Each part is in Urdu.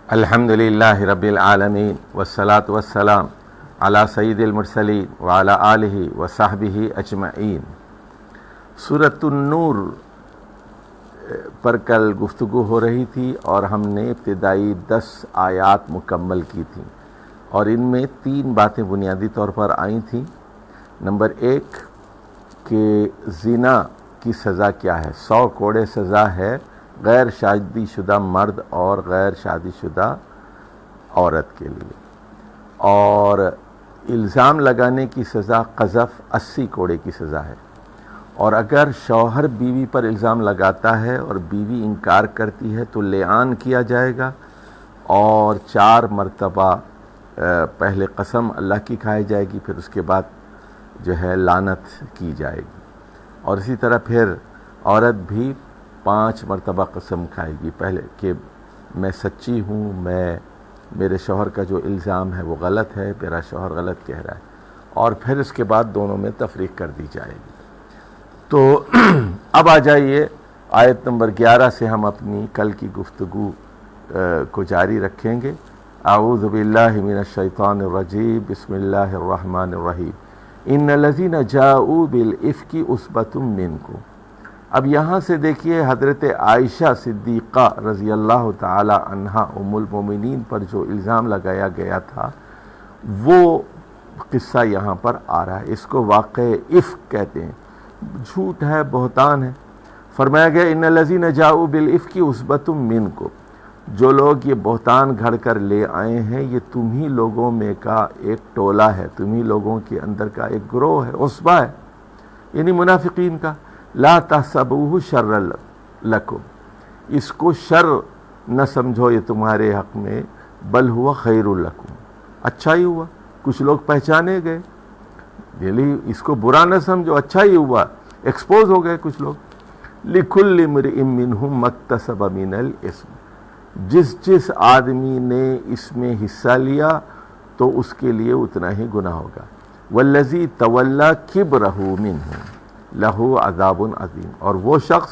الحمدللہ رب العالمین والصلاة والسلام علی سید المرسلین وعلی آلہ وصحبہ اجمعین۔ سورۃ النور پر کل گفتگو ہو رہی تھی اور ہم نے ابتدائی 10 آیات مکمل کی تھیں، اور ان میں 3 باتیں بنیادی طور پر آئی تھیں۔ نمبر 1 کہ زنا کی سزا کیا ہے، 100 کوڑے سزا ہے غیر شادی شدہ مرد اور غیر شادی شدہ عورت کے لیے، اور الزام لگانے کی سزا قذف 80 کوڑے کی سزا ہے، اور اگر شوہر بیوی پر الزام لگاتا ہے اور بیوی انکار کرتی ہے تو لعان کیا جائے گا، اور 4 مرتبہ پہلے قسم اللہ کی کھائی جائے گی، پھر اس کے بعد جو ہے لعنت کی جائے گی، اور اسی طرح پھر عورت بھی 5 مرتبہ قسم کھائے گی، پہلے کہ میں سچی ہوں، میرے شوہر کا جو الزام ہے وہ غلط ہے، میرا شوہر غلط کہہ رہا ہے، اور پھر اس کے بعد دونوں میں تفریق کر دی جائے گی۔ تو اب آ جائیے آیت نمبر 11 سے ہم اپنی کل کی گفتگو کو جاری رکھیں گے۔ اعوذ باللہ من الشیطان الرجیم، بسم اللہ الرحمن الرحیم۔ ان الذین جاؤوا بالافک عصبۃ منکم۔ اب یہاں سے دیکھیے حضرت عائشہ صدیقہ رضی اللہ تعالی عنہا ام المومنین پر جو الزام لگایا گیا تھا وہ قصہ یہاں پر آ رہا ہے۔ اس کو واقع افک کہتے ہیں، جھوٹ ہے، بہتان ہے۔ فرمایا گیا ان الذین جاؤوا بالافک عصبۃ منکم، جو لوگ یہ بہتان گھڑ کر لے آئے ہیں یہ تمہی لوگوں میں کا ایک ٹولہ ہے، تمہی لوگوں کے اندر کا ایک گروہ ہے، عصبہ ہے، یعنی منافقین کا۔ لا تحسبوہ شر لکم، اس کو شر نہ سمجھو یہ تمہارے حق میں، بل ہوا خیر لکم، اچھا ہی ہوا، کچھ لوگ پہچانے گئے، یعنی اس کو برا نہ سمجھو، اچھا ہی ہوا، ایکسپوز ہو گئے کچھ لوگ۔ لکل امرئ منہم ما اکتسب من الاثم، جس آدمی نے اس میں حصہ لیا تو اس کے لیے اتنا ہی گناہ ہوگا۔ والذی تولی کبرہ منہ لہ عذاب عظیم، اور وہ شخص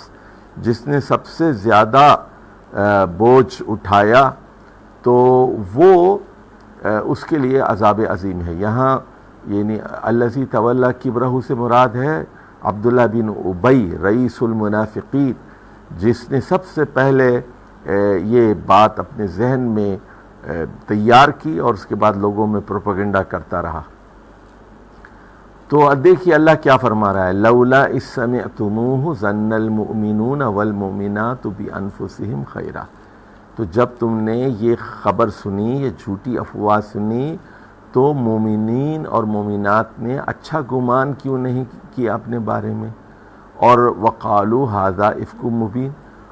جس نے سب سے زیادہ بوجھ اٹھایا تو وہ اس کے لیے عذاب عظیم ہے۔ یہاں یعنی الذی تولی کبرہ سے مراد ہے عبداللہ بن ابی رئیس المنافقین، جس نے سب سے پہلے یہ بات اپنے ذہن میں تیار کی اور اس کے بعد لوگوں میں پروپیگنڈا کرتا رہا۔ تو دیکھیے اللہ کیا فرما رہا ہے، لولا اذ سمعتموہ ظن المؤمنون والمؤمنات بانفسہم خیرا، تو جب تم نے یہ خبر سنی، یہ جھوٹی افواہ سنی، تو مومنین اور مومنات نے اچھا گمان کیوں نہیں کیا اپنے بارے میں، اور وقالوا ھذا افک مبین،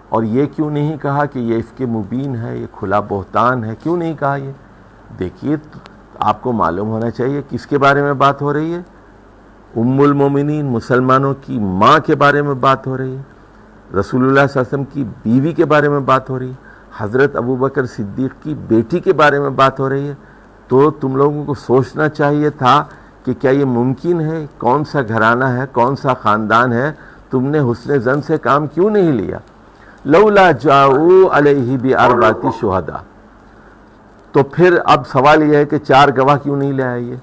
اور یہ کیوں نہیں کہا کہ یہ افک مبین ہے، یہ کھلا بہتان ہے، کیوں نہیں کہا یہ؟ دیکھیے آپ کو معلوم ہونا چاہیے کس کے بارے میں بات ہو رہی ہے، ام المومنین مسلمانوں کی ماں کے بارے میں بات ہو رہی ہے، رسول اللہ صلی اللہ علیہ وسلم کی بیوی کے بارے میں بات ہو رہی ہے، حضرت ابوبکر صدیق کی بیٹی کے بارے میں بات ہو رہی ہے۔ تو تم لوگوں کو سوچنا چاہیے تھا کہ کیا یہ ممکن ہے، کون سا گھرانہ ہے، کون سا خاندان ہے، تم نے حسن ظن سے کام کیوں نہیں لیا؟ لولا جاؤوا علیہ باربعۃ شہداء، تو پھر اب سوال یہ ہے کہ 4 گواہ کیوں نہیں لے آئے؟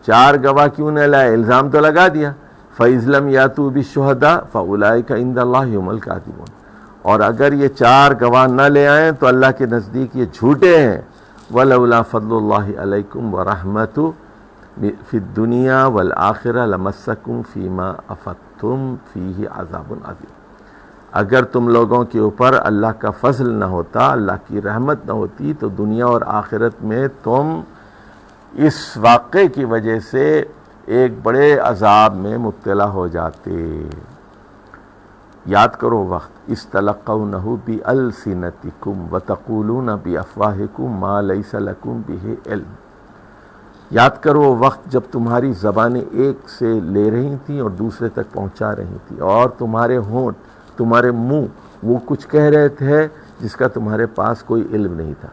4 گواہ کیوں نہ لائے؟ الزام تو لگا دیا، فَإِذْ لَمْ يَأْتُوا بِالشُّهَدَاءِ فَأُولَٰئِكَ عِندَ اللَّهِ هُمُ الْكَاذِبُونَ، اور اگر یہ 4 گواہ نہ لے آئیں تو اللہ کے نزدیک یہ جھوٹے ہیں۔ وَلَوْلَا فَضْلُ اللَّهِ عَلَيْكُمْ وَرَحْمَتُهُ فِي الدُّنْيَا وَالْآخِرَةِ لَمَسَّكُمْ فِي مَا أَفَضْتُمْ فِيهِ عَذَابٌ عَظِيمٌ، اگر تم لوگوں کے اوپر اللہ کا فضل نہ ہوتا، اللہ کی رحمت نہ ہوتی، تو دنیا اور آخرت میں تم اس واقعے کی وجہ سے ایک بڑے عذاب میں مبتلا ہو جاتے۔ یاد کرو وقت، استلقونہ بألسنتکم وتقولون بافواہکم ما لیس لکم بہ علم، یاد کرو وہ وقت جب تمہاری زبانیں ایک سے لے رہی تھیں اور دوسرے تک پہنچا رہی تھیں، اور تمہارے ہونٹ، تمہارے منہ وہ کچھ کہہ رہے تھے جس کا تمہارے پاس کوئی علم نہیں تھا۔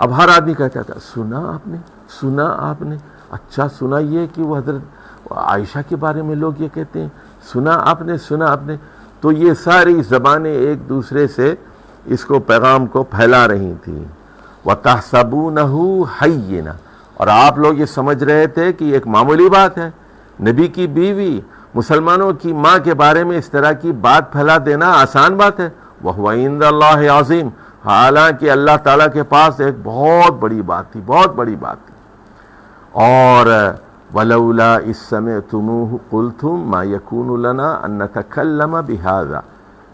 اب ہر آدمی کہتا تھا سنا آپ نے، سنا آپ نے، اچھا سنا یہ کہ وہ حضرت عائشہ کے بارے میں لوگ یہ کہتے ہیں، سنا آپ نے، سنا آپ نے۔ تو یہ ساری زبانیں ایک دوسرے سے اس کو پیغام کو پھیلا رہی تھیں، وَتَحْسَبُونَهُ حَيِّنًا، اور آپ لوگ یہ سمجھ رہے تھے کہ یہ ایک معمولی بات ہے، نبی کی بیوی مسلمانوں کی ماں کے بارے میں اس طرح کی بات پھیلا دینا آسان بات ہے۔ وَهُوَ عِندَ اللَّهِ عَظِيمٌ، حالانکہ اللہ تعالیٰ کے پاس ایک بہت بڑی بات تھی، بہت بڑی بات تھی۔ اور وَلَوْلَا إِذْ سَمِعْتُمُوهُ قُلْتُمْ مَا يَكُونُ لَنَا أَن نَّتَكَلَّمَ بِهَذَا،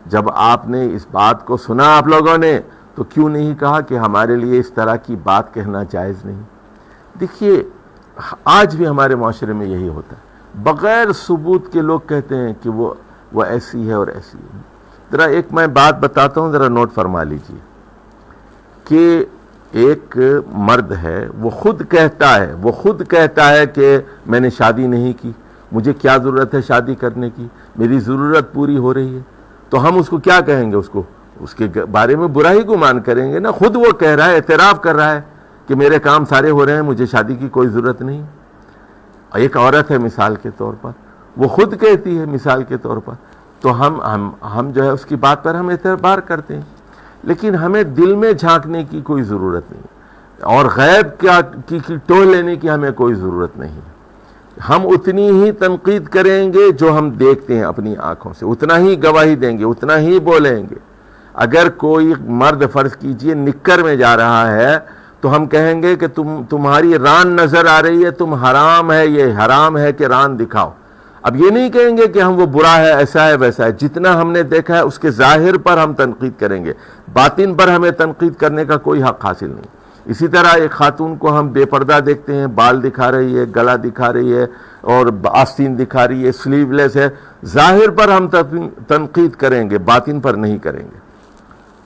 جب آپ نے اس بات کو سنا آپ لوگوں نے تو کیوں نہیں کہا کہ ہمارے لیے اس طرح کی بات کہنا جائز نہیں؟ دیکھیے آج بھی ہمارے معاشرے میں یہی ہوتا ہے، بغیر ثبوت کے لوگ کہتے ہیں کہ وہ ایسی ہے اور ایسی ہے۔ ذرا ایک میں بات بتاتا ہوں، ذرا نوٹ فرما لیجئے کہ ایک مرد ہے، وہ خود کہتا ہے کہ میں نے شادی نہیں کی، مجھے کیا ضرورت ہے شادی کرنے کی، میری ضرورت پوری ہو رہی ہے، تو ہم اس کو کیا کہیں گے؟ اس کے بارے میں برا ہی گمان کریں گے نا۔ خود وہ کہہ رہا ہے، اعتراف کر رہا ہے کہ میرے کام سارے ہو رہے ہیں، مجھے شادی کی کوئی ضرورت نہیں۔ ایک عورت ہے مثال کے طور پر، وہ خود کہتی ہے مثال کے طور پر، تو ہم جو ہے اس کی بات پر ہم اعتبار کرتے ہیں، لیکن ہمیں دل میں جھانکنے کی کوئی ضرورت نہیں، اور غیب کی ٹول لینے کی ہمیں کوئی ضرورت نہیں۔ ہم اتنی ہی تنقید کریں گے جو ہم دیکھتے ہیں اپنی آنکھوں سے، اتنا ہی گواہی دیں گے، اتنا ہی بولیں گے۔ اگر کوئی مرد فرض کیجئے نکر میں جا رہا ہے تو ہم کہیں گے کہ تمہاری ران نظر آ رہی ہے، تم حرام ہے، یہ حرام ہے کہ ران دکھاؤ۔ اب یہ نہیں کہیں گے کہ ہم وہ برا ہے، ایسا ہے، ویسا ہے، جتنا ہم نے دیکھا ہے اس کے ظاہر پر ہم تنقید کریں گے، باطن پر ہمیں تنقید کرنے کا کوئی حق حاصل نہیں۔ اسی طرح ایک خاتون کو ہم بے پردہ دیکھتے ہیں، بال دکھا رہی ہے، گلا دکھا رہی ہے اور آستین دکھا رہی ہے، سلیو لیس ہے، ظاہر پر ہم تنقید کریں گے، باطن پر نہیں کریں گے۔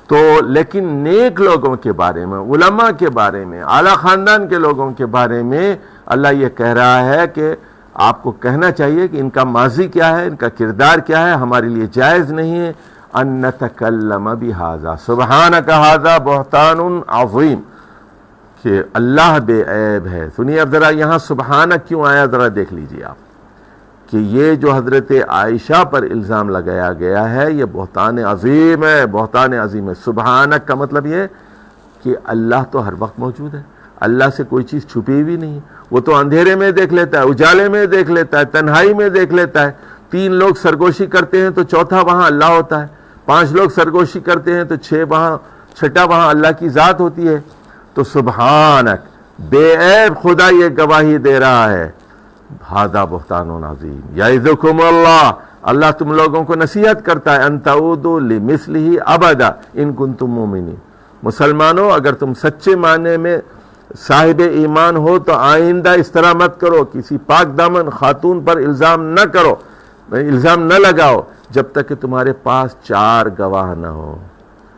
تو لیکن نیک لوگوں کے بارے میں، علماء کے بارے میں، اعلیٰ خاندان کے لوگوں کے بارے میں اللہ یہ کہہ رہا ہے کہ آپ کو کہنا چاہیے کہ ان کا ماضی کیا ہے، ان کا کردار کیا ہے، ہمارے لیے جائز نہیں ہے ان نتکلم بہذا سبحانک ھذا بہتان عظیم، کہ اللہ بے عیب ہے۔ سنیے اب ذرا یہاں سبحانک کیوں آیا، ذرا دیکھ لیجئے آپ کہ یہ جو حضرت عائشہ پر الزام لگایا گیا ہے یہ بہتان عظیم ہے، بہتان عظیم ہے۔ سبحانک کا مطلب یہ ہے کہ اللہ تو ہر وقت موجود ہے، اللہ سے کوئی چیز چھپی ہوئی نہیں ہے، وہ تو اندھیرے میں دیکھ لیتا ہے، اجالے میں دیکھ لیتا ہے، تنہائی میں دیکھ لیتا ہے۔ 3 لوگ سرگوشی کرتے ہیں تو چوتھا وہاں اللہ ہوتا ہے، 5 لوگ سرگوشی کرتے ہیں تو چھٹا وہاں اللہ کی ذات ہوتی ہے۔ تو سبحانک، بے عیب خدا یہ گواہی دے رہا ہے، ھذا بہتان عظیم یعظکم اللہ، اللہ تم لوگوں کو نصیحت کرتا ہے ان تعودوا لمثلہ ابدا ان کنتم مؤمنین، مسلمانوں اگر تم سچے معنی میں صاحب ایمان ہو تو آئندہ اس طرح مت کرو، کسی پاک دامن خاتون پر الزام نہ کرو، الزام نہ لگاؤ جب تک کہ تمہارے پاس 4 گواہ نہ ہو،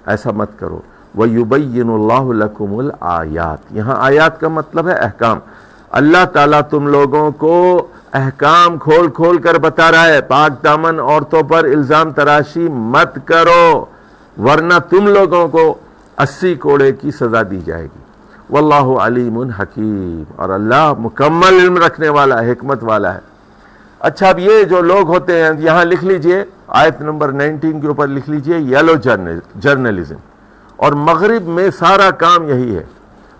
ایسا مت کرو۔ وَيُبَيِّنُ اللَّهُ لَكُمُ الْآيَاتِ، یہاں آیات کا مطلب ہے احکام۔ اللہ تعالیٰ تم لوگوں کو احکام کھول کھول کر بتا رہا ہے، پاک دامن عورتوں پر الزام تراشی مت کرو ورنہ تم لوگوں کو 80 کوڑے کی سزا دی جائے گی۔ واللہ علیم حکیم، اور اللہ مکمل علم رکھنے والا ہے، حکمت والا ہے۔ اچھا اب یہ جو لوگ ہوتے ہیں، یہاں لکھ لیجئے آیت نمبر 19 کے اوپر لکھ لیجئے یلو جرنلزم، اور مغرب میں سارا کام یہی ہے،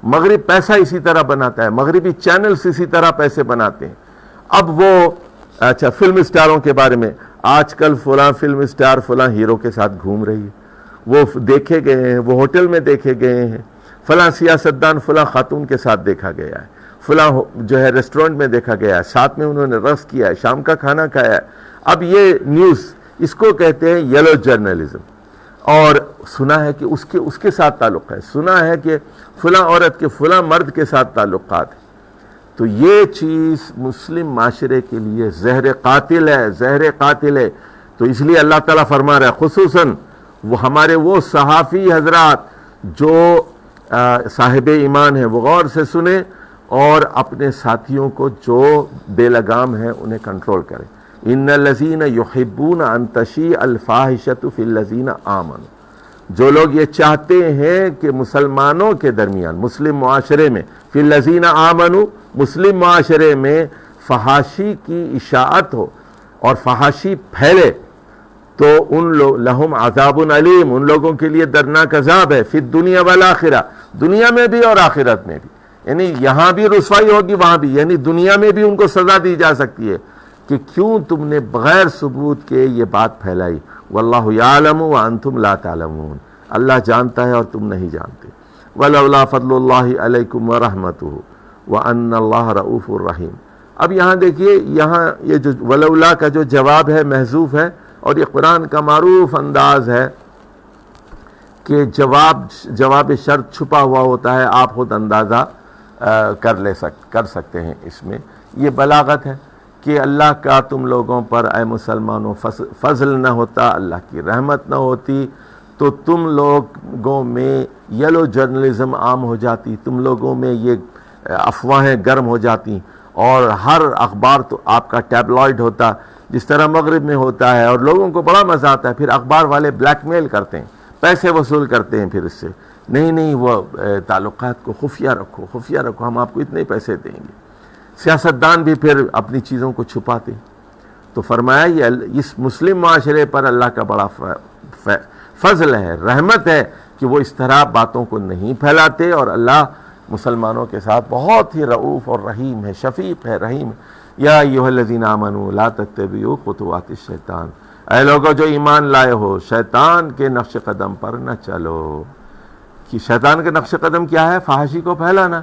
مغرب پیسہ اسی طرح بناتا ہے، مغربی چینلز اسی طرح پیسے بناتے ہیں۔ اب وہ اچھا فلم اسٹاروں کے بارے میں، آج کل فلاں فلم اسٹار فلاں ہیرو کے ساتھ گھوم رہی ہے، وہ دیکھے گئے ہیں، وہ ہوٹل میں دیکھے گئے ہیں، فلاں سیاستدان فلاں خاتون کے ساتھ دیکھا گیا ہے، فلاں جو ہے ریسٹورنٹ میں دیکھا گیا ہے، ساتھ میں انہوں نے رقص کیا ہے، شام کا کھانا کھایا ہے۔ اب یہ نیوز، اس کو کہتے ہیں یلو جرنلزم، اور سنا ہے کہ اس کے ساتھ تعلق ہے، سنا ہے کہ فلاں عورت کے فلاں مرد کے ساتھ تعلقات ہیں۔ تو یہ چیز مسلم معاشرے کے لیے زہر قاتل ہے، زہر قاتل ہے۔ تو اس لیے اللہ تعالیٰ فرما رہا ہے، خصوصاً وہ ہمارے وہ صحافی حضرات جو صاحب ایمان ہیں وہ غور سے سنیں اور اپنے ساتھیوں کو جو بے لگام ہیں انہیں کنٹرول کریں۔ ان الذین یحبون ان تشیع الفاحشۃ فی الذین آمنوا، جو لوگ یہ چاہتے ہیں کہ مسلمانوں کے درمیان، مسلم معاشرے میں، فی الذین آمنوا، مسلم معاشرے میں، فحاشی کی اشاعت ہو اور فحاشی پھیلے، تو ان لوگ لہم عذاب علیم، ان لوگوں کے لیے دردناک عذاب ہے، فی الدنیا والآخرہ، دنیا میں بھی اور آخرت میں بھی، یعنی یہاں بھی رسوائی ہوگی وہاں بھی، یعنی دنیا میں بھی ان کو سزا دی جا سکتی ہے کہ کیوں تم نے بغیر ثبوت کے یہ بات پھیلائی۔ واللہ یعلم وانتم لا تعلمون، اللہ جانتا ہے اور تم نہیں جانتے۔ ولولا فضل اللہ علیکم ورحمتہ وان اللہ رؤوف الرحیم۔ اب یہاں دیکھیے، یہاں یہ جو ولولا کا جو جواب ہے محذوف ہے، اور یہ قرآن کا معروف انداز ہے کہ جواب شرط چھپا ہوا ہوتا ہے، آپ خود اندازہ کر سکتے ہیں اس میں۔ یہ بلاغت ہے کہ اللہ کا تم لوگوں پر اے مسلمانوں فضل نہ ہوتا، اللہ کی رحمت نہ ہوتی تو تم لوگوں میں یلو جرنلزم عام ہو جاتی، تم لوگوں میں یہ افواہیں گرم ہو جاتی، اور ہر اخبار تو آپ کا ٹیبلوئڈ ہوتا جس طرح مغرب میں ہوتا ہے، اور لوگوں کو بڑا مزہ آتا ہے۔ پھر اخبار والے بلیک میل کرتے ہیں، پیسے وصول کرتے ہیں، پھر اس سے نہیں وہ تعلقات کو خفیہ رکھو، ہم آپ کو اتنے پیسے دیں گے۔ سیاستدان بھی پھر اپنی چیزوں کو چھپاتے ہیں۔ تو فرمایا یہ اس مسلم معاشرے پر اللہ کا بڑا فضل ہے، رحمت ہے کہ وہ اس طرح باتوں کو نہیں پھیلاتے، اور اللہ مسلمانوں کے ساتھ بہت ہی رؤوف اور رحیم ہے، شفیق ہے، رحیم ہے۔ یا ایھا الذین آمنوا لا تتبعوا خطوات الشیطان، اے لوگوں جو ایمان لائے ہو، شیطان کے نقش قدم پر نہ چلو۔ کہ شیطان کا نقش قدم کیا ہے؟ فحاشی کو پھیلانا،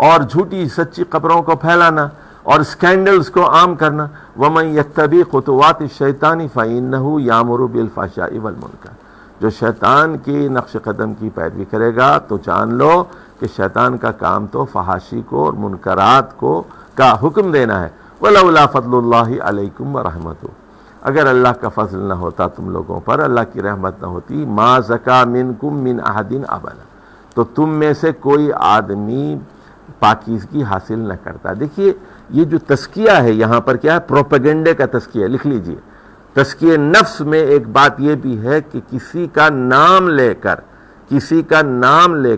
اور جھوٹی سچی خبروں کو پھیلانا، اور سکینڈلز کو عام کرنا۔ وَمَن يَتَّبِعْ خُطُوَاتِ الشَّيْطَانِ فَإِنَّهُ يَأْمُرُ بِالْفَحْشَاءِ وَالْمُنکَرِ، جو شیطان کی نقش قدم کی پیروی کرے گا تو جان لو کہ شیطان کا کام تو فحاشی کو اور منکرات کو کا حکم دینا ہے۔ وَلَوْلَا فَضْلُ اللَّهِ عَلَيْكُمْ وَرَحْمَتُهُ، اگر اللہ کا فضل نہ ہوتا تم لوگوں پر، اللہ کی رحمت نہ ہوتی، مَا زَكَىٰ مِنْكُمْ مِنْ أَحَدٍ أَبَدًا، تو تم میں سے کوئی آدمی پاکیزگی حاصل نہ کرتا۔ دیکھیے یہ جو تزکیہ ہے یہاں پر کیا ہے؟ پروپیگنڈے کا تزکیہ، لکھ لیجئے۔ تزکیہ نفس میں ایک بات یہ بھی ہے کہ کسی کا نام لے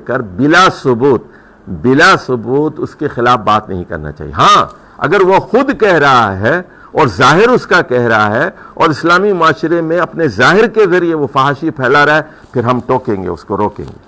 کر بلا ثبوت اس کے خلاف بات نہیں کرنا چاہیے۔ ہاں اگر وہ خود کہہ رہا ہے اور ظاہر اس کا کہہ رہا ہے، اور اسلامی معاشرے میں اپنے ظاہر کے ذریعے وہ فحاشی پھیلا رہا ہے، پھر ہم ٹوکیں گے، اس کو روکیں گے۔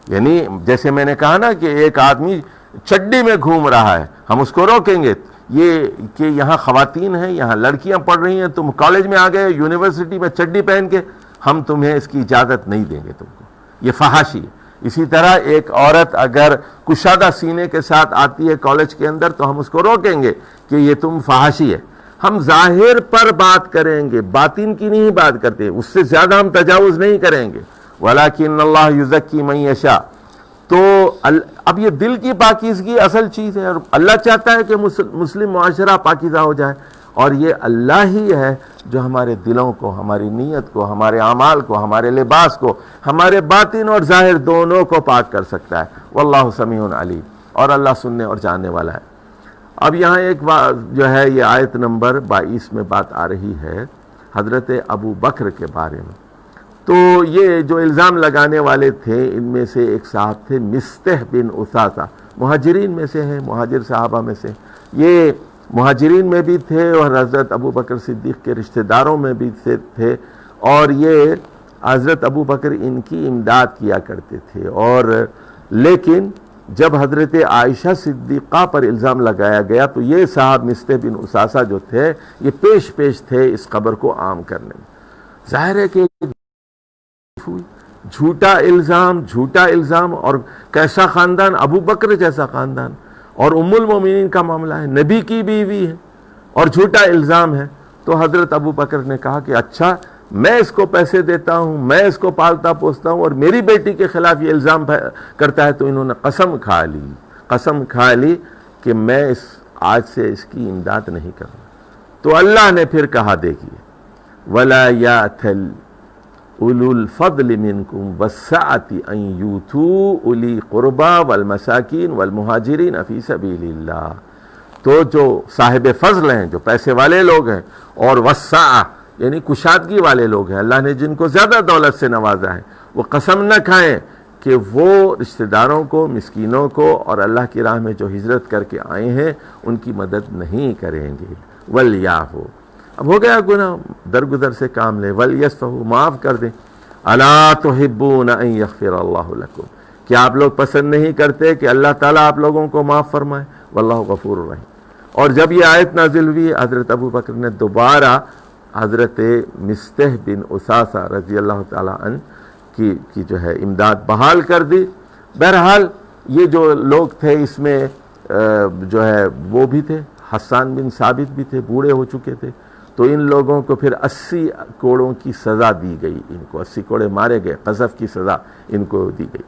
یعنی جیسے میں نے کہا نا کہ ایک آدمی چڈی میں گھوم رہا ہے، ہم اس کو روکیں گے۔ یہ کہ یہاں خواتین ہیں، یہاں لڑکیاں پڑھ رہی ہیں، تم کالج میں آ گئے، یونیورسٹی میں چڈی پہن کے، ہم تمہیں اس کی اجازت نہیں دیں گے تم کو، یہ فحاشی ہے۔ اسی طرح ایک عورت اگر کشادہ سینے کے ساتھ آتی ہے کالج کے اندر تو ہم اس کو روکیں گے کہ یہ تم فحاشی ہے۔ ہم ظاہر پر بات کریں گے، باطن کی نہیں بات کرتے، اس سے زیادہ ہم تجاوز نہیں کریں گے۔ وَلَٰكِنَّ اللَّهَ يُزَكِّي مَن يَشَاءُ، تو اب یہ دل کی پاکیزگی اصل چیز ہے، اور اللہ چاہتا ہے کہ مسلم معاشرہ پاکیزہ ہو جائے، اور یہ اللہ ہی ہے جو ہمارے دلوں کو، ہماری نیت کو، ہمارے اعمال کو، ہمارے لباس کو، ہمارے باطن اور ظاہر دونوں کو پاک کر سکتا ہے۔ واللہ سمیع علیم، اور اللہ سننے اور جاننے والا ہے۔ اب یہاں ایک بات جو ہے، یہ آیت نمبر 22 میں بات آ رہی ہے حضرت ابو بکر کے بارے میں۔ تو یہ جو الزام لگانے والے تھے، ان میں سے ایک صاحب تھے مستح بن اثاثہ، مہاجرین میں سے ہیں، مہاجر صحابہ میں سے، یہ مہاجرین میں بھی تھے اور حضرت ابو بکر صدیق کے رشتہ داروں میں بھی تھے، اور یہ حضرت ابو بکر ان کی امداد کیا کرتے تھے۔ اور لیکن جب حضرت عائشہ صدیقہ پر الزام لگایا گیا تو یہ صاحب مستح بن اثاثہ جو تھے، یہ پیش تھے اس خبر کو عام کرنے میں۔ ظاہر ہے کہ جھوٹا الزام، اور کیسا خاندان؟ ابو بکر جیسا خاندان، اور ام المومنین کا معاملہ ہے، نبی کی بیوی ہے، اور جھوٹا الزام ہے۔ تو حضرت ابو بکر نے کہا کہ اچھا، میں اس کو پیسے دیتا ہوں، میں اس کو پالتا پوستا ہوں، اور میری بیٹی کے خلاف یہ الزام کرتا ہے۔ تو انہوں نے قسم کھا لی کہ میں آج سے اس کی امداد نہیں کروں۔ تو اللہ نے پھر کہا، دیکھیے، وَلَا يَأْتَلْ اولو الفضل منکم والسعۃ ان یؤتوا اولی قربا والمساکین والمہاجرین فی سبیل اللہ، تو جو صاحب فضل ہیں، جو پیسے والے لوگ ہیں، اور وسعہ یعنی کشادگی والے لوگ ہیں، اللہ نے جن کو زیادہ دولت سے نوازا ہے، وہ قسم نہ کھائیں کہ وہ رشتہ داروں کو، مسکینوں کو، اور اللہ کی راہ میں جو ہجرت کر کے آئے ہیں ان کی مدد نہیں کریں گے۔ وَلْيَعْفُوا، اب ہو گیا گناہ، درگزر سے کام لیں، وَلْيَسْفَحُوا، معاف کر دیں. أَلَا تُحِبُّونَ أَن يَغْفِرَ اللَّهُ لَكُمْ، کیا آپ لوگ پسند نہیں کرتے کہ اللہ تعالیٰ آپ لوگوں کو معاف فرمائے؟ واللہ غفور الرحیم. اور جب یہ آیت نازل ہوئی، حضرت ابو بکر نے دوبارہ حضرت مصطح بن اساسہ رضی اللہ تعالیٰ عنہ کی جو ہے امداد بحال کر دی. بہرحال یہ جو لوگ تھے اس میں جو ہے وہ بھی تھے، حسان بن ثابت بھی تھے، بوڑھے ہو چکے تھے. تو ان لوگوں کو پھر 80 کوڑوں کی سزا دی گئی، ان کو 80 کوڑے مارے گئے، قذف کی سزا ان کو دی گئی.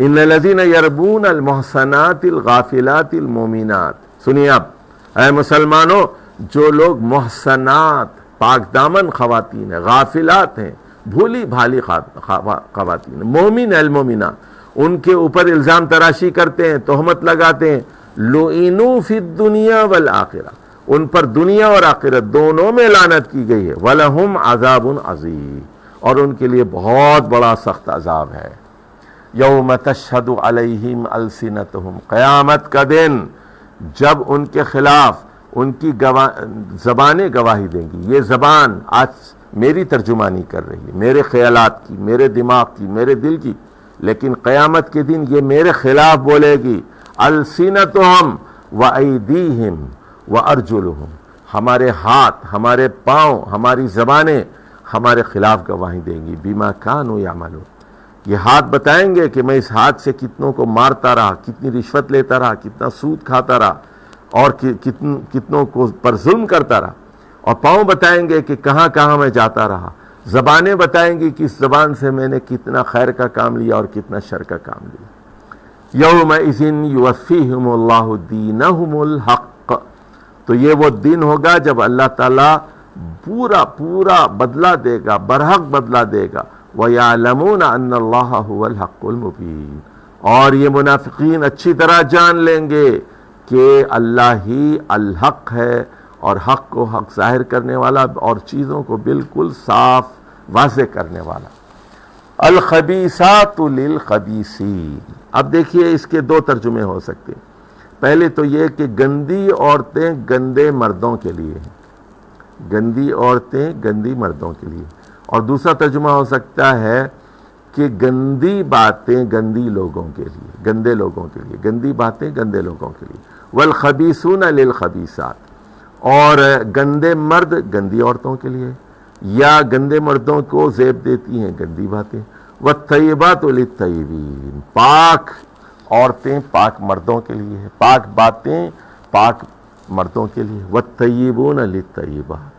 ان الذین یربون المحصنات الغافلات المؤمنات. سنیے آپ اے مسلمانوں، جو لوگ محصنات پاک دامن خواتین ہیں، غافلات ہیں، بھولی بھالی خواتین، مومن المومنات، ان کے اوپر الزام تراشی کرتے ہیں، تہمت لگاتے ہیں، لعنوا فی الدنیا والآخرہ، ان پر دنیا اور آخرت دونوں میں لعنت کی گئی ہے. وَلَهُمْ عَذَابٌ عَظِيمٌ، اور ان کے لیے بہت بڑا سخت عذاب ہے. یوم تشہد علیہم السنتہم، قیامت کا دن جب ان کے خلاف ان کی زبانیں گواہی دیں گی. یہ زبان آج میری ترجمانی کر رہی ہے، میرے خیالات کی، میرے دماغ کی، میرے دل کی، لیکن قیامت کے دن یہ میرے خلاف بولے گی. السنتہم وایدیہم وارجلہم، ہمارے ہاتھ، ہمارے پاؤں، ہماری زبانیں ہمارے خلاف گواہی دیں گی. بما کانوا یعملون، یہ ہاتھ بتائیں گے کہ میں اس ہاتھ سے کتنوں کو مارتا رہا، کتنی رشوت لیتا رہا، کتنا سود کھاتا رہا، اور کتنوں کو پر ظلم کرتا رہا. اور پاؤں بتائیں گے کہ کہاں کہاں میں جاتا رہا. زبانیں بتائیں گی کہ اس زبان سے میں نے کتنا خیر کا کام لیا اور کتنا شر کا کام لیا. یومئذ یوفیہم اللہ دینہم الحق، تو یہ وہ دن ہوگا جب اللہ تعالیٰ پورا بدلہ دے گا، برحق بدلہ دے گا. وَيَعْلَمُونَ أَنَّ اللَّهَ هُوَ الْحَقُّ الْمُبِينُ، اور یہ منافقین اچھی طرح جان لیں گے کہ اللہ ہی الحق ہے، اور حق کو حق ظاہر کرنے والا اور چیزوں کو بالکل صاف واضح کرنے والا. الخبیثات للخبیثین، اب دیکھیے اس کے دو ترجمے ہو سکتے ہیں. پہلے تو یہ کہ گندی عورتیں گندے مردوں کے لیے ہیں، گندی عورتیں گندی مردوں کے لیے. اور دوسرا ترجمہ ہو سکتا ہے کہ گندی باتیں گندی لوگوں کے لیے، گندے لوگوں کے لیے، گندی باتیں گندے لوگوں کے لیے. والخبیثون للخبیثات، اور گندے مرد گندی عورتوں کے لیے، یا گندے مردوں کو زیب دیتی ہیں گندی باتیں. والطیبات للطیبین، پاک عورتیں پاک مردوں کے لیے ہیں، پاک باتیں پاک مردوں کے لیے. والطیبون للطیبات،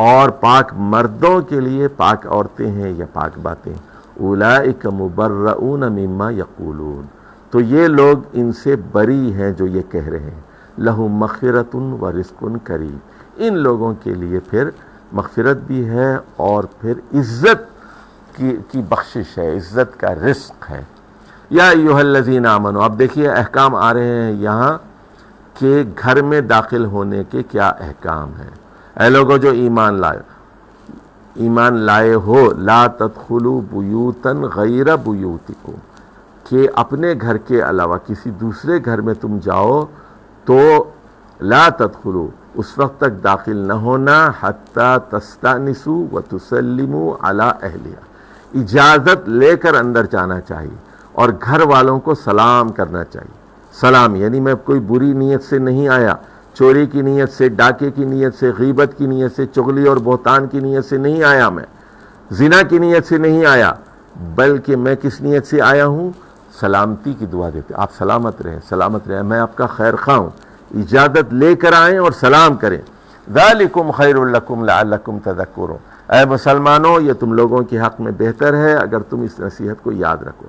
اور پاک مردوں کے لیے پاک عورتیں ہیں یا پاک باتیں. اولئک مبرؤون مما یقولون، تو یہ لوگ ان سے بری ہیں جو یہ کہہ رہے ہیں. لہم مغفرۃ ورزق کریم، ان لوگوں کے لیے پھر مغفرت بھی ہے اور پھر عزت کی بخشش ہے، عزت کا رزق ہے. یا ایھا الذین آمنوا، اب دیکھیے احکام آ رہے ہیں یہاں کہ گھر میں داخل ہونے کے کیا احکام ہیں. اے لوگوں جو ایمان لائے ہو، لا تدخلوا بیوتا غیر بیوتکم، کہ اپنے گھر کے علاوہ کسی دوسرے گھر میں تم جاؤ تو لا تدخلوا، اس وقت تک داخل نہ ہونا، حتی تستأنسوا وتسلموا علی اہلہا، اجازت لے کر اندر جانا چاہیے اور گھر والوں کو سلام کرنا چاہیے. سلام یعنی میں کوئی بری نیت سے نہیں آیا، چوری کی نیت سے، ڈاکے کی نیت سے، غیبت کی نیت سے، چغلی اور بہتان کی نیت سے نہیں آیا، میں زنا کی نیت سے نہیں آیا، بلکہ میں کس نیت سے آیا ہوں؟ سلامتی کی دعا دیتے، آپ سلامت رہیں، سلامت رہیں، میں آپ کا خیر خواہ ہوں. اجازت لے کر آئیں اور سلام کریں. ذالکم خیر لکم لعلکم تذکرون، اے مسلمانوں یہ تم لوگوں کے حق میں بہتر ہے اگر تم اس نصیحت کو یاد رکھو.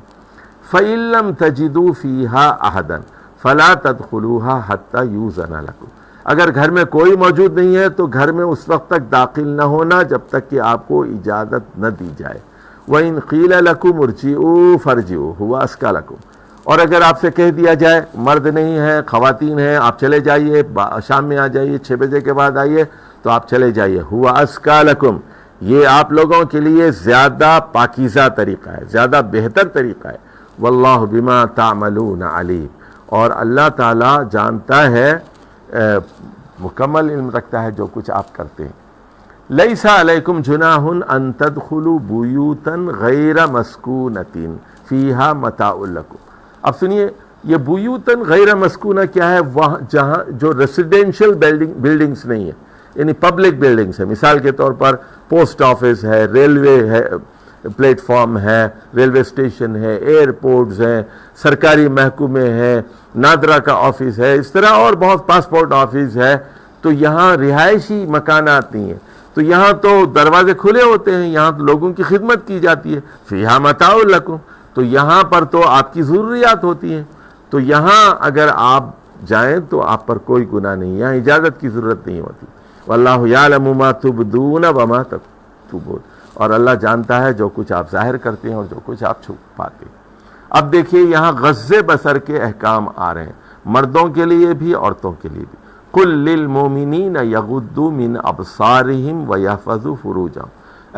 فَإِن لَّمْ تَجِدُوا فِيهَا أَحَدًا فَلَا تَدْخُلُوهَا حَتَّى يُؤْذَنَ لَكُمْ، اگر گھر میں کوئی موجود نہیں ہے تو گھر میں اس وقت تک داخل نہ ہونا جب تک کہ آپ کو اجازت نہ دی جائے. وَإِن قِيلَ لَكُمْ ارْجِعُوا فَارْجِعُوا هُوَ أَزْكَىٰ لَكُمْ، اور اگر آپ سے کہہ دیا جائے مرد نہیں ہے، خواتین ہیں، آپ چلے جائیے، شام میں آ جائیے، 6 بجے کے بعد آئیے، تو آپ چلے جائیے. هُوَ أَزْكَىٰ لَكُمْ، یہ آپ لوگوں کے لیے زیادہ پاکیزہ طریقہ ہے، زیادہ بہتر طریقہ ہے. واللہ بما تعملون علیم، اور اللہ تعالیٰ جانتا ہے، مکمل علم رکھتا ہے جو کچھ آپ کرتے ہیں. لیس علیکم جناح ان تدخلوا بیوتا غیر مسکونۃ فیہا متاع لکم. اب سنیے یہ بیوتن غیر مسکونہ کیا ہے؟ وہاں جہاں جو ریسیڈینشل بلڈنگز نہیں ہے، یعنی پبلک بلڈنگز ہے. مثال کے طور پر پوسٹ آفس ہے، ریلوے ہے، پلیٹ فارم ہے، ریلوے اسٹیشن ہے، ایئرپورٹس ہیں، سرکاری محکمے ہیں، نادرا کا آفس ہے، اس طرح اور بہت پاسپورٹ آفس ہے. تو یہاں رہائشی مکانات نہیں ہیں، تو یہاں تو دروازے کھلے ہوتے ہیں، یہاں تو لوگوں کی خدمت کی جاتی ہے. فیہا متاع لکم، تو یہاں پر تو آپ کی ضروریات ہوتی ہیں. تو یہاں اگر آپ جائیں تو آپ پر کوئی گناہ نہیں، یہاں اجازت کی ضرورت نہیں ہوتی. واللہ یعلم ما تبدون وما تکتمون، اور اللہ جانتا ہے جو کچھ آپ ظاہر کرتے ہیں اور جو کچھ آپ چھپاتے ہیں. اب دیکھیے یہاں غض بصر کے احکام آ رہے ہیں، مردوں کے لیے بھی عورتوں کے لیے بھی. قل للمؤمنین یغضوا من ابصارہم ویحفظوا فروجہم.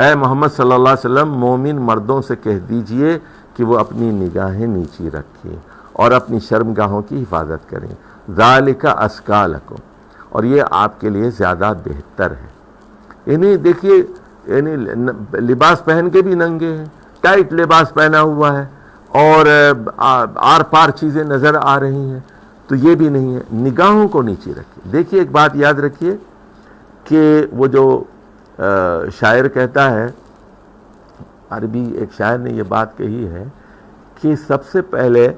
اے محمد صلی اللہ علیہ وسلم مومن مردوں سے کہہ دیجئے کہ وہ اپنی نگاہیں نیچی رکھیں اور اپنی شرمگاہوں کی حفاظت کریں. ذالک ازکی لکم، اور یہ آپ کے لیے زیادہ بہتر ہے. یعنی دیکھیے، یعنی لباس پہن کے بھی ننگے ہیں، ٹائٹ لباس پہنا ہوا ہے اور آر پار چیزیں نظر آ رہی ہیں، تو یہ بھی نہیں ہے. نگاہوں کو نیچے رکھیے. دیکھیے ایک بات یاد رکھیے کہ وہ جو شاعر کہتا ہے، عربی ایک شاعر نے یہ بات کہی ہے کہ سب سے پہلے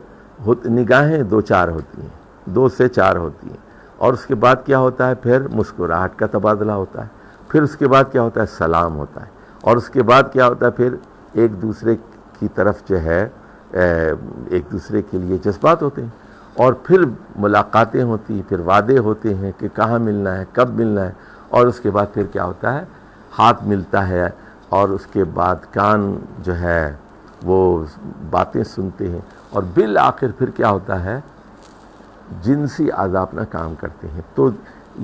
نگاہیں دو چار ہوتی ہیں، 2 سے 4 ہوتی ہیں، اور اس کے بعد کیا ہوتا ہے؟ پھر مسکراہٹ کا تبادلہ ہوتا ہے، پھر اس کے بعد کیا ہوتا ہے؟ سلام ہوتا ہے، اور اس کے بعد کیا ہوتا ہے؟ پھر ایک دوسرے کی طرف جو ہے ایک دوسرے کے لیے جذبات ہوتے ہیں، اور پھر ملاقاتیں ہوتی ہیں، پھر وعدے ہوتے ہیں کہ کہاں ملنا ہے، کب ملنا ہے، اور اس کے بعد پھر کیا ہوتا ہے؟ ہاتھ ملتا ہے، اور اس کے بعد کان جو ہے وہ باتیں سنتے ہیں، اور بالآخر پھر کیا ہوتا ہے؟ جنسی اعضاء اپنا کام کرتے ہیں. تو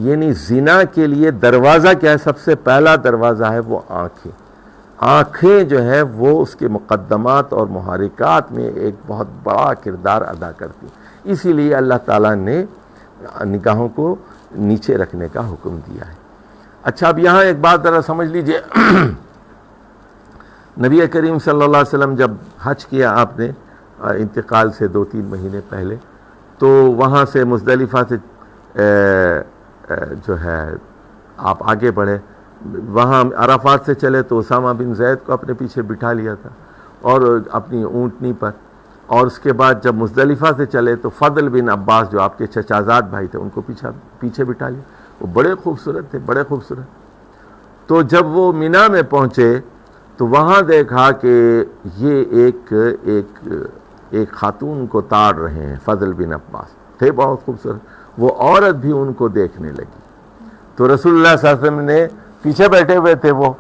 یعنی زنا کے لیے دروازہ کیا ہے؟ سب سے پہلا دروازہ ہے وہ آنکھیں. آنکھیں جو ہے وہ اس کے مقدمات اور محرکات میں ایک بہت بڑا کردار ادا کرتی ہیں. اسی لیے اللہ تعالیٰ نے نگاہوں کو نیچے رکھنے کا حکم دیا ہے. اچھا اب یہاں ایک بات ذرا سمجھ لیجئے. نبی کریم صلی اللہ علیہ وسلم جب حج کیا آپ نے انتقال سے 2-3 مہینے پہلے، تو وہاں سے مزدلفہ سے جو ہے آپ آگے بڑھے، وہاں عرفات سے چلے تو اسامہ بن زید کو اپنے پیچھے بٹھا لیا تھا اور اپنی اونٹنی پر، اور اس کے بعد جب مزدلفہ سے چلے تو فضل بن عباس جو آپ کے چچازاد بھائی تھے ان کو پیچھے بٹھا لیا. وہ بڑے خوبصورت تھے، بڑے خوبصورت. تو جب وہ مینا میں پہنچے تو وہاں دیکھا کہ یہ ایک خاتون کو تاڑ رہے ہیں. فضل بن عباس تھے بہت خوبصورت، وہ عورت بھی ان کو دیکھنے لگی. تو رسول اللہ صلی اللہ علیہ وسلم نے پیچھے بیٹھے ہوئے تھے وہ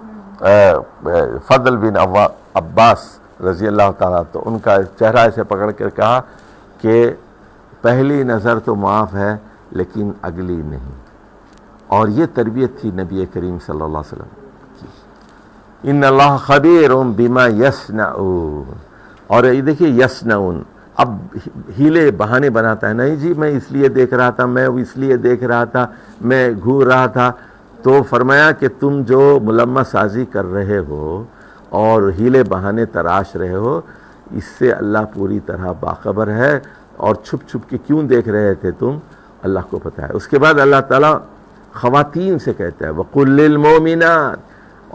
فضل بن عباس رضی اللہ تعالیٰ، تو ان کا چہرہ ایسے پکڑ کر کہا کہ پہلی نظر تو معاف ہے لیکن اگلی نہیں. اور یہ تربیت تھی نبی کریم صلی اللہ علیہ وسلم کی. ان اللہ خبیر بما یصنعون. اور یہ دیکھیے یصنعون، اب ہیلے بہانے بناتا ہے، نہیں جی میں اس لیے دیکھ رہا تھا، میں اس لیے دیکھ رہا تھا، میں گھور رہا تھا. تو فرمایا کہ تم جو ملمہ سازی کر رہے ہو اور ہیلے بہانے تراش رہے ہو، اس سے اللہ پوری طرح باخبر ہے، اور چھپ چھپ کے کیوں دیکھ رہے تھے تم، اللہ کو پتہ ہے. اس کے بعد اللہ تعالیٰ خواتین سے کہتا ہے وَقُلْ لِلْمُؤْمِنَاتِ،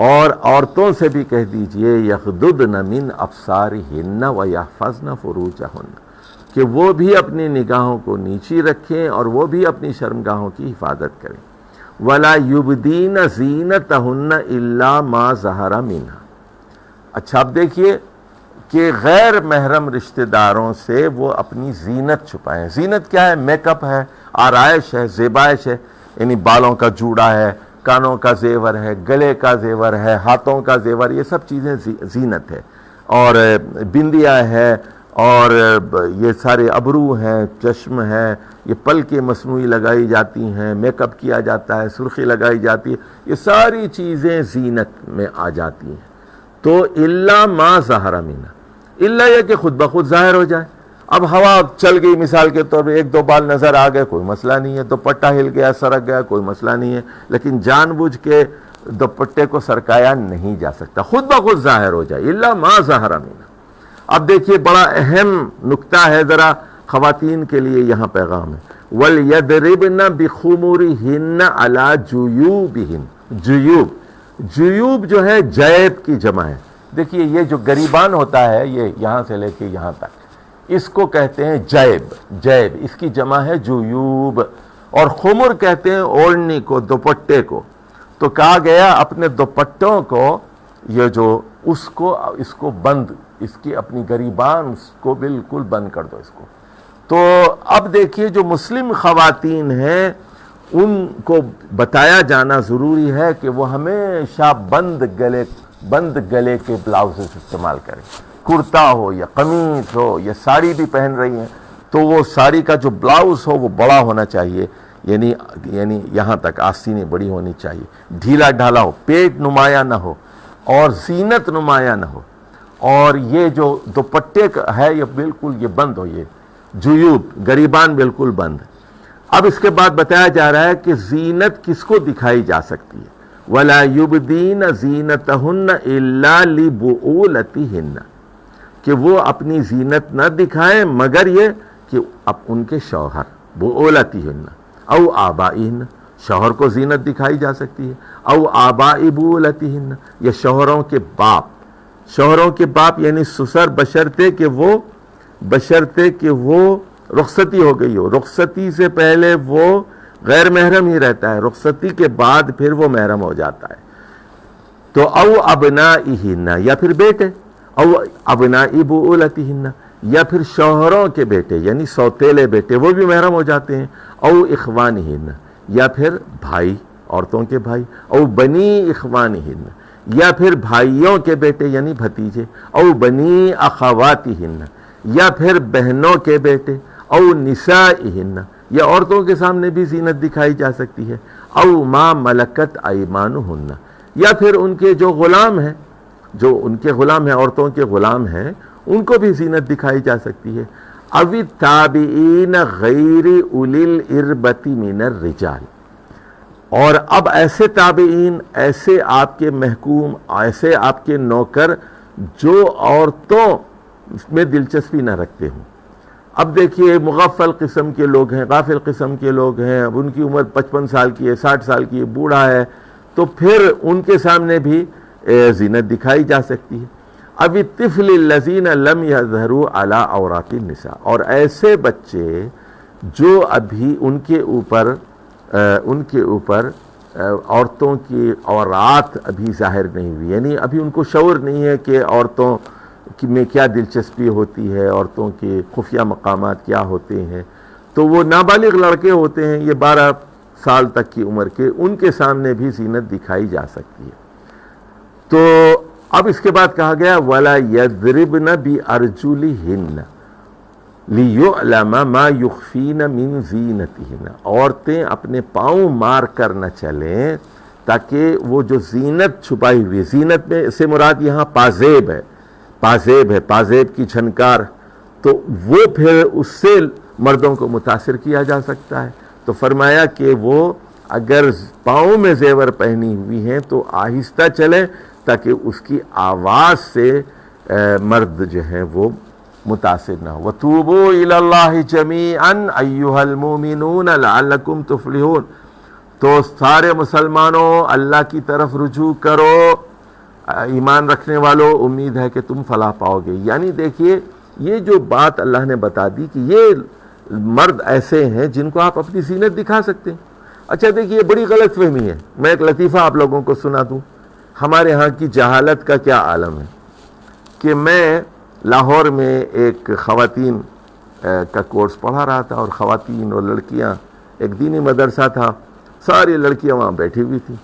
اور عورتوں سے بھی کہہ دیجئے يَغْضُضْنَ مِنْ أَبْصَارِهِنَّ وَيَحْفَظْنَ فُرُوجَهُنَّ، کہ وہ بھی اپنی نگاہوں کو نیچی رکھیں اور وہ بھی اپنی شرمگاہوں کی حفاظت کریں. وَلَا يُبْدِينَ زِينَتَهُنَّ إِلَّا مَا ظَهَرَ مِنْهَا. اچھا اب دیکھیے کہ غیر محرم رشتہ داروں سے وہ اپنی زینت چھپائیں. زینت کیا ہے؟ میک اپ ہے، آرائش ہے، زیبائش ہے، یعنی بالوں کا جوڑا ہے، کانوں کا زیور ہے، گلے کا زیور ہے، ہاتھوں کا زیور، یہ سب چیزیں زینت ہے. اور بندیا ہے، اور یہ سارے ابرو ہیں، چشم ہے، یہ پلکیں مصنوعی لگائی جاتی ہیں، میک اپ کیا جاتا ہے، سرخی لگائی جاتی ہے، یہ ساری چیزیں زینت میں آ جاتی ہیں. تو الا ما ظہر منہا، الا یہ کہ خود بخود ظاہر ہو جائے. اب ہوا چل گئی مثال کے طور پہ، 1-2 بال نظر آ گئے، کوئی مسئلہ نہیں ہے. دوپٹہ ہل گیا، سرک گیا، کوئی مسئلہ نہیں ہے. لیکن جان بوجھ کے دوپٹے کو سرکایا نہیں جا سکتا، خود بخود ظاہر ہو جائے، الا ما ظہر منہ۔ اب دیکھیے بڑا اہم نکتہ ہے، ذرا خواتین کے لیے یہاں پیغام ہے، وَلْيَضْرِبْنَ بِخُمُرِهِنَّ عَلَى جُيُوبِهِنَّ۔ جیوب، جیوب جو ہے جیب کی جمع ہے۔ دیکھیے یہ جو گریبان ہوتا ہے، یہ یہاں سے لے کے یہاں تک، اس کو کہتے ہیں جیب، جیب اس کی جمع ہے جیوب، اور خمر کہتے ہیں اوڑھنی کو، دوپٹے کو۔ تو کہا گیا اپنے دوپٹوں کو، یہ جو اس کو بند، اس کی اپنی گریبان کو بالکل بند کر دو اس کو۔ تو اب دیکھیے جو مسلم خواتین ہیں ان کو بتایا جانا ضروری ہے کہ وہ ہمیشہ بند گلے کے بلاؤزز استعمال کریں، کرتا ہو یا قمیص ہو یا ساڑی بھی پہن رہی ہیں تو وہ ساڑی کا جو بلاؤز ہو وہ بڑا ہونا چاہیے، یعنی یہاں تک آستینیں بڑی ہونی چاہیے، ڈھیلا ڈھالا ہو، پیٹ نمایاں نہ ہو اور زینت نمایاں نہ ہو، اور یہ جو دوپٹے ہے یہ بالکل یہ بند ہو، یہ جیوب گریبان بالکل بند۔ اب اس کے بعد بتایا جا رہا ہے کہ زینت کس کو دکھائی جا سکتی ہے، وَلَا يُبْدِينَ زِينَتَهُنَّ إِلَّا لِبُعُولَتِهِنَّ، کہ وہ اپنی زینت نہ دکھائیں مگر یہ کہ اب ان کے شوہر، بُعُولَتِهِنَّ او آبائہن، شوہر کو زینت دکھائی جا سکتی ہے، او آبائی بُعُولَتِهِنَّ، یا شوہروں کے باپ، شوہروں کے باپ یعنی سسر، بشرطے کہ وہ رخصتی ہو گئی ہو، رخصتی سے پہلے وہ غیر محرم ہی رہتا ہے، رخصتی کے بعد پھر وہ محرم ہو جاتا ہے۔ تو او ابنائہن، یا پھر بیٹے، او ابنائی بؤولتہن، یا پھر شوہروں کے بیٹے یعنی سوتیلے بیٹے، وہ بھی محرم ہو جاتے ہیں، او اخوانہن، یا پھر بھائی، عورتوں کے بھائی، او بنی اخوانہن، یا پھر بھائیوں کے بیٹے یعنی بھتیجے، او بنی اخواتہن، یا پھر بہنوں کے بیٹے، او نسائہن، یا عورتوں کے سامنے بھی زینت دکھائی جا سکتی ہے، او ما ملکت ایمانہن، یا پھر ان کے جو غلام ہیں، جو ان کے غلام ہیں، عورتوں کے غلام ہیں، ان کو بھی زینت دکھائی جا سکتی ہے، او التابعین غیر اولی الاربۃ من الرجال، اور اب ایسے تابعین، ایسے آپ کے محکوم، ایسے آپ کے نوکر جو عورتوں میں دلچسپی نہ رکھتے ہوں۔ اب دیکھیے مغفل قسم کے لوگ ہیں، غافل قسم کے لوگ ہیں، اب ان کی عمر 55 سال کی ہے، 60 سال کی ہے، بوڑھا ہے، تو پھر ان کے سامنے بھی زینت دکھائی جا سکتی ہے۔ اب الطفل الذین لم یظہروا علی عورات النساء، اور ایسے بچے جو ابھی ان کے اوپر عورتوں کی عورات ابھی ظاہر نہیں ہوئی، یعنی ابھی ان کو شعور نہیں ہے کہ عورتوں میں کیا دلچسپی ہوتی ہے، عورتوں کے خفیہ مقامات کیا ہوتے ہیں، تو وہ نابالغ لڑکے ہوتے ہیں، یہ 12 سال تک کی عمر کے، ان کے سامنے بھی زینت دکھائی جا سکتی ہے۔ تو اب اس کے بعد کہا گیا وَلَا يَضْرِبْنَ بِأَرْجُلِهِنَّ لِيُعْلَمَ مَا يُخْفِينَ مِنْ زِينَتِهِنَّ، عورتیں اپنے پاؤں مار کر نہ چلیں تاکہ وہ جو زینت چھپائی ہوئی، زینت میں سے مراد یہاں پازیب ہے، پازیب کی جھنکار، تو وہ پھر اس سے مردوں کو متاثر کیا جا سکتا ہے۔ تو فرمایا کہ وہ اگر پاؤں میں زیور پہنی ہوئی ہیں تو آہستہ چلیں تاکہ اس کی آواز سے مرد جو ہیں وہ متاثر نہ ہو۔ وَتُوبُوا إِلَى اللَّهِ جَمِيعًا أَيُّهَا الْمُؤْمِنُونَ لَعَلَّكُمْ تُفْلِحُونَ، تو سارے مسلمانوں اللہ کی طرف رجوع کرو، ایمان رکھنے والوں امید ہے کہ تم فلاح پاؤ گے۔ یعنی دیکھیے یہ جو بات اللہ نے بتا دی کہ یہ مرد ایسے ہیں جن کو آپ اپنی زینت دکھا سکتے ہیں۔ اچھا دیکھیے بڑی غلط فہمی ہے، میں ایک لطیفہ آپ لوگوں کو سنا دوں۔ ہمارے ہاں کی جہالت کا کیا عالم ہے کہ میں لاہور میں ایک خواتین کا کورس پڑھا رہا تھا، اور خواتین اور لڑکیاں، ایک دینی مدرسہ تھا، ساری لڑکیاں وہاں بیٹھی ہوئی تھیں،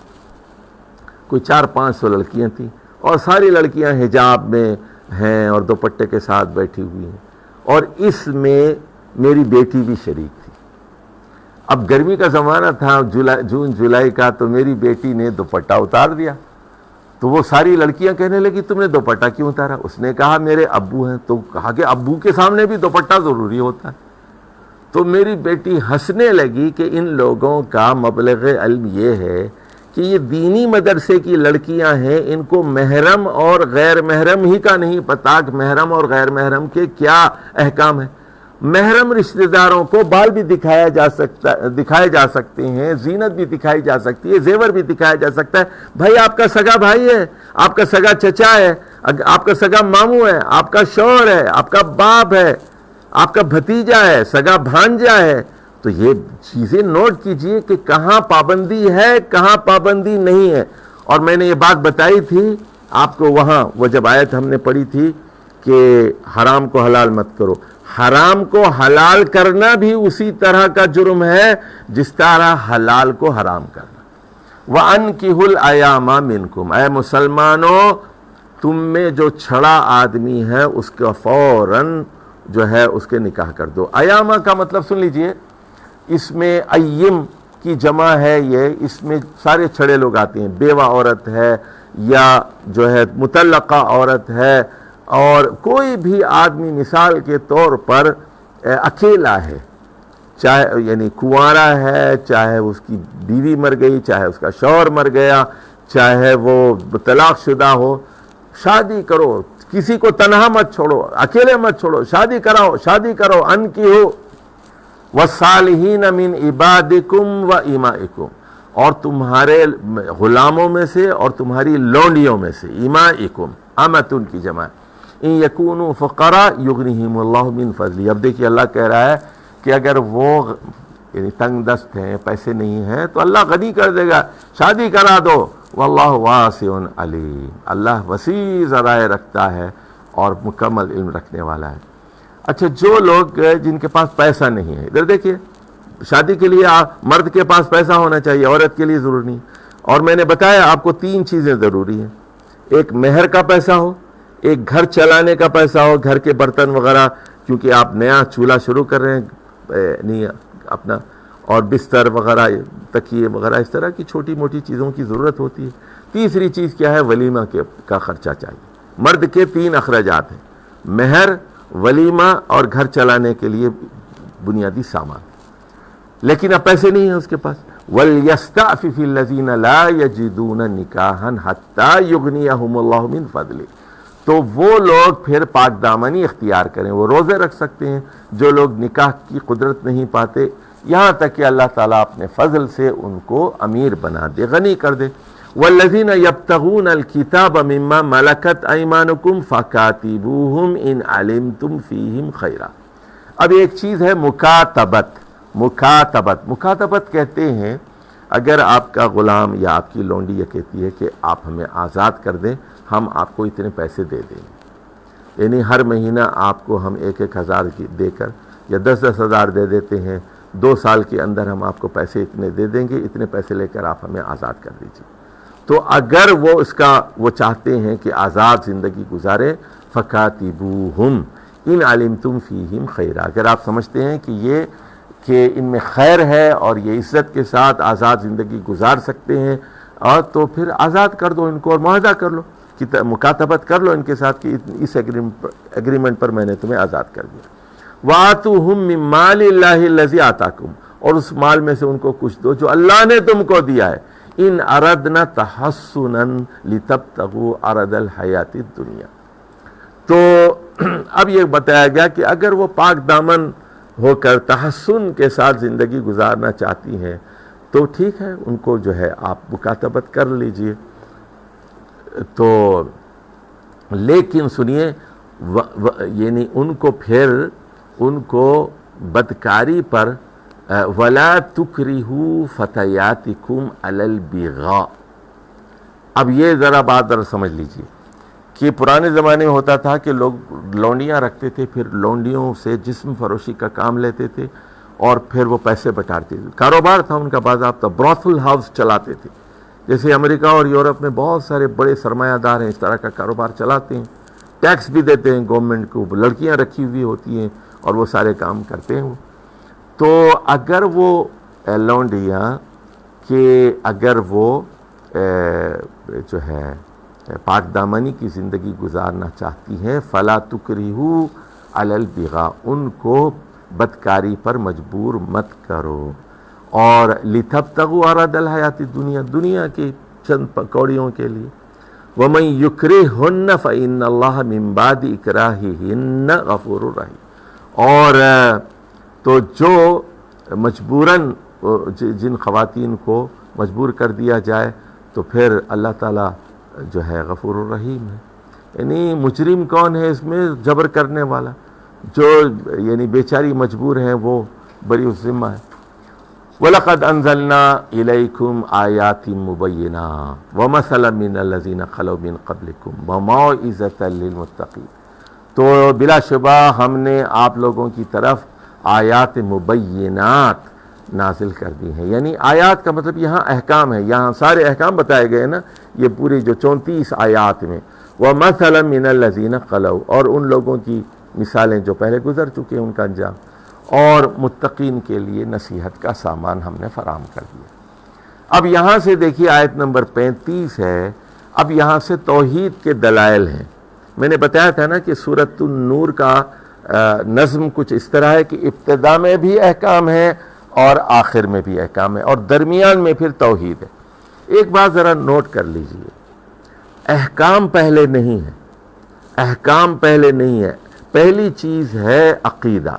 کوئی 400-500 لڑکیاں تھیں، اور ساری لڑکیاں حجاب میں ہیں اور دوپٹے کے ساتھ بیٹھی ہوئی ہیں، اور اس میں میری بیٹی بھی شریک تھی۔ اب گرمی کا زمانہ تھا، جون جولائی کا، تو میری بیٹی نے دوپٹہ اتار دیا، تو وہ ساری لڑکیاں کہنے لگی تم نے دوپٹہ کیوں اتارا؟ اس نے کہا میرے ابو ہیں، تو کہا کہ ابو کے سامنے بھی دوپٹہ ضروری ہوتا ہے؟ تو میری بیٹی ہنسنے لگی کہ ان لوگوں کا مبلغ علم یہ ہے کہ یہ دینی مدرسے کی لڑکیاں ہیں، ان کو محرم اور غیر محرم ہی کا نہیں پتا کہ محرم اور غیر محرم کے کیا احکام ہیں۔ محرم رشتہ داروں کو بال بھی دکھائے جا سکتے ہیں، زینت بھی دکھائی جا سکتی ہے، زیور بھی دکھایا جا سکتا ہے۔ بھائی آپ کا سگا بھائی ہے، آپ کا سگا چچا ہے، آپ کا سگا ماموں ہے، آپ کا شوہر ہے، آپ کا باپ ہے، آپ کا بھتیجا ہے، سگا بھانجا ہے، تو یہ چیزیں نوٹ کیجئے کہ کہاں پابندی ہے، کہاں پابندی نہیں ہے۔ اور میں نے یہ بات بتائی تھی آپ کو وہاں، وہ جب آیت ہم نے پڑھی تھی کہ حرام کو حلال مت کرو، حرام کو حلال کرنا بھی اسی طرح کا جرم ہے جس طرح حلال کو حرام کرنا۔ وَأَنْكِحُوا الْأَيَامَ مِنْكُمْ، اے مسلمانوں تم میں جو چھڑا آدمی ہے اس کا فوراً جو ہے اس کے نکاح کر دو۔ ایامہ کا مطلب سن لیجئے، اس میں ایم کی جمع ہے، یہ اس میں سارے چھڑے لوگ آتے ہیں، بیوہ عورت ہے یا جو ہے مطلقہ عورت ہے، اور کوئی بھی آدمی مثال کے طور پر اکیلا ہے، چاہے یعنی کنوارا ہے، چاہے اس کی بیوی مر گئی، چاہے اس کا شوہر مر گیا، چاہے وہ طلاق شدہ ہو، شادی کرو، کسی کو تنہا مت چھوڑو، اکیلے مت چھوڑو، شادی کراؤ، شادی کرو۔ انکحوا والصالحین من عبادکم و امائکم، اور تمہارے غلاموں میں سے اور تمہاری لونڈیوں میں سے، امائکم امتن کی جمع، ان یکونوا فقراء یغنیہم اللہ من فضلہ۔ اب دیکھیے اللہ کہہ رہا ہے کہ اگر وہ یعنی تنگ دست ہیں، پیسے نہیں ہیں، تو اللہ غنی کر دے گا، شادی کرا دو۔ واللہ واسع علیم، اللہ وسیع ذرائع رکھتا ہے اور مکمل علم رکھنے والا ہے۔ اچھا، جو لوگ جن کے پاس پیسہ نہیں ہے، ادھر دیکھیے، شادی کے لیے مرد کے پاس پیسہ ہونا چاہیے، عورت کے لیے ضرور نہیں۔ اور میں نے بتایا آپ کو 3 چیزیں ضروری ہیں، ایک مہر کا پیسہ ہو، ایک گھر چلانے کا پیسہ ہو، گھر کے برتن وغیرہ، کیونکہ آپ نیا چولہا شروع کر رہے ہیں نہیں اپنا، اور بستر وغیرہ، تکیے وغیرہ، اس طرح کی چھوٹی موٹی چیزوں کی ضرورت ہوتی ہے۔ تیسری چیز کیا ہے؟ ولیمہ کا خرچہ چاہیے۔ مرد کے 3 اخراجات ہیں، مہر، ولیمہ اور گھر چلانے کے لیے بنیادی سامان، لیکن اب پیسے نہیں ہیں اس کے پاس۔ وَلْيَسْتَعْفِفِ الَّذِينَ لَا يَجِدُونَ نِكَاحًا حَتَّى يُغْنِيَهُمُ اللَّهُ مِنْ فَضْلِهِ، تو وہ لوگ پھر پاک دامنی اختیار کریں، وہ روزے رکھ سکتے ہیں جو لوگ نکاح کی قدرت نہیں پاتے، یہاں تک کہ اللہ تعالیٰ اپنے فضل سے ان کو امیر بنا دے، غنی کر دے۔ وَالَّذِينَ يَبْتَغُونَ الْكِتَابَ مِمَّا مَلَكَتْ أَيْمَانُكُمْ فَكَاتِبُوهُمْ إِنْ عَلِمْتُمْ فِيهِمْ خَيْرًا۔ اب ایک چیز ہے مکاتبت کہتے ہیں اگر آپ کا غلام یا آپ کی لونڈی یہ کہتی ہے کہ آپ ہمیں آزاد کر دیں، ہم آپ کو اتنے پیسے دے دیں گے، یعنی ہر مہینہ آپ کو ہم 1-1 ہزار دے کر یا 10-10 ہزار دے دیتے ہیں، 2 سال کے اندر ہم آپ کو پیسے اتنے دے دیں گے، اتنے پیسے لے کر آپ ہمیں آزاد کر دیجیے۔ تو اگر وہ چاہتے ہیں کہ آزاد زندگی گزارے، فَكَاتِبُوهُمْ إِنْ عَلِمْتُمْ فِيهِمْ خَيْرًا، اگر آپ سمجھتے ہیں کہ ان میں خیر ہے اور یہ عزت کے ساتھ آزاد زندگی گزار سکتے ہیں، اور تو پھر آزاد کر دو ان کو اور معاہدہ کر لو، مکاتبت کر لو ان کے ساتھ کہ اس ایگریمنٹ پر میں نے تمہیں آزاد کر دیا۔ وَآتُوهُمْ مِنْ مَالِ اللَّهِ الَّذِي آتَاكُمْ، اور اس مال میں سے ان کو کچھ دو جو اللہ نے تم کو دیا ہے۔ ان اردنا تحسنا لتبتغوا عرض الحیات الدنیا، تو اب یہ بتایا گیا کہ اگر وہ پاک دامن ہو کر تحسن کے ساتھ زندگی گزارنا چاہتی ہیں تو ٹھیک ہے، ان کو جو ہے آپ مکاتبت کر لیجئے۔ تو لیکن سنیے، یعنی ان کو بدکاری پر وَلَا تُكْرِهُوا فَتَيَاتِكُمْ عَلَى الْبِغَاءِ، اب یہ ذرا بات سمجھ لیجئے کہ پرانے زمانے میں ہوتا تھا کہ لوگ لونڈیاں رکھتے تھے، پھر لونڈیوں سے جسم فروشی کا کام لیتے تھے اور پھر وہ پیسے بٹارتے تھے، کاروبار تھا ان کا باضابطہ، براثل ہاؤس چلاتے تھے، جیسے امریکہ اور یورپ میں بہت سارے بڑے سرمایہ دار ہیں اس طرح کا کاروبار چلاتے ہیں، ٹیکس بھی دیتے ہیں گورنمنٹ کو، لڑکیاں رکھی ہوئی ہوتی ہیں اور وہ سارے کام کرتے ہیں وہ۔ تو اگر وہ لونڈیاں اگر وہ جو ہے پاک دامنی کی زندگی گزارنا چاہتی ہیں، فَلَا تُكْرِهُوا عَلَى الْبِغَاءِ، ان کو بدکاری پر مجبور مت کرو۔ اور لِتَبْتَغُوا عَرَضَ الْحَيَاةِ الدُّنْيَا، دنیا کی چند پکوڑیوں کے لیے. وَمَن يُكْرِههُنَّ فَإِنَّ اللَّهَ مِن بَعْدِ إِكْرَاهِهِنَّ غَفُورٌ رَحِيمٌ. اور تو جو مجبوراً جن خواتین کو مجبور کر دیا جائے تو پھر اللہ تعالیٰ جو ہے غفور الرحیم ہے. یعنی مجرم کون ہے اس میں؟ جبر کرنے والا. جو یعنی بیچاری مجبور ہیں وہ بری الذمہ ہے. وَلَقَدْ أَنزَلْنَا إِلَيْكُمْ آيَاتٍ مُبَيِّنَاتٍ وَمَثَلًا مِّنَ الَّذِينَ خَلَوْا مِن قَبْلِكُمْ وَمَوْعِظَةً لِّلْمُتَّقِينَ. تو بلا شبہ ہم نے آپ لوگوں کی طرف آیات مبینات نازل کر دی ہیں. یعنی آیات کا مطلب یہاں احکام ہے، یہاں سارے احکام بتائے گئے نا یہ پوری جو 34 آیات میں. وَمَثَلًا مِّنَ الَّذِينَ خَلَوْا، اور ان لوگوں کی مثالیں جو پہلے گزر چکے ہیں ان کا انجام، اور متقین کے لیے نصیحت کا سامان ہم نے فراہم کر دیا. اب یہاں سے دیکھیے آیت نمبر 35 ہے. اب یہاں سے توحید کے دلائل ہیں. میں نے بتایا تھا نا کہ سورۃ النور کا نظم کچھ اس طرح ہے کہ ابتدا میں بھی احکام ہے اور آخر میں بھی احکام ہے اور درمیان میں پھر توحید ہے. ایک بات ذرا نوٹ کر لیجئے، احکام پہلے نہیں ہے، احکام پہلے نہیں ہے. پہلی چیز ہے عقیدہ،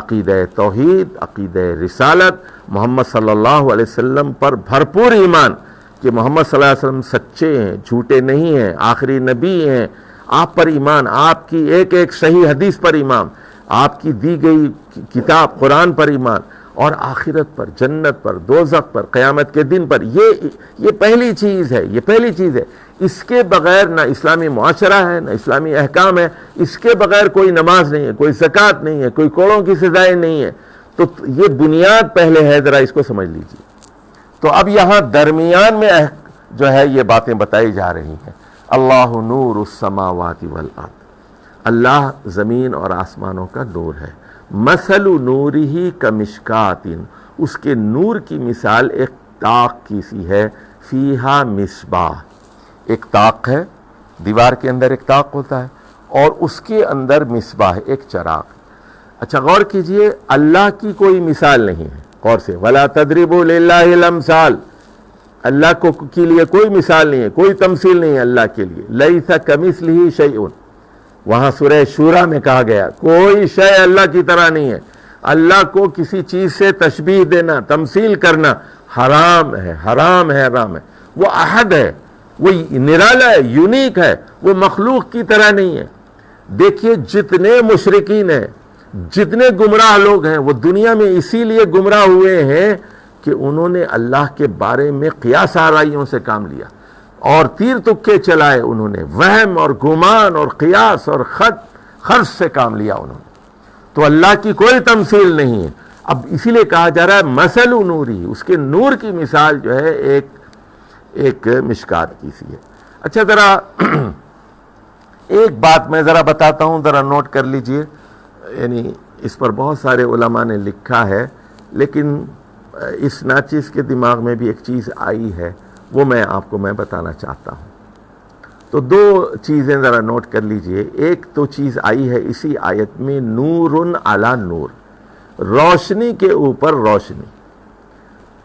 عقیدہ توحید، عقیدہ رسالت، محمد صلی اللہ علیہ وسلم پر بھرپور ایمان کہ محمد صلی اللہ علیہ وسلم سچے ہیں، جھوٹے نہیں ہیں، آخری نبی ہیں. آپ پر ایمان، آپ کی ایک ایک صحیح حدیث پر ایمان، آپ کی دی گئی کتاب قرآن پر ایمان، اور آخرت پر، جنت پر، دوزخ پر، قیامت کے دن پر. یہ پہلی چیز ہے، یہ پہلی چیز ہے. اس کے بغیر نہ اسلامی معاشرہ ہے، نہ اسلامی احکام ہے. اس کے بغیر کوئی نماز نہیں ہے، کوئی زکوٰۃ نہیں ہے، کوئی کوڑوں کی سزائیں نہیں ہے. تو یہ بنیاد پہلے ہے، ذرا اس کو سمجھ لیجیے. تو اب یہاں درمیان میں جو ہے یہ باتیں بتائی جا رہی ہیں. اللہ نور السماوات والارض، اللہ زمین اور آسمانوں کا نور ہے. مثل نورہ کمشکات، اس کے نور کی مثال ایک طاق کی سی ہے. فیہا مصباح، ایک طاق ہے، دیوار کے اندر ایک طاق ہوتا ہے اور اس کے اندر مصباح، ایک چراغ. اچھا غور کیجئے، اللہ کی کوئی مثال نہیں ہے. غور سے، وَلَا تَضْرِبُوا لِلَّهِ الْأَمْثَالَ، اللہ کو کے لیے کوئی مثال نہیں ہے، کوئی تمثیل نہیں ہے اللہ کے لیے. لَيْسَ كَمِثْلِهِ شَيْءٌ، وہاں سورہ شورى میں کہا گیا کوئی شے اللہ کی طرح نہیں ہے. اللہ کو کسی چیز سے تشبیہ دینا، تمثیل کرنا حرام ہے، حرام ہے، حرام ہے. وہ احد ہے، وہ نرالا ہے، یونیک ہے، وہ مخلوق کی طرح نہیں ہے. دیکھیے جتنے مشرکین ہیں، جتنے گمراہ لوگ ہیں، وہ دنیا میں اسی لیے گمراہ ہوئے ہیں کہ انہوں نے اللہ کے بارے میں قیاس آرائیوں سے کام لیا اور تیر تکے چلائے. انہوں نے وہم اور گمان اور قیاس اور خرچ سے کام لیا انہوں نے. تو اللہ کی کوئی تمثیل نہیں ہے. اب اسی لیے کہا جا رہا ہے مثل نوری، اس کے نور کی مثال جو ہے ایک مشکات کی سی ہے. اچھا ذرا ایک بات میں ذرا بتاتا ہوں، ذرا نوٹ کر لیجئے. یعنی اس پر بہت سارے علماء نے لکھا ہے، لیکن اس ناچیز کے دماغ میں بھی ایک چیز آئی ہے، وہ میں بتانا چاہتا ہوں. تو دو چیزیں ذرا نوٹ کر لیجئے. ایک تو چیز آئی ہے اسی آیت میں، نور علی نور، روشنی کے اوپر روشنی.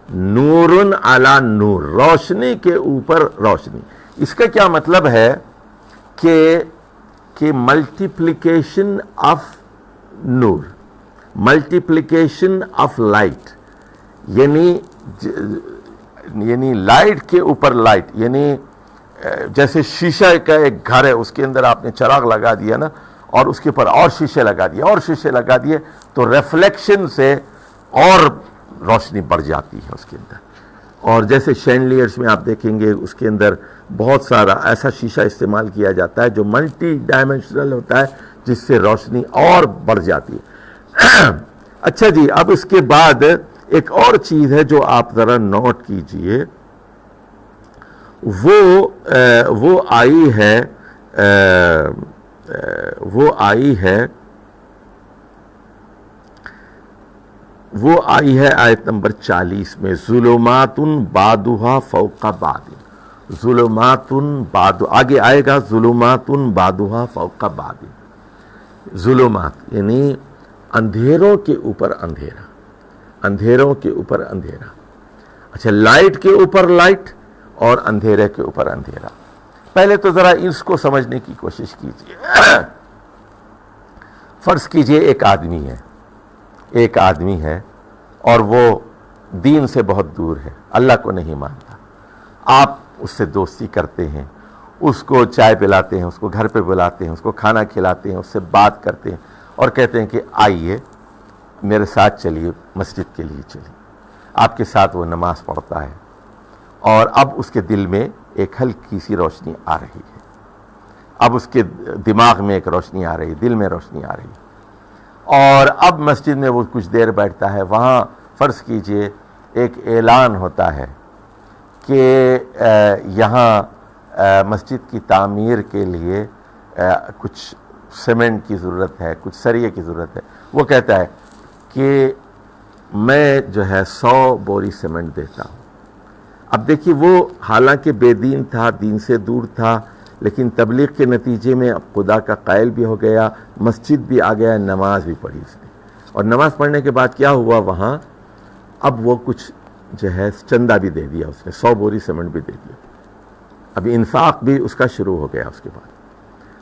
نور علی نور، روشنی کے اوپر روشنی. اس کا کیا مطلب ہے کہ multiplication of Noor, multiplication of light, یعنی لائٹ کے اوپر لائٹ. یعنی جیسے شیشہ کا ایک گھر ہے، اس کے اندر آپ نے چراغ لگا دیا نا، اور اس کے اوپر اور شیشے لگا دیے اور شیشے لگا دیے، تو ریفلیکشن سے اور روشنی بڑھ جاتی ہے اس کے اندر. اور جیسے شینڈلیئرز میں آپ دیکھیں گے اس کے اندر بہت سارا ایسا شیشہ استعمال کیا جاتا ہے جو ملٹی ڈائمینشنل ہوتا ہے، جس سے روشنی اور بڑھ جاتی ہے. اچھا جی، اب اس کے بعد ایک اور چیز ہے جو آپ ذرا نوٹ کیجئے. وہ آئی ہے آیت نمبر 40 میں، ظلمات بعضها فوق بعض. ظلمات بعض، آگے آئے گا ظلمات بعضها فوق بعض. ظلمات یعنی اندھیروں کے اوپر اندھیرا، اندھیروں کے اوپر اندھیرا. اچھا، لائٹ کے اوپر لائٹ اور اندھیرے کے اوپر اندھیرا. پہلے تو ذرا اس کو سمجھنے کی کوشش کیجیے. فرض کیجئے ایک آدمی ہے اور وہ دین سے بہت دور ہے، اللہ کو نہیں مانتا. آپ اس سے دوستی کرتے ہیں، اس کو چائے پلاتے ہیں، اس کو گھر پہ بلاتے ہیں، اس کو کھانا کھلاتے ہیں، اس سے بات کرتے ہیں اور کہتے ہیں کہ آئیے میرے ساتھ چلیے، مسجد کے لیے چلیے. آپ کے ساتھ وہ نماز پڑھتا ہے اور اب اس کے دل میں ایک ہلکی سی روشنی آ رہی ہے. اب اس کے دماغ میں ایک روشنی آ رہی ہے، دل میں روشنی آ رہی ہے. اور اب مسجد میں وہ کچھ دیر بیٹھتا ہے. وہاں فرض کیجئے ایک اعلان ہوتا ہے کہ یہاں مسجد کی تعمیر کے لیے کچھ سیمنٹ کی ضرورت ہے، کچھ سریے کی ضرورت ہے. وہ کہتا ہے کہ میں جو ہے 100 بوری سیمنٹ دیتا ہوں. اب دیکھیے، وہ حالانکہ بے دین تھا، دین سے دور تھا، لیکن تبلیغ کے نتیجے میں خدا کا قائل بھی ہو گیا، مسجد بھی آ گیا، نماز بھی پڑھی اس نے. اور نماز پڑھنے کے بعد کیا ہوا وہاں، اب وہ کچھ جو ہے چندہ بھی دے دیا اس نے، 100 بوری سیمنٹ بھی دے دیا. اب انفاق بھی اس کا شروع ہو گیا.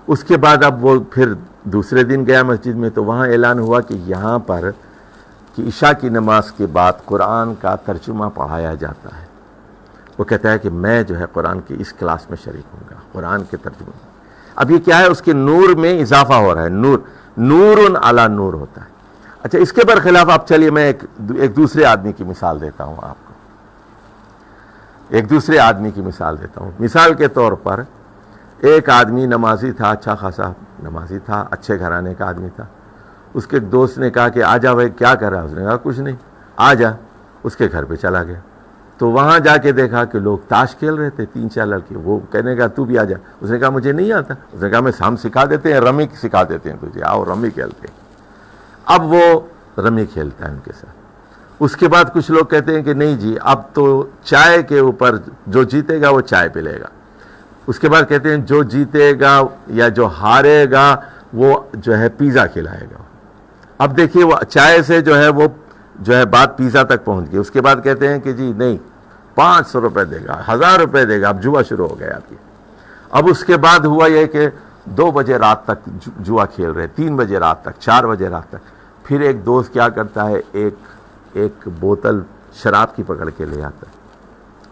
اس کے بعد اب وہ پھر دوسرے دن گیا مسجد میں، تو وہاں اعلان ہوا کہ یہاں پر کہ عشاء کی نماز کے بعد قرآن کا ترجمہ پڑھایا جاتا ہے. وہ کہتا ہے کہ میں جو ہے قرآن کی اس کلاس میں شریک ہوں گا، قرآن کے ترجمے. اب یہ کیا ہے، اس کے نور میں اضافہ ہو رہا ہے. نور علی نور ہوتا ہے. اچھا، اس کے برخلاف آپ چلیے میں ایک دوسرے آدمی کی مثال دیتا ہوں آپ کو. ایک دوسرے آدمی کی مثال دیتا ہوں. مثال کے طور پر ایک آدمی نمازی تھا، اچھا خاصا نمازی تھا، اچھے گھرانے کا آدمی تھا. اس کے ایک دوست نے کہا کہ آجا بھائی، کیا کر رہا ہے؟ اس نے کہا کچھ نہیں، آجا. اس کے گھر پہ چلا گیا تو وہاں جا کے دیکھا کہ لوگ تاش کھیل رہے تھے، 3-4 لڑکے. وہ کہنے کا تو بھی آجا. اس نے کہا مجھے نہیں آتا. اس نے کہا میں ہم سکھا دیتے ہیں، رمی سکھا دیتے ہیں تجھے، آؤ رمی کھیلتے ہیں. اب وہ رمی کھیلتا ہے ان کے ساتھ. اس کے بعد کچھ لوگ کہتے ہیں کہ نہیں جی، اب تو چائے کے اوپر جو جیتے گا وہ چائے پی لے گا. اس کے بعد کہتے ہیں جو جیتے گا یا جو ہارے گا وہ جو ہے پیزا کھلائے گا. اب دیکھیے، وہ چائے سے جو ہے بات پیزا تک پہنچ گئی. اس کے بعد کہتے ہیں کہ جی نہیں، 500 روپے دے گا، 1000 روپے دے گا. اب جوا شروع ہو گیا آپ کی. اب اس کے بعد ہوا یہ کہ 2 بجے رات تک جوا کھیل رہے، 3 بجے رات تک، 4 بجے رات تک. پھر ایک دوست کیا کرتا ہے، ایک بوتل شراب کی پکڑ کے لے آتا ہے.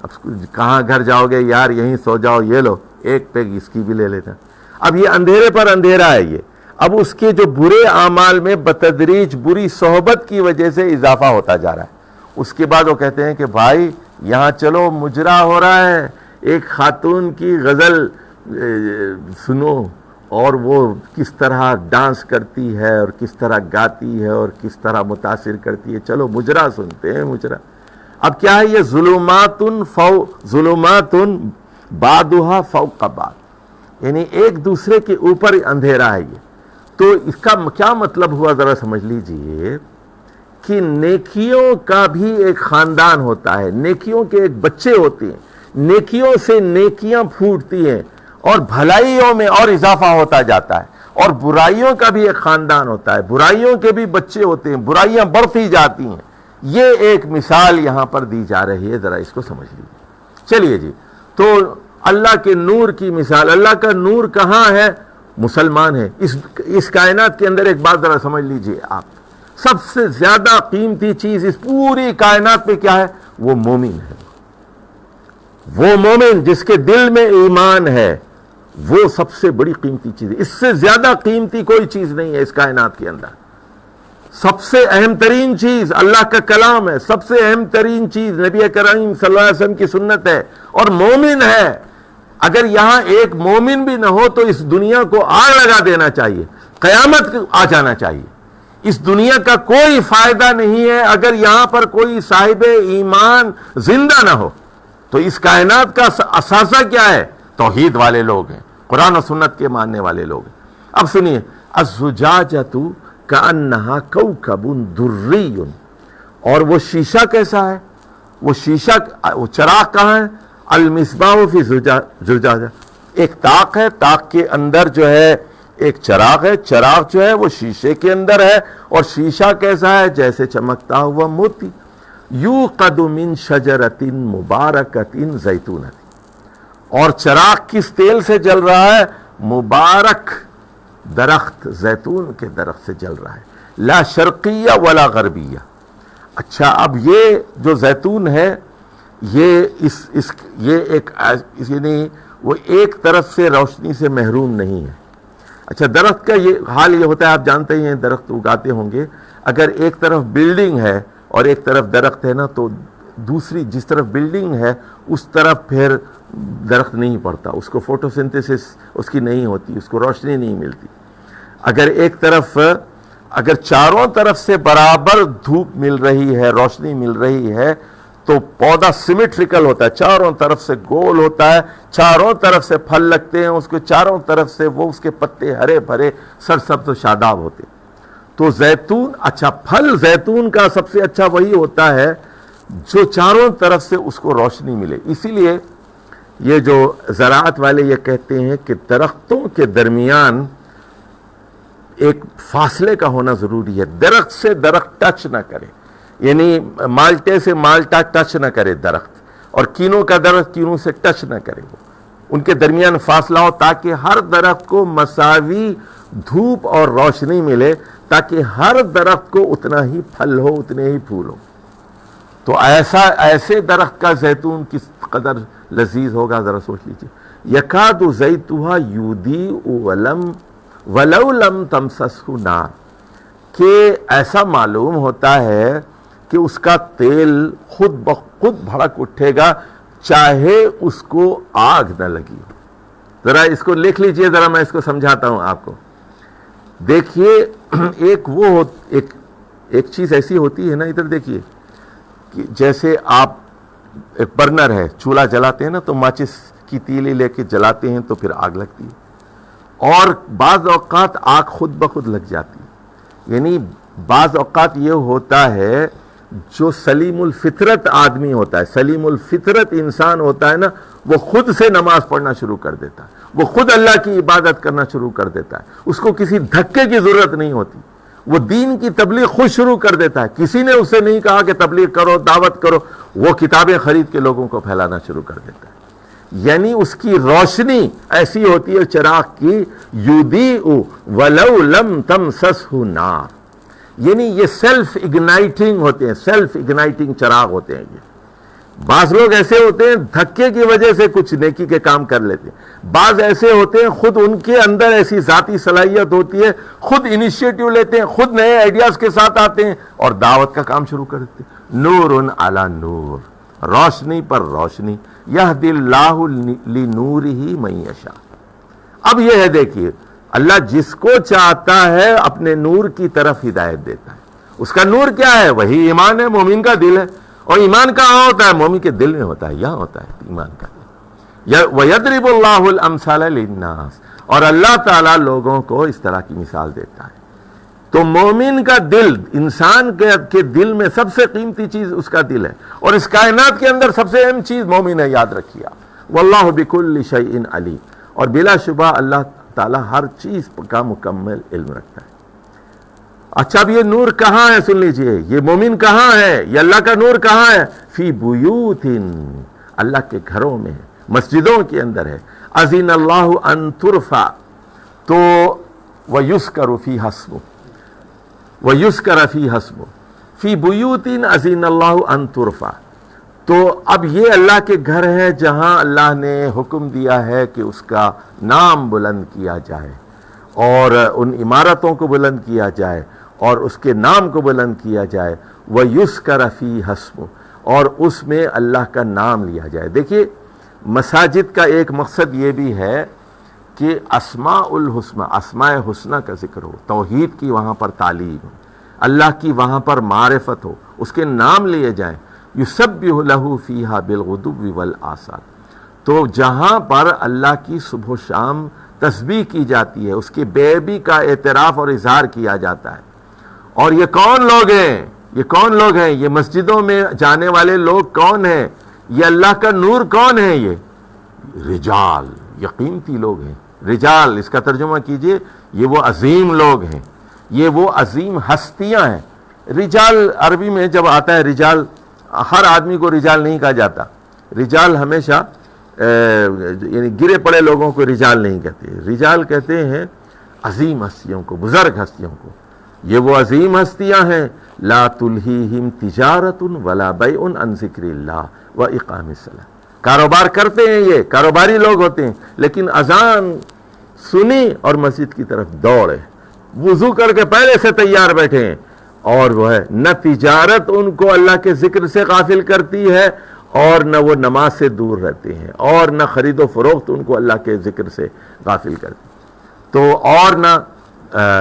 اب کہاں گھر جاؤ گے یار، یہیں سو جاؤ، یہ لو ایک پیگ اس کی بھی لے لیتا. اب یہ اندھیرے پر اندھیرا ہے. یہ اب اس کے جو برے اعمال میں بتدریج بری صحبت کی وجہ سے اضافہ ہوتا جا رہا ہے. اس کے بعد وہ کہتے ہیں کہ بھائی یہاں چلو، مجرا ہو رہا ہے، ایک خاتون کی غزل سنو، اور وہ کس طرح ڈانس کرتی ہے اور کس طرح گاتی ہے اور کس طرح متاثر کرتی ہے. چلو مجرا سنتے ہیں، مجرا. اب کیا ہے، یہ ظلمات بعضها فوق بعض، یعنی ایک دوسرے کے اوپر اندھیرا ہے. یہ تو اس کا کیا مطلب ہوا، ذرا سمجھ لیجئے کہ نیکیوں کا بھی ایک خاندان ہوتا ہے، نیکیوں کے ایک بچے ہوتے ہیں، نیکیوں سے نیکیاں پھوٹتی ہیں اور بھلائیوں میں اور اضافہ ہوتا جاتا ہے. اور برائیوں کا بھی ایک خاندان ہوتا ہے، برائیوں کے بھی بچے ہوتے ہیں، برائیاں بڑھتی جاتی ہیں. یہ ایک مثال یہاں پر دی جا رہی ہے، ذرا اس کو سمجھ لیجیے. چلیے جی، تو اللہ کے نور کی مثال. اللہ کا نور کہاں ہے؟ مسلمان ہے. اس کائنات کے اندر ایک بات ذرا سمجھ لیجیے آپ، سب سے زیادہ قیمتی چیز اس پوری کائنات میں کیا ہے؟ وہ مومن ہے. وہ مومن جس کے دل میں ایمان ہے، وہ سب سے بڑی قیمتی چیز ہے. اس سے زیادہ قیمتی کوئی چیز نہیں ہے اس کائنات کے اندر. سب سے اہم ترین چیز اللہ کا کلام ہے، سب سے اہم ترین چیز نبی کریم صلی اللہ علیہ وسلم کی سنت ہے، اور مومن ہے. اگر یہاں ایک مومن بھی نہ ہو تو اس دنیا کو آگ لگا دینا چاہیے، قیامت آ جانا چاہیے. اس دنیا کا کوئی فائدہ نہیں ہے اگر یہاں پر کوئی صاحب ایمان زندہ نہ ہو. تو اس کائنات کا اثاثہ کیا ہے؟ توحید والے لوگ ہیں، قرآن و سنت کے ماننے والے لوگ ہیں. اب سنیے، الزجاجۃ کأنہا کوکب دری، اور وہ شیشہ کیسا ہے؟ وہ شیشہ، وہ چراغ کہاں ہے؟ المصباح فی زجاجہ، ایک طاق ہے، طاق کے اندر جو ہے ایک چراغ ہے، چراغ جو ہے وہ شیشے کے اندر ہے، اور شیشہ کیسا ہے؟ جیسے چمکتا ہوا موتی. یوقد من شجرۃ مبارکۃ زیتونۃ، اور چراغ کس تیل سے جل رہا ہے؟ مبارک درخت، زیتون کے درخت سے جل رہا ہے، لا شرقیہ ولا غربیہ۔ اچھا، اب یہ جو زیتون ہے یہ یعنی وہ ایک طرف سے روشنی سے محروم نہیں ہے۔ اچھا، درخت کا یہ حال یہ ہوتا ہے، آپ جانتے ہی ہیں، درخت اگاتے ہوں گے، اگر ایک طرف بلڈنگ ہے اور ایک طرف درخت ہے نا، تو دوسری جس طرف بلڈنگ ہے اس طرف پھر درخت نہیں پڑتا، اس کو فوٹوسنتھسس اس کی نہیں ہوتی، اس کو روشنی نہیں ملتی۔ اگر ایک طرف، اگر چاروں طرف سے برابر دھوپ مل رہی ہے، روشنی مل رہی ہے، تو پودا سیمیٹریکل ہوتا ہے، چاروں طرف سے گول ہوتا ہے، چاروں طرف سے پھل لگتے ہیں اس کو، چاروں طرف سے وہ اس کے پتے ہرے بھرے سرسبز و شاداب ہوتے ہیں۔ تو زیتون، اچھا پھل زیتون کا سب سے اچھا وہی ہوتا ہے جو چاروں طرف سے اس کو روشنی ملے۔ اسی لیے یہ جو زراعت والے یہ کہتے ہیں کہ درختوں کے درمیان ایک فاصلے کا ہونا ضروری ہے، درخت سے درخت ٹچ نہ کرے، یعنی مالٹے سے مالٹا ٹچ نہ کرے درخت، اور کینوں کا درخت کینوں سے ٹچ نہ کرے، ان کے درمیان فاصلہ ہو تاکہ ہر درخت کو مساوی دھوپ اور روشنی ملے، تاکہ ہر درخت کو اتنا ہی پھل ہو، اتنے ہی پھول ہو۔ تو ایسے درخت کا زیتون کس قدر لذیذ ہوگا، ذرا سوچ لیجیے۔ یکاد زیتھا یضیء ولو لم تمسسہ نار، کہ ایسا معلوم ہوتا ہے کہ اس کا تیل خود بخود بھڑک اٹھے گا چاہے اس کو آگ نہ لگی ہو۔ ذرا اس کو لکھ لیجئے، ذرا میں اس کو سمجھاتا ہوں آپ کو۔ دیکھیے، ایک چیز ایسی ہوتی ہے نا، ادھر دیکھیے، کہ جیسے آپ ایک برنر ہے، چولہا جلاتے ہیں نا، تو ماچس کی تیلی لے کے جلاتے ہیں تو پھر آگ لگتی ہے، اور بعض اوقات آگ خود بخود لگ جاتی ہے۔ یعنی بعض اوقات یہ ہوتا ہے، جو سلیم الفطرت آدمی ہوتا ہے، سلیم الفطرت انسان ہوتا ہے نا، وہ خود سے نماز پڑھنا شروع کر دیتا ہے، وہ خود اللہ کی عبادت کرنا شروع کر دیتا ہے، اس کو کسی دھکے کی ضرورت نہیں ہوتی، وہ دین کی تبلیغ خود شروع کر دیتا ہے، کسی نے اسے نہیں کہا کہ تبلیغ کرو، دعوت کرو، وہ کتابیں خرید کے لوگوں کو پھیلانا شروع کر دیتا ہے۔ یعنی اس کی روشنی ایسی ہوتی ہے چراغ کی، یضیء ولو لم تمسسہ نار، یعنی یہ سیلف اگنائٹنگ ہوتے ہیں، سیلف اگنائٹنگ چراغ ہوتے ہیں یہ۔ بعض لوگ ایسے ہوتے ہیں دھکے کی وجہ سے کچھ نیکی کے کام کر لیتے ہیں، بعض ایسے ہوتے ہیں خود ان کے اندر ایسی ذاتی صلاحیت ہوتی ہے، خود انیشیٹو لیتے ہیں، خود نئے آئیڈیاز کے ساتھ آتے ہیں اور دعوت کا کام شروع کر دیتے ہیں۔ نور علی نور، روشنی پر روشنی، یہدی اللہ لنورہ من یشاء۔ اب یہ ہے، دیکھیے، اللہ جس کو چاہتا ہے اپنے نور کی طرف ہدایت دیتا ہے۔ اس کا نور کیا ہے؟ وہی ایمان ہے، مومن کا دل ہے، اور ایمان کہاں ہوتا ہے؟ مومن کے دل میں ہوتا ہے، یہاں ہوتا ہے ایمان کا دل۔ وَيَضْرِبُ اللَّهُ الْأَمْثَالَ لِلنَّاسِ، اور اللہ تعالیٰ لوگوں کو اس طرح کی مثال دیتا ہے۔ تو مومن کا دل، انسان کے دل میں سب سے قیمتی چیز اس کا دل ہے، اور اس کائنات کے اندر سب سے اہم چیز مومن ہے، یاد رکھیے آپ۔ وَاللَّهُ بِكُلِّ شَيْءٍ عَلِيمٌ، اور بلا شبہ اللہ تعالیٰ ہر چیز کا مکمل علم رکھتا ہے۔ اچھا، اب یہ نور کہاں ہے؟ سن لیجئے، یہ مومن کہاں ہے؟ یہ اللہ کا نور کہاں ہے؟ فی بیوت، اللہ کے گھروں میں ہے، مسجدوں کے اندر ہے۔ اذن اللہ ان ترفع، تو ویذکر فیہا اسمہ، ویذکر فیہا اسمہ، فی بیوت اذن اللہ ان ترفع۔ تو اب یہ اللہ کے گھر ہے جہاں اللہ نے حکم دیا ہے کہ اس کا نام بلند کیا جائے، اور ان عمارتوں کو بلند کیا جائے، اور اس کے نام کو بلند کیا جائے۔ وَيُذْكَرَ فِيهَا اسْمُهُ، اور اس میں اللہ کا نام لیا جائے۔ دیکھیے، مساجد کا ایک مقصد یہ بھی ہے کہ اسماء الحسنہ، اسماء حسنہ کا ذکر ہو، توحید کی وہاں پر تعلیم ہو، اللہ کی وہاں پر معرفت ہو، اس کے نام لیے جائیں۔ یسبح لہ فیہا بالغدو والآصال، تو جہاں پر اللہ کی صبح و شام تسبیح کی جاتی ہے، اس کے بے عیبی کا اعتراف اور اظہار کیا جاتا ہے۔ اور یہ کون لوگ ہیں؟ یہ کون لوگ ہیں؟ یہ مسجدوں میں جانے والے لوگ کون ہیں؟ یہ اللہ کا نور کون ہے؟ یہ رجال، یہ قیمتی لوگ ہیں۔ رجال، اس کا ترجمہ کیجئے، یہ وہ عظیم لوگ ہیں، یہ وہ عظیم ہستیاں ہیں۔ رجال عربی میں جب آتا ہے رجال، ہر آدمی کو رجال نہیں کہا جاتا. رجال ہمیشہ یعنی گرے پڑے لوگوں کو رجال نہیں کہتے. رجال کہتے ہیں عظیم ہستیوں کو, بزرگ ہستیوں کو. یہ وہ عظیم ہستیاں ہیں لا تلہیہم تجارت ولا بیع عن ذکر اللہ واقام الصلاۃ. کاروبار کرتے ہیں, یہ کاروباری لوگ ہوتے ہیں, لیکن اذان سنی اور مسجد کی طرف دوڑے, وضو کر کے پہلے سے تیار بیٹھے ہیں. اور وہ ہے نہ تجارت ان کو اللہ کے ذکر سے غافل کرتی ہے, اور نہ وہ نماز سے دور رہتے ہیں, اور نہ خرید و فروخت ان کو اللہ کے ذکر سے غافل کرتی, تو اور نہ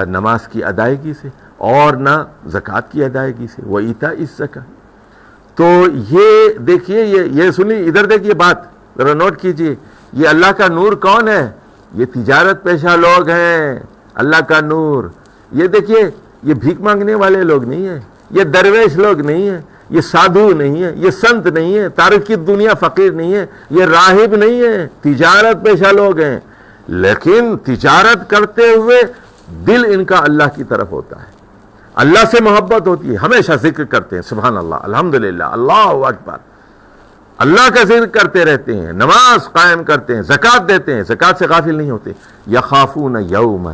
نماز کی ادائیگی سے, اور نہ زکوٰۃ کی ادائیگی سے, وہ ایتاء الزکاۃ. تو یہ دیکھیے, یہ سنی, ادھر دیکھیے بات ذرا نوٹ کیجئے. یہ اللہ کا نور کون ہے؟ یہ تجارت پیشہ لوگ ہیں, اللہ کا نور. یہ دیکھیے, یہ بھیک مانگنے والے لوگ نہیں ہیں, یہ درویش لوگ نہیں ہیں, یہ سادھو نہیں ہے, یہ سنت نہیں ہے, تارک کی دنیا فقیر نہیں ہے, یہ راہب نہیں ہے, تجارت پیشہ لوگ ہیں. لیکن تجارت کرتے ہوئے دل ان کا اللہ کی طرف ہوتا ہے, اللہ سے محبت ہوتی ہے, ہمیشہ ذکر کرتے ہیں, سبحان اللہ, الحمدللہ, اللہ اکبر, اللہ کا ذکر کرتے رہتے ہیں, نماز قائم کرتے ہیں, زکوٰۃ دیتے ہیں, زکوٰۃ سے غافل نہیں ہوتے. یخافون یوما,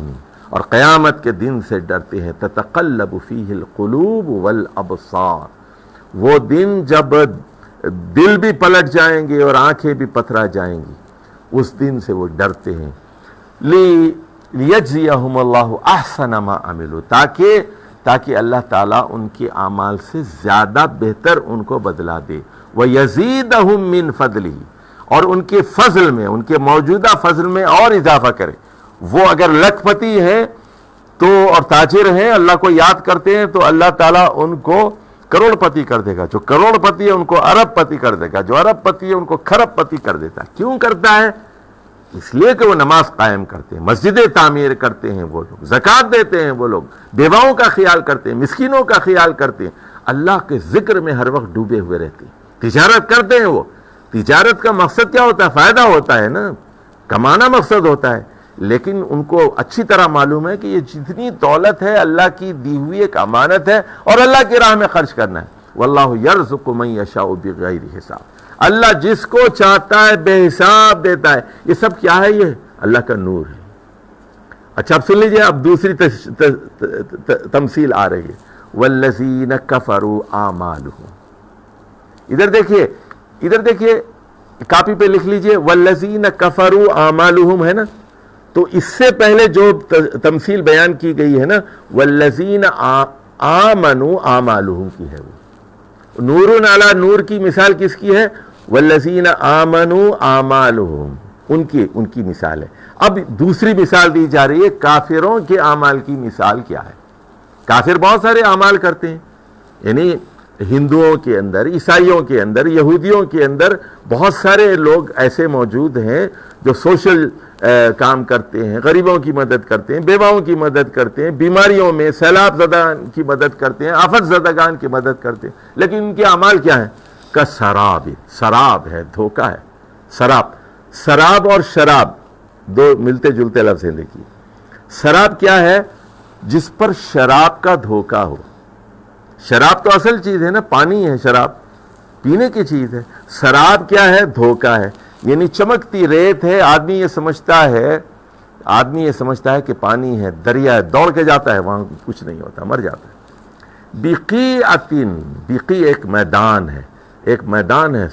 اور قیامت کے دن سے ڈرتے ہیں, تتقلب فیہ القلوب والابصار, وہ دن جب دل بھی پلٹ جائیں گے اور آنکھیں بھی پتھرا جائیں گی, اس دن سے وہ ڈرتے ہیں. لیجزیہم اللہ احسن ما عملوا, تاکہ اللہ تعالیٰ ان کے اعمال سے زیادہ بہتر ان کو بدلا دے. وَيَزِيدَهُم مِّن فَضْلِهِ, اور ان کے فضل میں, ان کے موجودہ فضل میں اور اضافہ کرے. وہ اگر لکھ پتی ہیں تو اور تاجر ہیں, اللہ کو یاد کرتے ہیں, تو اللہ تعالیٰ ان کو کروڑ پتی کر دے گا. جو کروڑ پتی ہے ان کو ارب پتی کر دے گا, جو ارب پتی ہے ان کو کھرب پتی کر دیتا ہے. کیوں کرتا ہے؟ اس لیے کہ وہ نماز قائم کرتے ہیں, مسجدیں تعمیر کرتے ہیں وہ لوگ, زکوٰۃ دیتے ہیں وہ لوگ, بیواؤں کا خیال کرتے ہیں, مسکینوں کا خیال کرتے ہیں, اللہ کے ذکر میں ہر وقت ڈوبے ہوئے رہتے ہیں. تجارت کرتے ہیں وہ, تجارت کا مقصد کیا ہوتا ہے؟ فائدہ ہوتا ہے نا, کمانا مقصد ہوتا ہے. لیکن ان کو اچھی طرح معلوم ہے کہ یہ جتنی دولت ہے اللہ کی دی ہوئی ایک امانت ہے, اور اللہ کی راہ میں خرچ کرنا ہے. واللہ یرزق من یشاء بغیر حساب, اللہ جس کو چاہتا ہے بے حساب دیتا ہے. یہ سب کیا ہے؟ یہ اللہ کا نور ہے. اچھا اب سن لیجئے, اب دوسری تمثیل آ رہی ہے. والذین کفروا اعمالهم, ادھر دیکھیے کاپی پہ لکھ لیجئے والذین کفروا اعمالهم, ہے نا. تو اس سے پہلے جو تمثیل بیان کی گئی ہے نا, والذین آمنوا اعمالهم کی ہے. وہ نور علی نور کی مثال کس کی ہے؟ والذین آمنوا اعمالهم, ان کی مثال ہے. اب دوسری مثال دی جا رہی ہے, کافروں کے اعمال کی مثال کیا ہے؟ کافر بہت سارے اعمال کرتے ہیں, یعنی ہندوؤں کے اندر, عیسائیوں کے اندر, یہودیوں کے اندر بہت سارے لوگ ایسے موجود ہیں جو سوشل کام کرتے ہیں, غریبوں کی مدد کرتے ہیں, بیواؤں کی مدد کرتے ہیں, بیماریوں میں سیلاب زدگان کی مدد کرتے ہیں, آفت زدگان کی مدد کرتے ہیں. لیکن ان کے اعمال کیا ہیں؟ کسراب, سراب ہے, دھوکہ ہے. سراب اور شراب دو ملتے جلتے لفظ ہیں. دیکھیے سراب کیا ہے؟ جس پر شراب کا دھوکہ ہو. شراب تو اصل چیز ہے نا, پانی ہے, شراب پینے کی چیز ہے. سراب کیا ہے؟ دھوکہ ہے, یعنی چمکتی ریت ہے. آدمی یہ سمجھتا ہے کہ پانی ہے, دریا ہے, دوڑ کے جاتا ہے, وہاں کچھ نہیں ہوتا, مر جاتا ہے. بقیع ایک میدان ہے,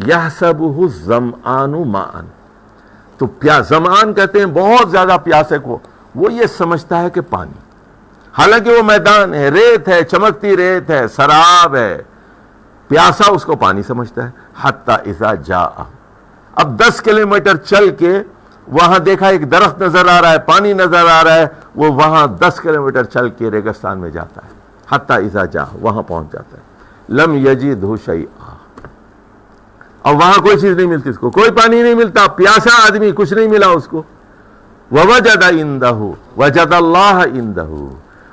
یحسبہ الظمآن ماء, تو ظمآن کہتے ہیں بہت زیادہ پیاسے کو, وہ یہ سمجھتا ہے کہ پانی, حالانکہ وہ میدان ہے, ریت ہے, چمکتی ریت ہے, سراب ہے, پیاسا اس کو پانی سمجھتا ہے. حتی اذا جاء, اب 10 کلومیٹر چل کے وہاں دیکھا ایک درخت نظر آ رہا ہے, پانی نظر آ رہا ہے, وہ وہاں 10 کلومیٹر چل کے ریگستان میں جاتا ہے. حتی اذا جاء, وہاں پہنچ جاتا ہے. لم یجدہ شیئا, اور وہاں کوئی چیز نہیں ملتی اس کو, کوئی پانی نہیں ملتا, پیاسا آدمی, کچھ نہیں ملا اس کو. ووجد عندہ, وجد اللہ عندہ,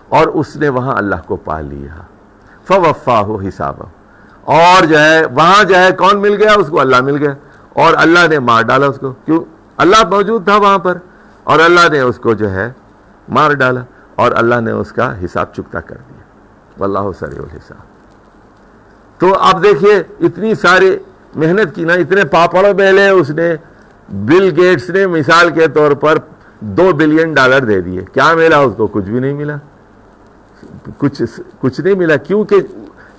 اور اس نے وہاں اللہ کو پا لیا. فوفاہ حسابہ, اور وہاں کون مل گیا اس کو؟ اللہ مل گیا, اور اللہ نے مار ڈالا اس کو. کیوں؟ اللہ موجود تھا وہاں پر, اور اللہ نے اس کو مار ڈالا, اور اللہ نے اس کا حساب چکتا کر دیا. واللہ سریع الحساب. تو آپ دیکھیے اتنی ساری محنت کی نا, اتنے پاپڑ بیلے اس نے, بل گیٹس نے مثال کے طور پر $2 بلین دے دیے, کیا ملا اس کو؟ کچھ بھی نہیں ملا, کچھ نہیں ملا. کیونکہ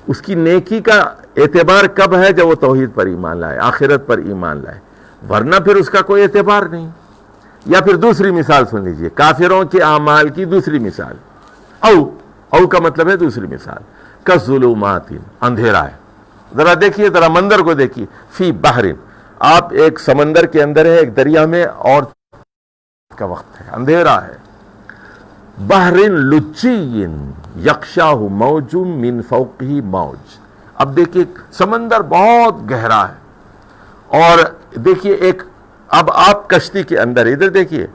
اس کی نیکی کا اعتبار کب ہے؟ جب وہ توحید پر ایمان لائے, آخرت پر ایمان لائے, ورنہ پھر اس کا کوئی اعتبار نہیں. یا پھر دوسری مثال سن لیجئے, کافروں کے اعمال کی دوسری مثال, او کا مطلب ہے دوسری مثال, کظلمات, اندھیرا ہے. ذرا دیکھیے, ذرا منظر کو دیکھیے, فی بحر, آپ ایک سمندر کے اندر ہے, ایک دریا میں, اور کا وقت ہے, اندھیرا ہے. بحر لجی یغشاہ موج من فوقہ موج. اب دیکھیے سمندر بہت گہرا ہے, اور دیکھیے ایک, اب آپ کشتی کے اندر, ادھر دیکھیے,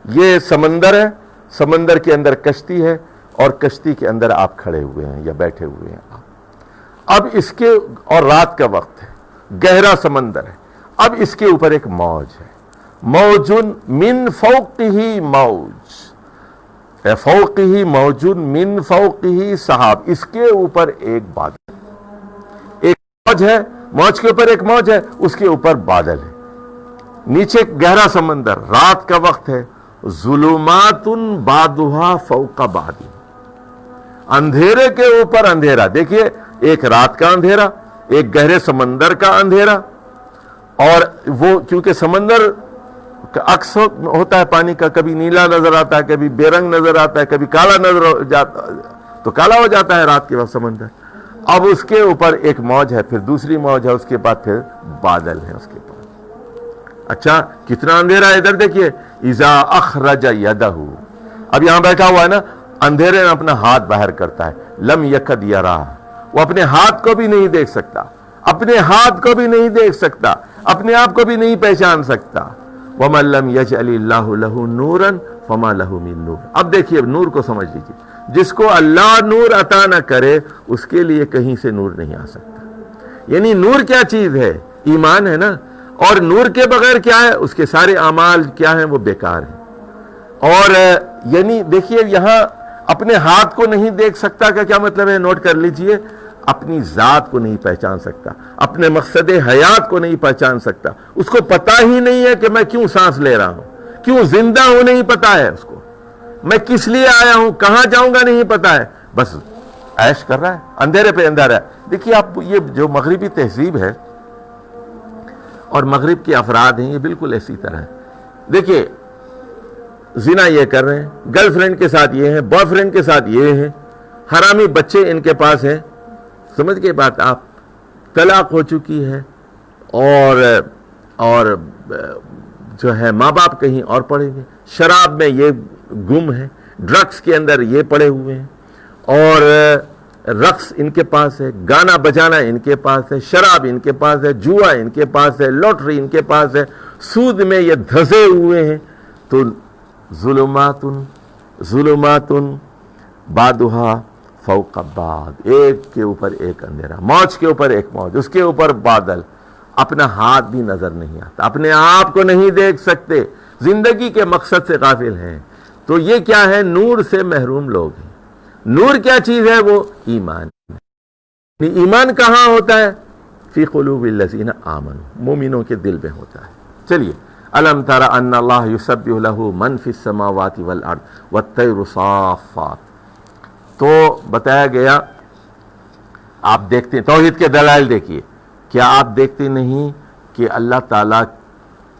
یہ سمندر ہے, سمندر کے اندر کشتی ہے, اور کشتی کے اندر آپ کھڑے ہوئے ہیں یا بیٹھے ہوئے ہیں آپ. اب اس کے, اور رات کا وقت ہے, گہرا سمندر ہے, اب اس کے اوپر ایک موج ہے, موج من فوقہ موج, فوقہ موج من فوقہ سحاب, اس کے اوپر ایک بادل, ایک موج ہے, موج کے اوپر ایک موج ہے, اس کے اوپر بادل ہے, نیچے گہرا سمندر, رات کا وقت ہے, ظلمات بعضها فوق بعض, اندھیرے کے اوپر اندھیرا. دیکھیے ایک رات کا اندھیرا, ایک گہرے سمندر کا اندھیرا, اور وہ چونکہ سمندر کا عکس ہوتا ہے پانی کا, کبھی نیلا نظر آتا ہے, کبھی بے رنگ نظر آتا ہے, کبھی کالا نظر جاتا, تو کالا ہو جاتا ہے رات کے وقت سمندر. اب اس کے اوپر ایک موج ہے, پھر دوسری موج ہے, اس کے بعد پھر بادل ہے اس کے پاس. اچھا کتنا اندھیرا ہے, ادھر دیکھیے, اذا اخرج یدہ, اب یہاں بیٹھا ہوا ہے نا, اندھیرے میں اپنا ہاتھ باہر کرتا ہے, لم یکد یرا, وہ اپنے ہاتھ کو بھی نہیں دیکھ سکتا, اپنے ہاتھ کو بھی نہیں دیکھ سکتا, اپنے آپ کو بھی نہیں پہچان سکتا. وَمَن لَّمْ يَجْعَلِ اللَّهُ لَهُ نُورًا فَمَا لَهُ مِن نُور. اب دیکھیے نور کو سمجھ لیجیے, جس کو اللہ نور عطا نہ کرے اس کے لیے کہیں سے نور نہیں آ سکتا. یعنی نور کیا چیز ہے؟ ایمان ہے نا, اور نور کے بغیر کیا ہے؟ اس کے سارے اعمال کیا ہیں؟ وہ بیکار ہیں. اور یعنی دیکھیے یہاں اپنے ہاتھ کو نہیں دیکھ سکتا کا کیا مطلب ہے؟ نوٹ کر لیجئے, اپنی ذات کو نہیں پہچان سکتا, اپنے مقصد حیات کو نہیں پہچان سکتا, اس کو پتا ہی نہیں ہے کہ میں کیوں سانس لے رہا ہوں, کیوں زندہ ہوں نہیں پتا ہے اس کو, میں کس لیے آیا ہوں, کہاں جاؤں گا نہیں پتا ہے, بس عیش کر رہا ہے, اندھیرے پہ اندھیرا ہے. دیکھیے آپ یہ جو مغربی تہذیب ہے اور مغرب کے افراد ہیں, یہ بالکل ایسی طرح ہے. دیکھیے زنا یہ کر رہے ہیں, گرل فرینڈ کے ساتھ یہ ہیں, بوائے فرینڈ کے ساتھ یہ ہیں, حرامی بچے ان کے پاس ہیں, سمجھ گئے بات آپ, طلاق ہو چکی ہے, اور جو ہے ماں باپ کہیں اور پڑے ہوئے, شراب میں یہ گم ہے, ڈرگس کے اندر یہ پڑے ہوئے ہیں, اور رقص ان کے پاس ہے, گانا بجانا ان کے پاس ہے, شراب ان کے پاس ہے, جوا ان کے پاس ہے, لوٹری ان کے پاس ہے, سود میں یہ دھسے ہوئے ہیں. تو ظلمات بعضها فوق بعض, ایک کے اوپر ایک اندھیرا, موج کے اوپر ایک موج, اس کے اوپر بادل, اپنا ہاتھ بھی نظر نہیں آتا, اپنے آپ کو نہیں دیکھ سکتے, زندگی کے مقصد سے غافل ہیں. تو یہ کیا ہے؟ نور سے محروم لوگ ہیں. نور کیا چیز ہے؟ وہ ایمان. ایمان کہاں ہوتا ہے؟ فی قلوب الذین آمنوا, مومنوں کے دل میں ہوتا ہے. چلیے, الم تر ان اللہ یسبح لہ من فی السماوات والارض والطیر صافات. تو بتایا گیا, آپ دیکھتے ہیں توحید کے دلائل, دیکھیے کیا آپ دیکھتے نہیں کہ اللہ تعالیٰ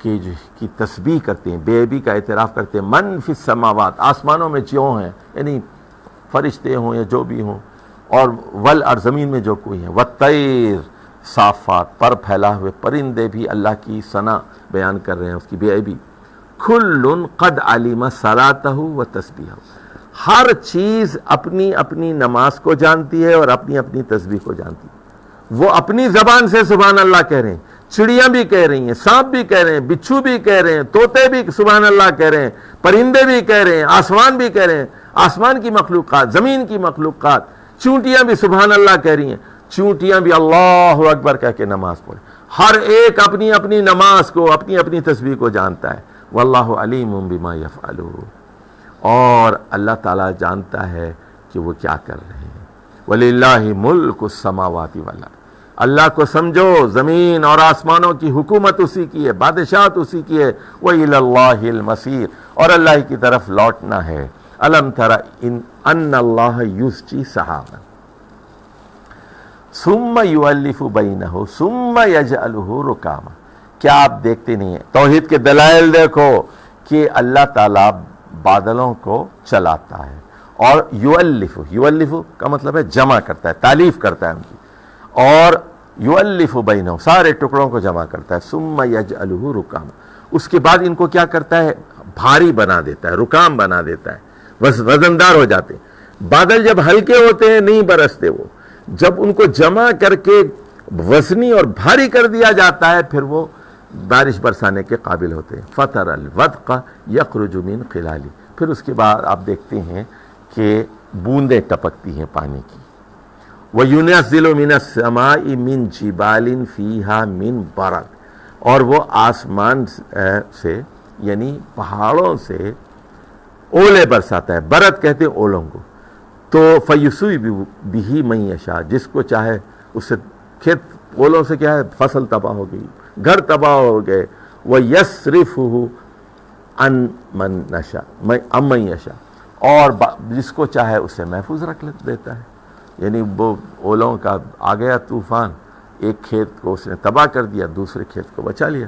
کی تسبیح کرتے ہیں, بے عیبی کا اعتراف کرتے ہیں, من فی السماوات, آسمانوں میں جو ہیں, یعنی فرشتے ہوں یا جو بھی ہوں, اور والارض, زمین میں جو کوئی ہیں, والطیر صافات, پر پھیلا ہوئے پرندے بھی اللہ کی ثنا بیان کر رہے ہیں, اس کی بے عیبی. کل قد علم صلاتہ و تسبیحہ, ہر چیز اپنی اپنی نماز کو جانتی ہے اور اپنی اپنی تسبیح کو جانتی ہے. وہ اپنی زبان سے سبحان اللہ کہہ رہے ہیں, چڑیاں بھی کہہ رہی ہیں, سانپ بھی کہہ رہے ہیں, بچھو بھی کہہ رہے ہیں, طوطے بھی سبحان اللہ کہہ رہے ہیں, پرندے بھی کہہ رہے ہیں, آسمان بھی کہہ رہے ہیں, آسمان کی مخلوقات, زمین کی مخلوقات, چونٹیاں بھی سبحان اللہ کہہ رہی ہیں, چونٹیاں بھی اللہ اکبر کہہ کے نماز پڑھیں. ہر ایک اپنی اپنی نماز کو, اپنی اپنی تسبیح کو جانتا ہے. واللہ علیم بما یفعلون, اور اللہ تعالیٰ جانتا ہے کہ وہ کیا کر رہے ہیں. وَلِلَّهِ مُلْكُ السَّمَاوَاتِ وَالْأَرْضِ، اللہ کو سمجھو زمین اور آسمانوں کی حکومت اسی کی ہے، بادشاہت اسی کی ہے، وَإِلَى اللَّهِ الْمَصِيرُ، اور اللہ کی طرف لوٹنا ہے۔ أَلَمْ تَرَ أَنَّ اللَّهَ يُزْجِي سَحَابًا ثُمَّ يُؤَلِّفُ بَيْنَهُ ثُمَّ يَجْعَلُهُ رُكَامًا، کیا آپ دیکھتے نہیں ہیں؟ توحید کے دلائل دیکھو کہ اللہ تعالیٰ بادلوں کو چلاتا ہے، اور یؤلف کا مطلب ہے جمع کرتا ہے، تالیف کرتا ہے ان کی، اور یؤلف بینہم سارے ٹکڑوں کو جمع کرتا ہے، ثم یجعلہ رکاما، اس کے بعد ان کو کیا کرتا ہے؟ بھاری بنا دیتا ہے، رکام بنا دیتا ہے، وزندار ہو جاتے ہیں۔ بادل جب ہلکے ہوتے ہیں نہیں برستے، وہ جب ان کو جمع کر کے وزنی اور بھاری کر دیا جاتا ہے پھر وہ بارش برسانے کے قابل ہوتے ہیں۔ فَتَرَ الْوَدْقَ يَخْرُجُ مِنْ خِلَالِهِ، پھر اس کے بعد آپ دیکھتے ہیں کہ بوندیں ٹپکتی ہیں پانی کی۔ وَيُنَزِّلُ مِنَ السَّمَاءِ مِنْ جِبَالٍ فِيهَا مِنْ بَرَدٍ، اور وہ آسمان سے یعنی پہاڑوں سے اولے برساتا ہے، برد کہتے ہیں اولوں کو۔ تو فَيُصِيبُ بِهِ مَن يَشَاءُ، جس کو چاہے اس سے، کھیت اولوں سے کیا ہے؟ فصل تباہ ہو گئی، گھر تباہ ہو گئے۔ وَيَصْرِفُهُ عَن مَن يَشَاءُ، اور جس کو چاہے اسے محفوظ رکھ دیتا ہے، یعنی وہ اولوں کا آ گیا طوفان، ایک کھیت کو اس نے تباہ کر دیا، دوسرے کھیت کو بچا لیا۔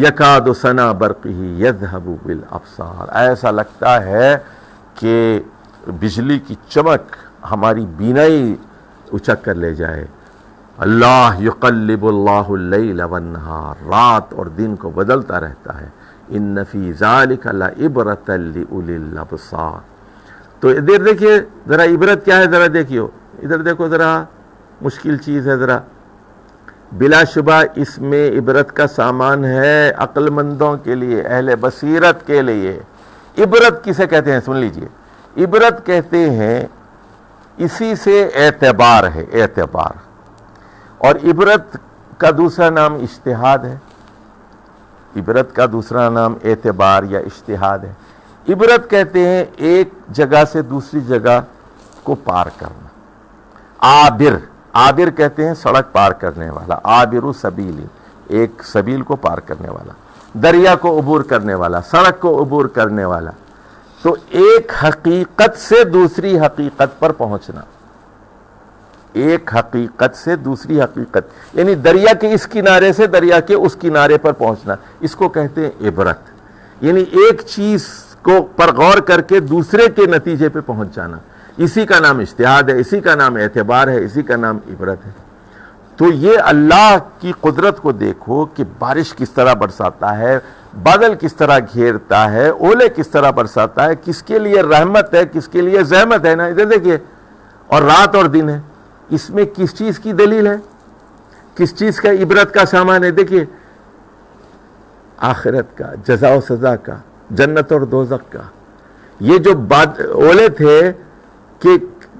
یکاد سنا برقہ یذہب بالابصار، ایسا لگتا ہے کہ بجلی کی چمک ہماری بینائی اچک کر لے جائے۔ اللہ یقلب اللہ اللیل والنہار، رات اور دن کو بدلتا رہتا ہے۔ ان فی ذالک لعبرۃ لأولی الابصار، تو ادھر دیکھیے ذرا عبرت کیا ہے، ذرا دیکھیو ادھر دیکھو، ذرا مشکل چیز ہے ذرا، بلا شبہ اس میں عبرت کا سامان ہے عقل مندوں کے لیے، اہل بصیرت کے لیے۔ عبرت کسے کہتے ہیں؟ سن لیجئے، عبرت کہتے ہیں اسی سے اعتبار ہے، اعتبار، اور عبرت کا دوسرا نام اجتہاد ہے، عبرت کا دوسرا نام اعتبار یا اجتہاد ہے۔ عبرت کہتے ہیں ایک جگہ سے دوسری جگہ کو پار کرنا۔ عابر کہتے ہیں سڑک پار کرنے والا، عابر سبیل، ایک سبیل کو پار کرنے والا، دریا کو عبور کرنے والا، سڑک کو عبور کرنے والا۔ تو ایک حقیقت سے دوسری حقیقت پر پہنچنا، ایک حقیقت سے دوسری حقیقت، یعنی دریا کے اس کنارے سے دریا کے اس کنارے پر پہنچنا، اس کو کہتے ہیں عبرت، یعنی ایک چیز کو پر غور کر کے دوسرے کے نتیجے پہ پہنچ جانا، اسی کا نام اجتہاد ہے، اسی کا نام اعتبار ہے، اسی کا نام عبرت ہے۔ تو یہ اللہ کی قدرت کو دیکھو کہ بارش کس طرح برساتا ہے، بادل کس طرح گھیرتا ہے، اولے کس طرح برساتا ہے، کس کے لیے رحمت ہے، کس کے لیے زحمت ہے نا، ادھر دیکھیے، اور رات اور دن ہے، اس میں کس چیز کی دلیل ہے، کس چیز کا عبرت کا سامان ہے؟ دیکھیے، آخرت کا، جزا و سزا کا، جنت اور دوزخ کا۔ یہ جو اولے تھے کہ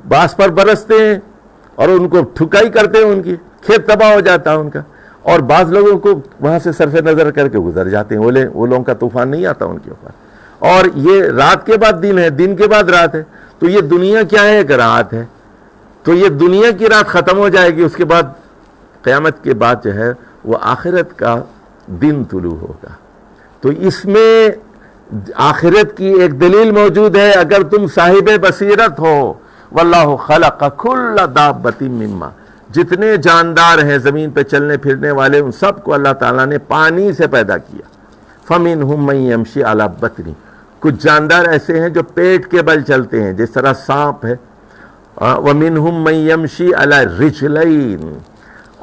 باس پر برستے ہیں اور ان کو ٹھکائی کرتے ہیں، ان کی کھیت تباہ ہو جاتا ہے ان کا، اور بعض لوگوں کو وہاں سے صرف نظر کر کے گزر جاتے ہیں، اولوں کا طوفان نہیں آتا ان کے اوپر۔ اور یہ رات کے بعد دن ہے، دن کے بعد رات ہے، تو یہ دنیا کیا ہے؟ ایک رات ہے، تو یہ دنیا کی رات ختم ہو جائے گی، اس کے بعد قیامت کے بعد جو ہے وہ آخرت کا دن طلوع ہوگا۔ تو اس میں آخرت کی ایک دلیل موجود ہے، اگر تم صاحب بصیرت ہو۔ واللہ خلق کل دابۃ مما، جتنے جاندار ہیں زمین پہ چلنے پھرنے والے، ان سب کو اللہ تعالیٰ نے پانی سے پیدا کیا۔ فمنہم من یمشی علی بطن، کچھ جاندار ایسے ہیں جو پیٹ کے بل چلتے ہیں، جس طرح سانپ ہے۔ ومنہم من یمشی علی رجلین،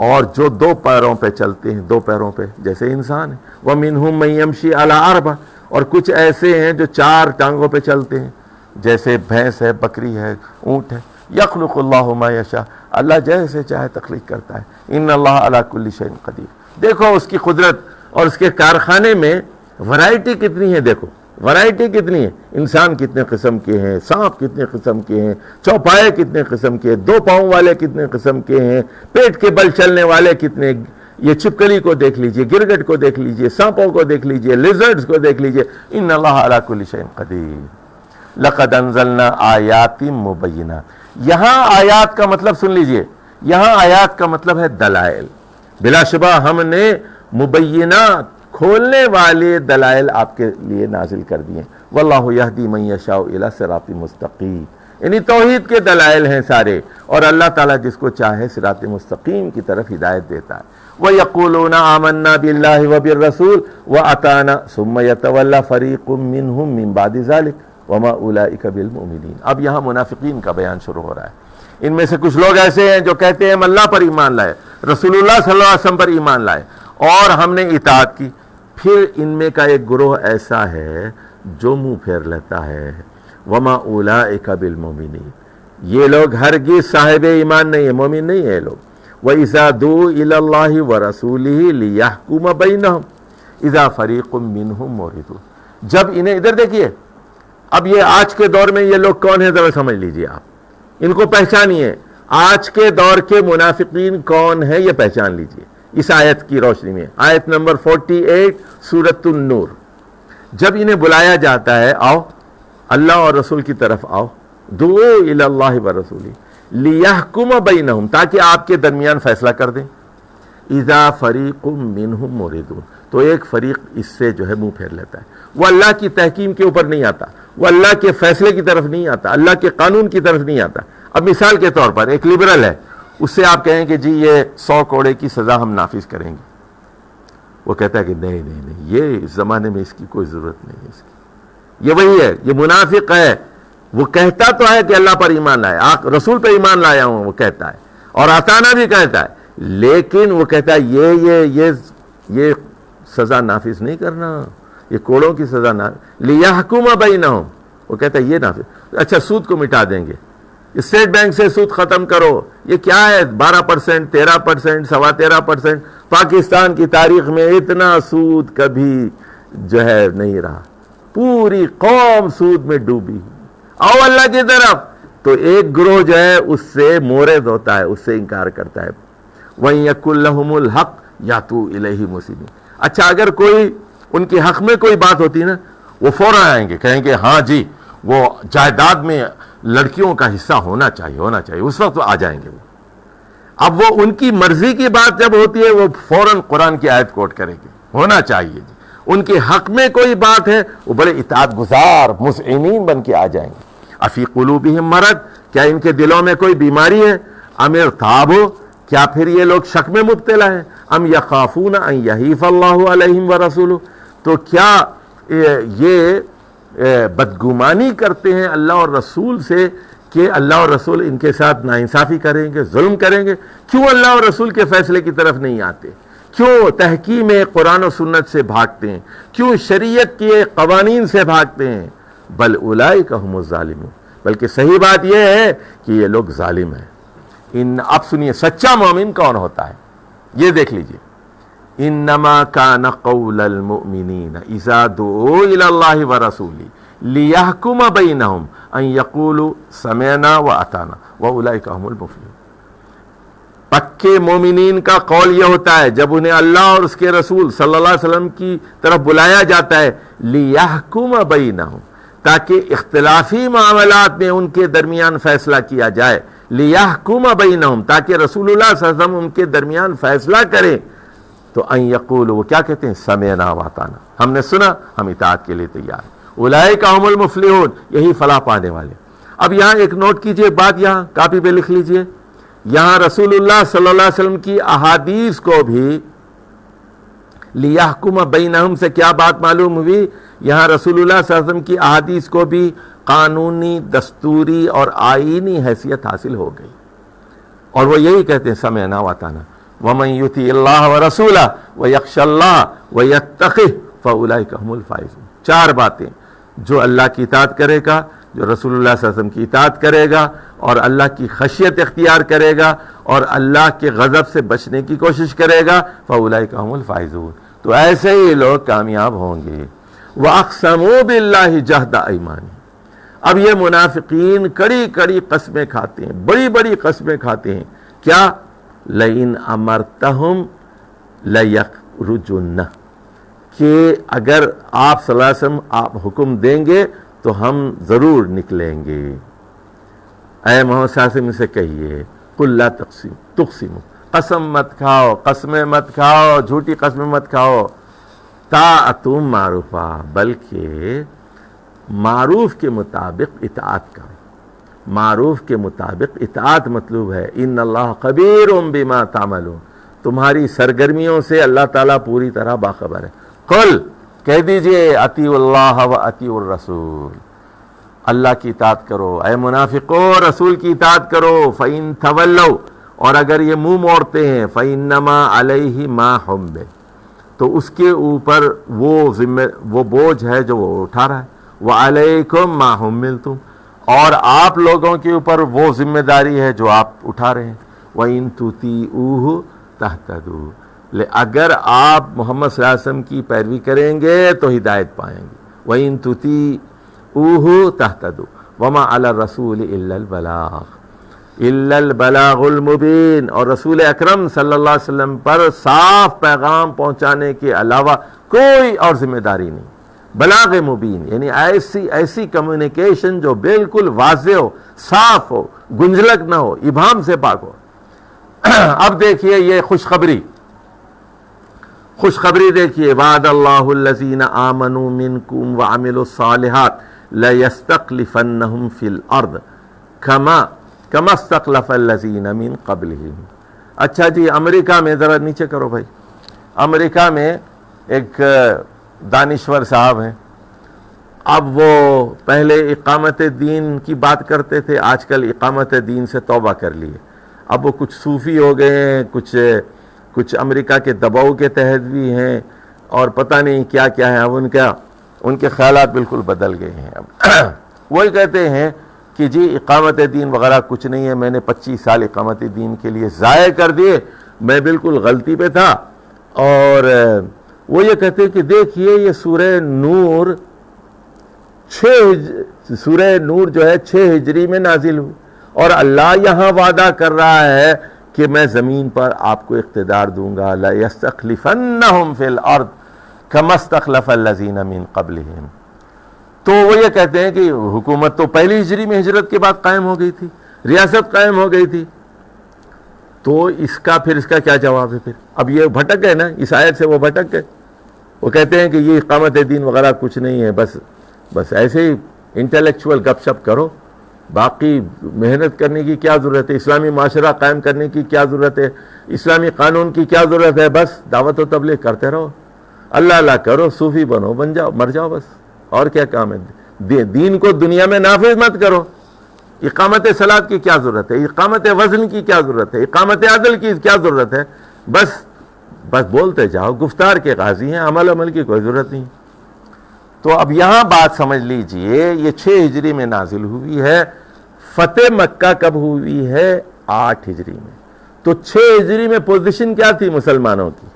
اور جو دو پیروں پہ چلتے ہیں، دو پیروں پہ جیسے انسان ہے۔ ومنہم من یمشی علی اربع، اور کچھ ایسے ہیں جو چار ٹانگوں پہ چلتے ہیں، جیسے بھینس ہے، بکری ہے، اونٹ ہے۔ یخلق اللہ ما یشاء، اللہ جیسے چاہے تخلیق کرتا ہے۔ ان اللہ علی کل شیء قدیر، دیکھو اس کی قدرت اور اس کے کارخانے میں ورائٹی کتنی ہے، دیکھو ورائٹی کتنی ہے، انسان کتنے قسم کے ہیں، سانپ کتنے قسم کے ہیں، چوپائے کتنے قسم کے ہیں، دو پاؤں والے کتنے قسم کے ہیں، پیٹ کے بل چلنے والے کتنے، یہ چھپکلی کو دیکھ لیجئے، گرگٹ کو دیکھ لیجئے، سانپوں کو دیکھ لیجئے، لیزرڈز کو دیکھ لیجئے۔ ان اللہ علی کل شیء قدیر۔ لقد انزلنا آیات مبینات، یہاں آیات کا مطلب سن لیجئے، یہاں آیات کا مطلب ہے دلائل. بلا شبہ ہم نے مبینات، کھولنے والے دلائل آپ کے لیے نازل کر دیے. واللہ یہدی من یشاء الی صراط مستقیم، یعنی توحید کے دلائل ہیں سارے، اور اللہ تعالیٰ جس کو چاہے صراط مستقیم کی طرف ہدایت دیتا ہے. وَيَقُولُونَ آمَنَّا بِاللَّهِ وَبِالرَّسُولِ وَأَطَعْنَا ثُمَّ يَتَوَلَّى فَرِيقٌ مِّنْهُم مِّن بَعْدِ ذَلِكَ وَمَا أُولَٰئِكَ بِالْمُؤْمِنِينَ. اب یہاں منافقین کا بیان شروع ہو رہا ہے. ان میں سے کچھ لوگ ایسے ہیں جو کہتے ہیں ہم اللہ پر ایمان لائے، رسول اللہ صلی اللہ علیہ وسلم پر ایمان لائے اور ہم نے اطاعت کی. پھر ان میں کا ایک گروہ ایسا ہے جو منہ پھیر لیتا ہے. وَمَا أُولَٰئِكَ بِالْمُؤْمِنِينَ، یہ لوگ ہرگز صاحب ایمان نہیں ہے، مومن نہیں ہے یہ لوگ. وَإِذَا دُعُوا إِلَى اللَّهِ وَرَسُولِهِ لِيَحْكُمَ بَيْنَهُمْ إِذَا فَرِيقٌ مِّنْهُمْ مُعْرِضُونَ. جب انہیں ادھر دیکھیے، اب یہ آج کے دور میں یہ لوگ کون ہیں ذرا سمجھ لیجئے، آپ ان کو پہچانیے. آج کے دور کے منافقین کون ہیں یہ پہچان لیجئے اس آیت کی روشنی میں. آیت نمبر 48 سورۃ النور. جب انہیں بلایا جاتا ہے آؤ اللہ اور رسول کی طرف آؤ، دعو الی اللہ ورسولہ لیحکم بینہم، تاکہ آپ کے درمیان فیصلہ کر دیں. اذا فریق منہم معرضون، تو ایک فریق اس سے جو ہے منہ پھیر لیتا ہے. وہ اللہ کی تحکیم کے اوپر نہیں آتا، وہ اللہ کے فیصلے کی طرف نہیں آتا، اللہ کے قانون کی طرف نہیں آتا. اب مثال کے طور پر ایک لبرل ہے، اس سے آپ کہیں کہ جی یہ 100 کوڑے کی سزا ہم نافذ کریں گے. وہ کہتا ہے کہ نہیں نہیں نہیں، یہ اس زمانے میں اس کی کوئی ضرورت نہیں ہے اس کی. یہ وہی ہے، یہ منافق ہے. وہ کہتا تو ہے کہ اللہ پر ایمان لائے، رسول پر ایمان لایا ہوں وہ کہتا ہے، اور آتانا بھی کہتا ہے، لیکن وہ کہتا ہے یہ سزا نافذ نہیں کرنا، یہ کوڑوں کی سزا نہ لیحکم بینہم. وہ کہتا ہے یہ نافذ، اچھا سود کو مٹا دیں گے، اسٹیٹ بینک سے سود ختم کرو. یہ کیا ہے 12%، 13%، 13.25%. پاکستان کی تاریخ میں اتنا سود کبھی جو ہے نہیں رہا، پوری قوم سود میں ڈوبی. آؤ اللہ کی طرف، تو ایک گروہ جو ہے اس سے مورد ہوتا ہے، اس سے انکار کرتا ہے. وَإِن يَكُن لَّهُمُ الْحَقُّ يَأْتُوا إِلَيْهِ مُسْلِمِينَ. اچھا اگر کوئی ان کے حق میں کوئی بات ہوتی نا، وہ فوراً آئیں گے، کہیں گے ہاں جی وہ جائیداد میں لڑکیوں کا حصہ ہونا چاہیے، اس وقت آ جائیں گے. اب وہ ان کی مرضی کی بات جب ہوتی ہے وہ فوراً قرآن کی آیت کوٹ کریں گے، ہونا چاہیے جی. ان کے حق میں کوئی بات ہے وہ بڑے اطاعت گزار مذعنین بن کے آ جائیں گے. افی قلوبہم مرض، کیا ان کے دلوں میں کوئی بیماری ہے؟ ام ارتابوا، کیا پھر یہ لوگ شک میں مبتلا ہیں؟ ام یخافون ان یحیف اللہ علیہم ورسولہ، تو کیا یہ بدگمانی کرتے ہیں اللہ اور رسول سے کہ اللہ اور رسول ان کے ساتھ ناانصافی کریں گے، ظلم کریں گے؟ کیوں اللہ اور رسول کے فیصلے کی طرف نہیں آتے؟ کیوں تحکیم قرآن و سنت سے بھاگتے ہیں؟ کیوں شریعت کے قوانین سے بھاگتے ہیں؟ بل اولئک هم الظالمون، بلکہ صحیح بات یہ ہے کہ یہ لوگ ظالم ہیں. اب سنیے سچا مومن کون ہوتا ہے، یہ دیکھ لیجئے. انما کان قول المؤمنین اذا دعوا الی اللہ ورسولہ لیحکم بینہم ان یقولوا سمعنا واطعنا واولئک هم المفلحون. پکے مومنین کا قول یہ ہوتا ہے جب انہیں اللہ اور اس کے رسول صلی اللہ علیہ وسلم کی طرف بلایا جاتا ہے لیحکم بینہم، تاکہ اختلافی معاملات میں ان کے درمیان فیصلہ کیا جائے. لیحکم بینہم، تاکہ رسول اللہ صلی اللہ علیہ وسلم ان کے درمیان فیصلہ کریں. تو ان یقولوا، وہ کیا کہتے ہیں؟ سمعنا واطعنا، ہم نے سنا، ہم اطاعت کے لیے تیار ہیں. اولئک هم المفلحون، یہی فلاح پانے والے. اب یہاں ایک نوٹ کیجئے بات، یہاں کاپی پہ لکھ لیجئے. یہاں رسول اللہ صلی اللہ علیہ وسلم کی احادیث کو بھی لیحکم بینہم سے کیا بات معلوم ہوئی؟ یہاں رسول اللہ صلی اللہ علیہ وسلم کی احادیث کو بھی قانونی، دستوری اور آئینی حیثیت حاصل ہو گئی، اور وہ یہی کہتے ہیں سمعنا واطعنا. وَمَن يُطِعِ اللَّهَ وَرَسُولَهُ وَيَخْشَ اللَّهَ وَيَتَّقِهْ فَأُولَئِكَ هُمُ الْفَائِزُونَ. 4 باتیں، جو اللہ کی اطاعت کرے گا، جو رسول اللہ صلی اللہ علیہ وسلم کی اطاعت کرے گا، اور اللہ کی خشیت اختیار کرے گا، اور اللہ کے غضب سے بچنے کی کوشش کرے گا، فَأُولَئِكَ هُمُ الْفَائِزُونَ، تو ایسے ہی لوگ کامیاب ہوں گے. وَأَقْسَمُوا بِاللَّهِ جَهْدَ أَيْمَانِهِمْ. اب یہ منافقین کڑی کڑی قسمیں کھاتے ہیں، بڑی بڑی قسمیں کھاتے ہیں. کیا؟ لَئِنْ أَمَرْتَهُمْ لَيَخْرُجُنَّ، کہ اگر آپ صلی اللہ علیہ وسلم آپ حکم دیں گے تو ہم ضرور نکلیں گے. اے محمد صلی اللہ علیہ وسلم سے کہیے قل لا تقسموا، قسم مت کھاؤ، قسمیں مت کھاؤ، جھوٹی قسمیں مت کھاؤ، طاعتم معروفہ، بلکہ معروف کے مطابق اطاعت کرو۔ معروف کے مطابق اطاعت مطلوب ہے ان اللہ خبیر بما تعملون، تمہاری سرگرمیوں سے اللہ تعالیٰ پوری طرح باخبر ہے۔ قل، کہہ دیجئے اطیعوا اللہ و اطیعوا الرسول، اللہ کی اطاعت کرو اے منافقو، رسول کی اطاعت کرو۔ فَإِن تَوَلَّوْا، اور اگر یہ منہ موڑتے ہیں، فَإِنَّمَا عَلَيْهِ مَا حُمِّلَ، تو اس کے اوپر وہ بوجھ ہے جو وہ اٹھا رہا ہے، وَعَلَيْكُمْ مَا حُمِّلْتُمْ، اور آپ لوگوں کے اوپر وہ ذمہ داری ہے جو آپ اٹھا رہے ہیں۔ وَإِن تُطِيعُوهُ تَهْتَدُوا، اگر آپ محمد صلی اللہ علیہ وسلم کی پیروی کریں گے تو ہدایت پائیں گے۔ وَإِن تُطِيعُوهُ تَهْتَدُوا وَمَا عَلَى الرَّسُولِ إِلَّا الْبَلَاغُ الْمُبِينُ، اور رسول اکرم صلی اللہ علیہ وسلم پر صاف پیغام پہنچانے کے علاوہ کوئی اور ذمہ داری نہیں۔ بلاغ مبین یعنی ایسی کمیونیکیشن جو بالکل واضح ہو، صاف ہو، گنجلک نہ ہو، ابہام سے پاک ہو۔ اب دیکھیے یہ خوشخبری دیکھیے، وعد اللہ الذین آمنوا منکم وعملوا الصالحات لیستخلفنہم فی الارض کما استخلف الذین من قبلہم۔ اچھا جی، امریکہ میں ذرا نیچے کرو بھائی، امریکہ میں ایک دانشور صاحب ہیں، اب وہ پہلے اقامت دین کی بات کرتے تھے، آج کل اقامت دین سے توبہ کر لیے، اب وہ کچھ صوفی ہو گئے ہیں، کچھ امریکہ کے دباؤ کے تحت بھی ہیں، اور پتہ نہیں کیا کیا ہے، اب ان کے خیالات بالکل بدل گئے ہیں۔ اب وہی کہتے ہیں کہ جی اقامت دین وغیرہ کچھ نہیں ہے، میں نے 25 سال اقامت دین کے لیے ضائع کر دیے، میں بالکل غلطی پہ تھا۔ اور وہ یہ کہتے ہیں کہ دیکھیے یہ سورہ نور جو ہے 6 ہجری میں نازل ہوئی، اور اللہ یہاں وعدہ کر رہا ہے کہ میں زمین پر آپ کو اقتدار دوں گا، لَيَسْتَخْلِفَنَّهُمْ فِي الْأَرْضِ كَمَا اسْتَخْلَفَ الَّذِينَ مِن قَبْلِهِمْ۔ تو وہ یہ کہتے ہیں کہ حکومت تو پہلی ہجری میں ہجرت کے بعد قائم ہو گئی تھی، ریاست قائم ہو گئی تھی، تو اس کا کیا جواب ہے؟ پھر اب یہ بھٹک گئے نا، اس آیت سے وہ بھٹک گئے، وہ کہتے ہیں کہ یہ اقامت دین وغیرہ کچھ نہیں ہے، بس ایسے ہی انٹلیکچوئل گپ شپ کرو، باقی محنت کرنے کی کیا ضرورت ہے، اسلامی معاشرہ قائم کرنے کی کیا ضرورت ہے، اسلامی قانون کی کیا ضرورت ہے، بس دعوت و تبلیغ کرتے رہو، اللہ اللہ کرو، صوفی بنو، بن جاؤ، مر جاؤ، بس اور کیا کام ہے۔ دین کو دنیا میں نافذ مت کرو۔ اقامت صلاۃ کی کیا ضرورت ہے، اقامت وزن کی کیا ضرورت ہے، اقامت عدل کی کیا ضرورت ہے، بس بولتے جاؤ، گفتار کے غازی ہیں، عمل کی کوئی ضرورت نہیں۔ تو اب یہاں بات سمجھ لیجئے، یہ 6 ہجری میں نازل ہوئی ہے، فتح مکہ کب ہوئی ہے؟ 8 ہجری میں۔ تو 6 ہجری میں پوزیشن کیا تھی مسلمانوں کی؟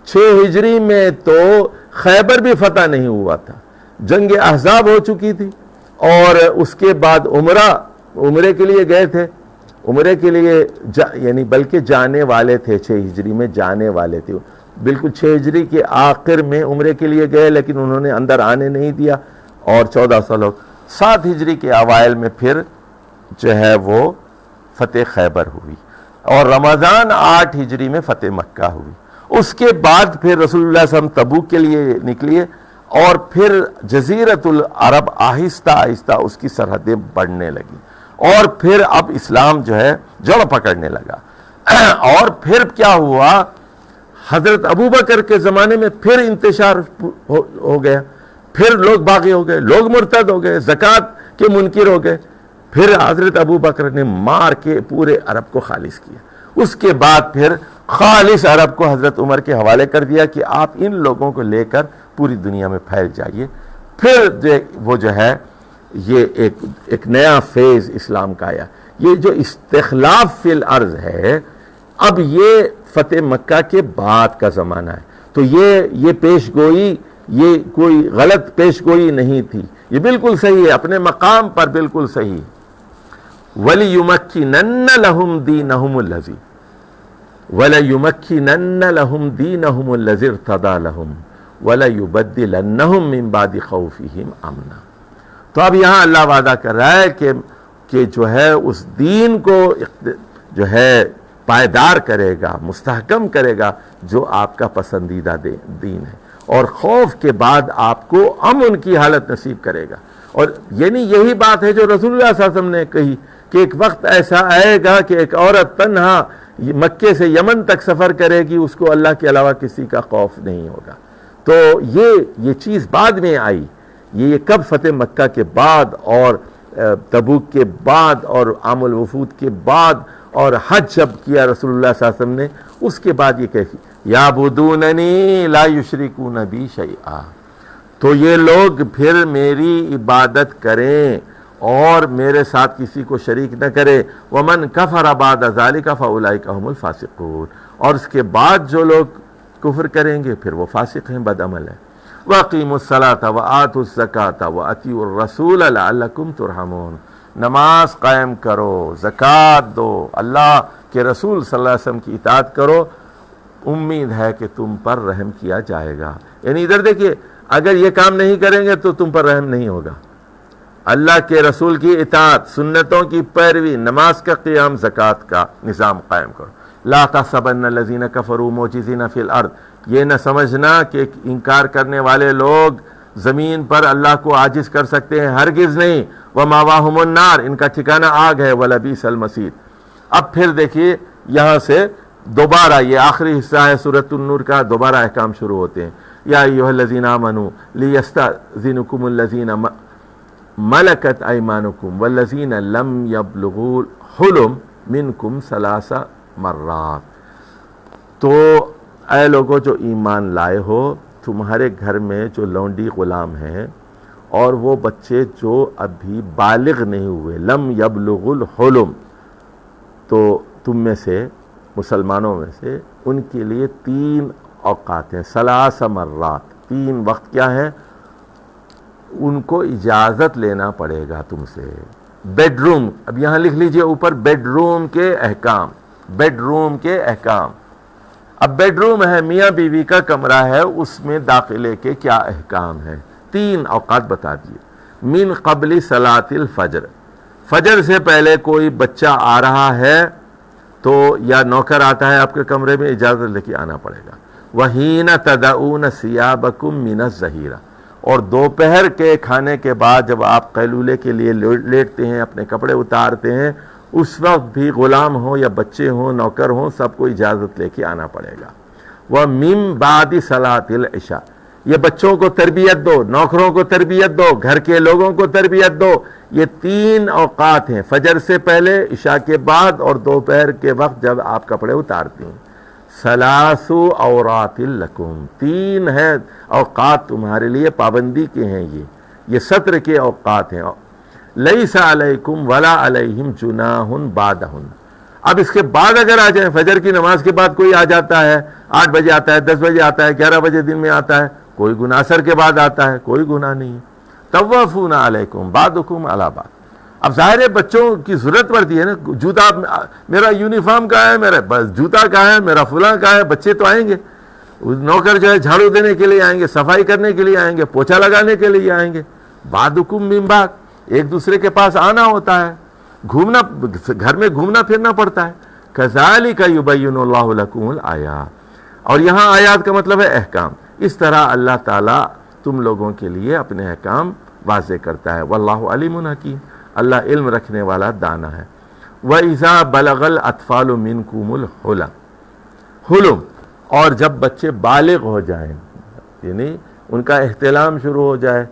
6 ہجری میں تو خیبر بھی فتح نہیں ہوا تھا، جنگ احزاب ہو چکی تھی، اور اس کے بعد عمرے کے لیے گئے تھے، عمرے کے لیے یعنی بلکہ جانے والے تھے، 6 ہجری میں جانے والے تھے، بالکل 6 ہجری کے آخر میں عمرے کے لیے گئے، لیکن انہوں نے اندر آنے نہیں دیا، اور 1400 لوگ 7 ہجری کے اوائل میں پھر جو ہے وہ فتح خیبر ہوئی، اور رمضان 8 ہجری میں فتح مکہ ہوئی۔ اس کے بعد پھر رسول اللہ صلی اللہ علیہ وسلم تبوک کے لیے نکلیے، اور پھر جزیرت العرب آہستہ آہستہ اس کی سرحدیں بڑھنے لگی، اور پھر اب اسلام جو ہے جڑ پکڑنے لگا۔ اور پھر کیا ہوا؟ حضرت ابوبکر کے زمانے میں پھر انتشار ہو گیا، پھر لوگ باغی ہو گئے، لوگ مرتد ہو گئے، زکوٰۃ کے منکر ہو گئے، پھر حضرت ابوبکر نے مار کے پورے عرب کو خالص کیا۔ اس کے بعد پھر خالص عرب کو حضرت عمر کے حوالے کر دیا کہ آپ ان لوگوں کو لے کر پوری دنیا میں پھیل جائیے۔ پھر وہ جو ہے یہ ایک نیا فیز اسلام کا آیا، یہ جو استخلاف فی الارض ہے، اب یہ فتح مکہ کے بعد کا زمانہ ہے، تو یہ پیش گوئی، یہ کوئی غلط پیش گوئی نہیں تھی، یہ بالکل صحیح ہے، اپنے مقام پر بالکل صحیح۔ وَلِيُمَكِّنَنَّ لَهُمْ دِينَهُمُ الَّذِي وَلَيُمَكِّنَنَّ لَهُمْ دِينَهُمُ الَّذِي ارْتَضَىٰ لَهُمْ وَلَيُبَدِّلَنَّهُمْ مِنْ بَعْدِ خَوْفِهِمْ أَمْنًا۔ تو اب یہاں اللہ وعدہ کر رہا ہے کہ کہ جو ہے اس دین کو جو ہے پائیدار کرے گا، مستحکم کرے گا جو آپ کا پسندیدہ دین ہے، اور خوف کے بعد آپ کو امن کی حالت نصیب کرے گا۔ اور یعنی یہی بات ہے جو رسول اللہ صلی اللہ علیہ وسلم نے کہی کہ ایک وقت ایسا آئے گا کہ ایک عورت تنہا مکے سے یمن تک سفر کرے گی، اس کو اللہ کے علاوہ کسی کا خوف نہیں ہوگا۔ تو یہ چیز بعد میں آئی، یہ کب؟ فتح مکہ کے بعد اور تبوک کے بعد اور عام الوفود کے بعد اور حج جب کیا رسول اللہ صلی اللہ علیہ وسلم نے، اس کے بعد یہ کہی یعبدوننی لا یشرکون بی شیئا، تو یہ لوگ پھر میری عبادت کریں اور میرے ساتھ کسی کو شریک نہ کرے۔ ومن کفر بعد ذلک فاولئک هم الفاسقون، اور اس کے بعد جو لوگ کفر کریں گے پھر وہ فاسق ہیں، بد عمل ہیں۔ وَأَقِيمُوا الصَّلَاةَ وَآتُوا الزَّكَاةَ وَأَطِيعُوا الرَّسُولَ لَعَلَّكُمْ تُرْحَمُونَ، نماز قائم کرو، زکوٰۃ دو، اللہ کے رسول صلی اللہ علیہ وسلم کی اطاعت کرو، امید ہے کہ تم پر رحم کیا جائے گا۔ یعنی ادھر دیکھیے، اگر یہ کام نہیں کریں گے تو تم پر رحم نہیں ہوگا۔ اللہ کے رسول کی اطاعت، سنتوں کی پیروی، نماز کا قیام، زکوٰۃ کا نظام قائم کرو۔ لا تحسبن الذین کفروا معجزین فی الارض، یہ نہ سمجھنا کہ انکار کرنے والے لوگ زمین پر اللہ کو عاجز کر سکتے ہیں، ہرگز نہیں۔ ومأواہم النار، ان کا ٹھکانہ آگ ہے، ولبئس المصیر۔ اب پھر دیکھیے یہاں سے دوبارہ یہ آخری حصہ ہے سورۃ النور کا، دوبارہ احکام شروع ہوتے ہیں۔ یا ایھا الذین آمنوا لیستأذنکم الذین ملکت ایمانکم والذین لم یبلغوا الحلم منکم ثلاث مرات، تو اے لوگوں جو ایمان لائے ہو، تمہارے گھر میں جو لونڈی غلام ہیں اور وہ بچے جو ابھی بالغ نہیں ہوئے، لم یبلغ الحلم، تو تم میں سے مسلمانوں میں سے ان کے لیے 3 اوقات ہیں، 3 مرات، 3 وقت کیا ہے؟ ان کو اجازت لینا پڑے گا تم سے۔ بیڈ روم، اب یہاں لکھ لیجئے اوپر، بیڈ روم کے احکام، بیڈ روم کے احکام۔ اب بیڈ روم ہے، میاں بیوی کا کمرہ ہے، اس میں داخلے کے کیا احکام ہیں؟ 3 اوقات بتا دیے۔ من قبل صلاۃ الفجر، فجر سے پہلے کوئی بچہ آ رہا ہے تو یا نوکر آتا ہے آپ کے کمرے میں، اجازت لے کے آنا پڑے گا۔ وحین تدعون ثیابکم من الظہیرہ، اور دوپہر کے کھانے کے بعد جب آپ قیلولے کے لیے لیٹتے ہیں، اپنے کپڑے اتارتے ہیں، اس وقت بھی غلام ہوں یا بچے ہوں، نوکر ہوں، سب کو اجازت لے کے آنا پڑے گا۔ وَمِن بَعْدِ صَلَاةِ الْعِشَاء، یہ بچوں کو تربیت دو، نوکروں کو تربیت دو، گھر کے لوگوں کو تربیت دو۔ یہ 3 اوقات ہیں، فجر سے پہلے، عشاء کے بعد اور دوپہر کے وقت جب آپ کپڑے اتارتے ہیں۔ ثلاث عورات لکم، 3 ہیں اوقات تمہارے لیے، پابندی کے ہیں یہ سطر کے اوقات ہیں۔ لیس علیکم ولا علیہم جناح بعدہن، اب اس کے بعد اگر آ جائیں، فجر کی نماز کے بعد کوئی آ جاتا ہے، 8 بجے آتا ہے، 10 بجے آتا ہے، 11 بجے دن میں آتا ہے، کوئی گناہ، عصر کے بعد آتا ہے، کوئی گناہ نہیں۔ طوافون علیکم بعضکم علی بعض، اب ظاہر ہے بچوں کی ضرورت پڑتی ہے نا، جوتا میرا یونیفارم کہاں ہے، میرا جوتا کہاں ہے، میرا فلاں کہاں ہے، بچے تو آئیں گے، نوکر جو ہے جھاڑو دینے کے لیے آئیں گے، صفائی کرنے کے لیے آئیں گے، پوچھا لگانے کے لیے آئیں گے، بعضکم من بعض، ایک دوسرے کے پاس آنا ہوتا ہے، گھومنا، گھر میں گھومنا پھرنا پڑتا ہے۔ کذالک یبین اللہ لکم الآیات، اور یہاں آیات کا مطلب ہے احکام، اس طرح اللہ تعالیٰ تم لوگوں کے لیے اپنے احکام واضح کرتا ہے۔ واللہ علیم حکیم، اللہ علم رکھنے والا دانا ہے۔ وَإِذَا بَلَغَ الْأَطْفَالُ مِنْكُمُ الْحُلَمَ، حلم، اور جب بچے بالغ ہو جائیں، یعنی ان کا احتلام شروع ہو جائے،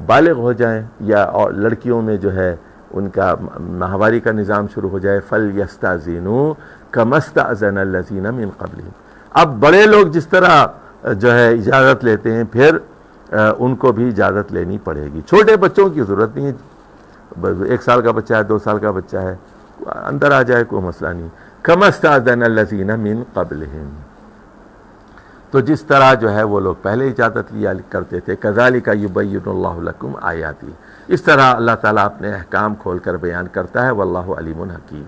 بالغ ہو جائیں، یا اور لڑکیوں میں جو ہے ان کا ماہواری کا نظام شروع ہو جائے، فَلْيَسْتَأْذِنُوا كَمَا اسْتَأْذَنَ الَّذِينَ مِنْ قَبْلِهِمْ، اب بڑے لوگ جس طرح جو ہے اجازت لیتے ہیں، پھر ان کو بھی اجازت لینی پڑے گی۔ چھوٹے بچوں کی ضرورت نہیں ہے، 1 سال کا بچہ ہے، 2 سال کا بچہ ہے، اندر آ جائے، کوئی مسئلہ نہیں۔ كَمَا اسْتَأْذَنَ الَّذِينَ مِنْ قَبْلِهِمْ، تو جس طرح جو ہے وہ لوگ پہلے اجازت لیا کرتے تھے، کذالک یبین اللہ لکم آیاتی، اس طرح اللہ تعالیٰ اپنے احکام کھول کر بیان کرتا ہے۔ واللہ علیم حکیم۔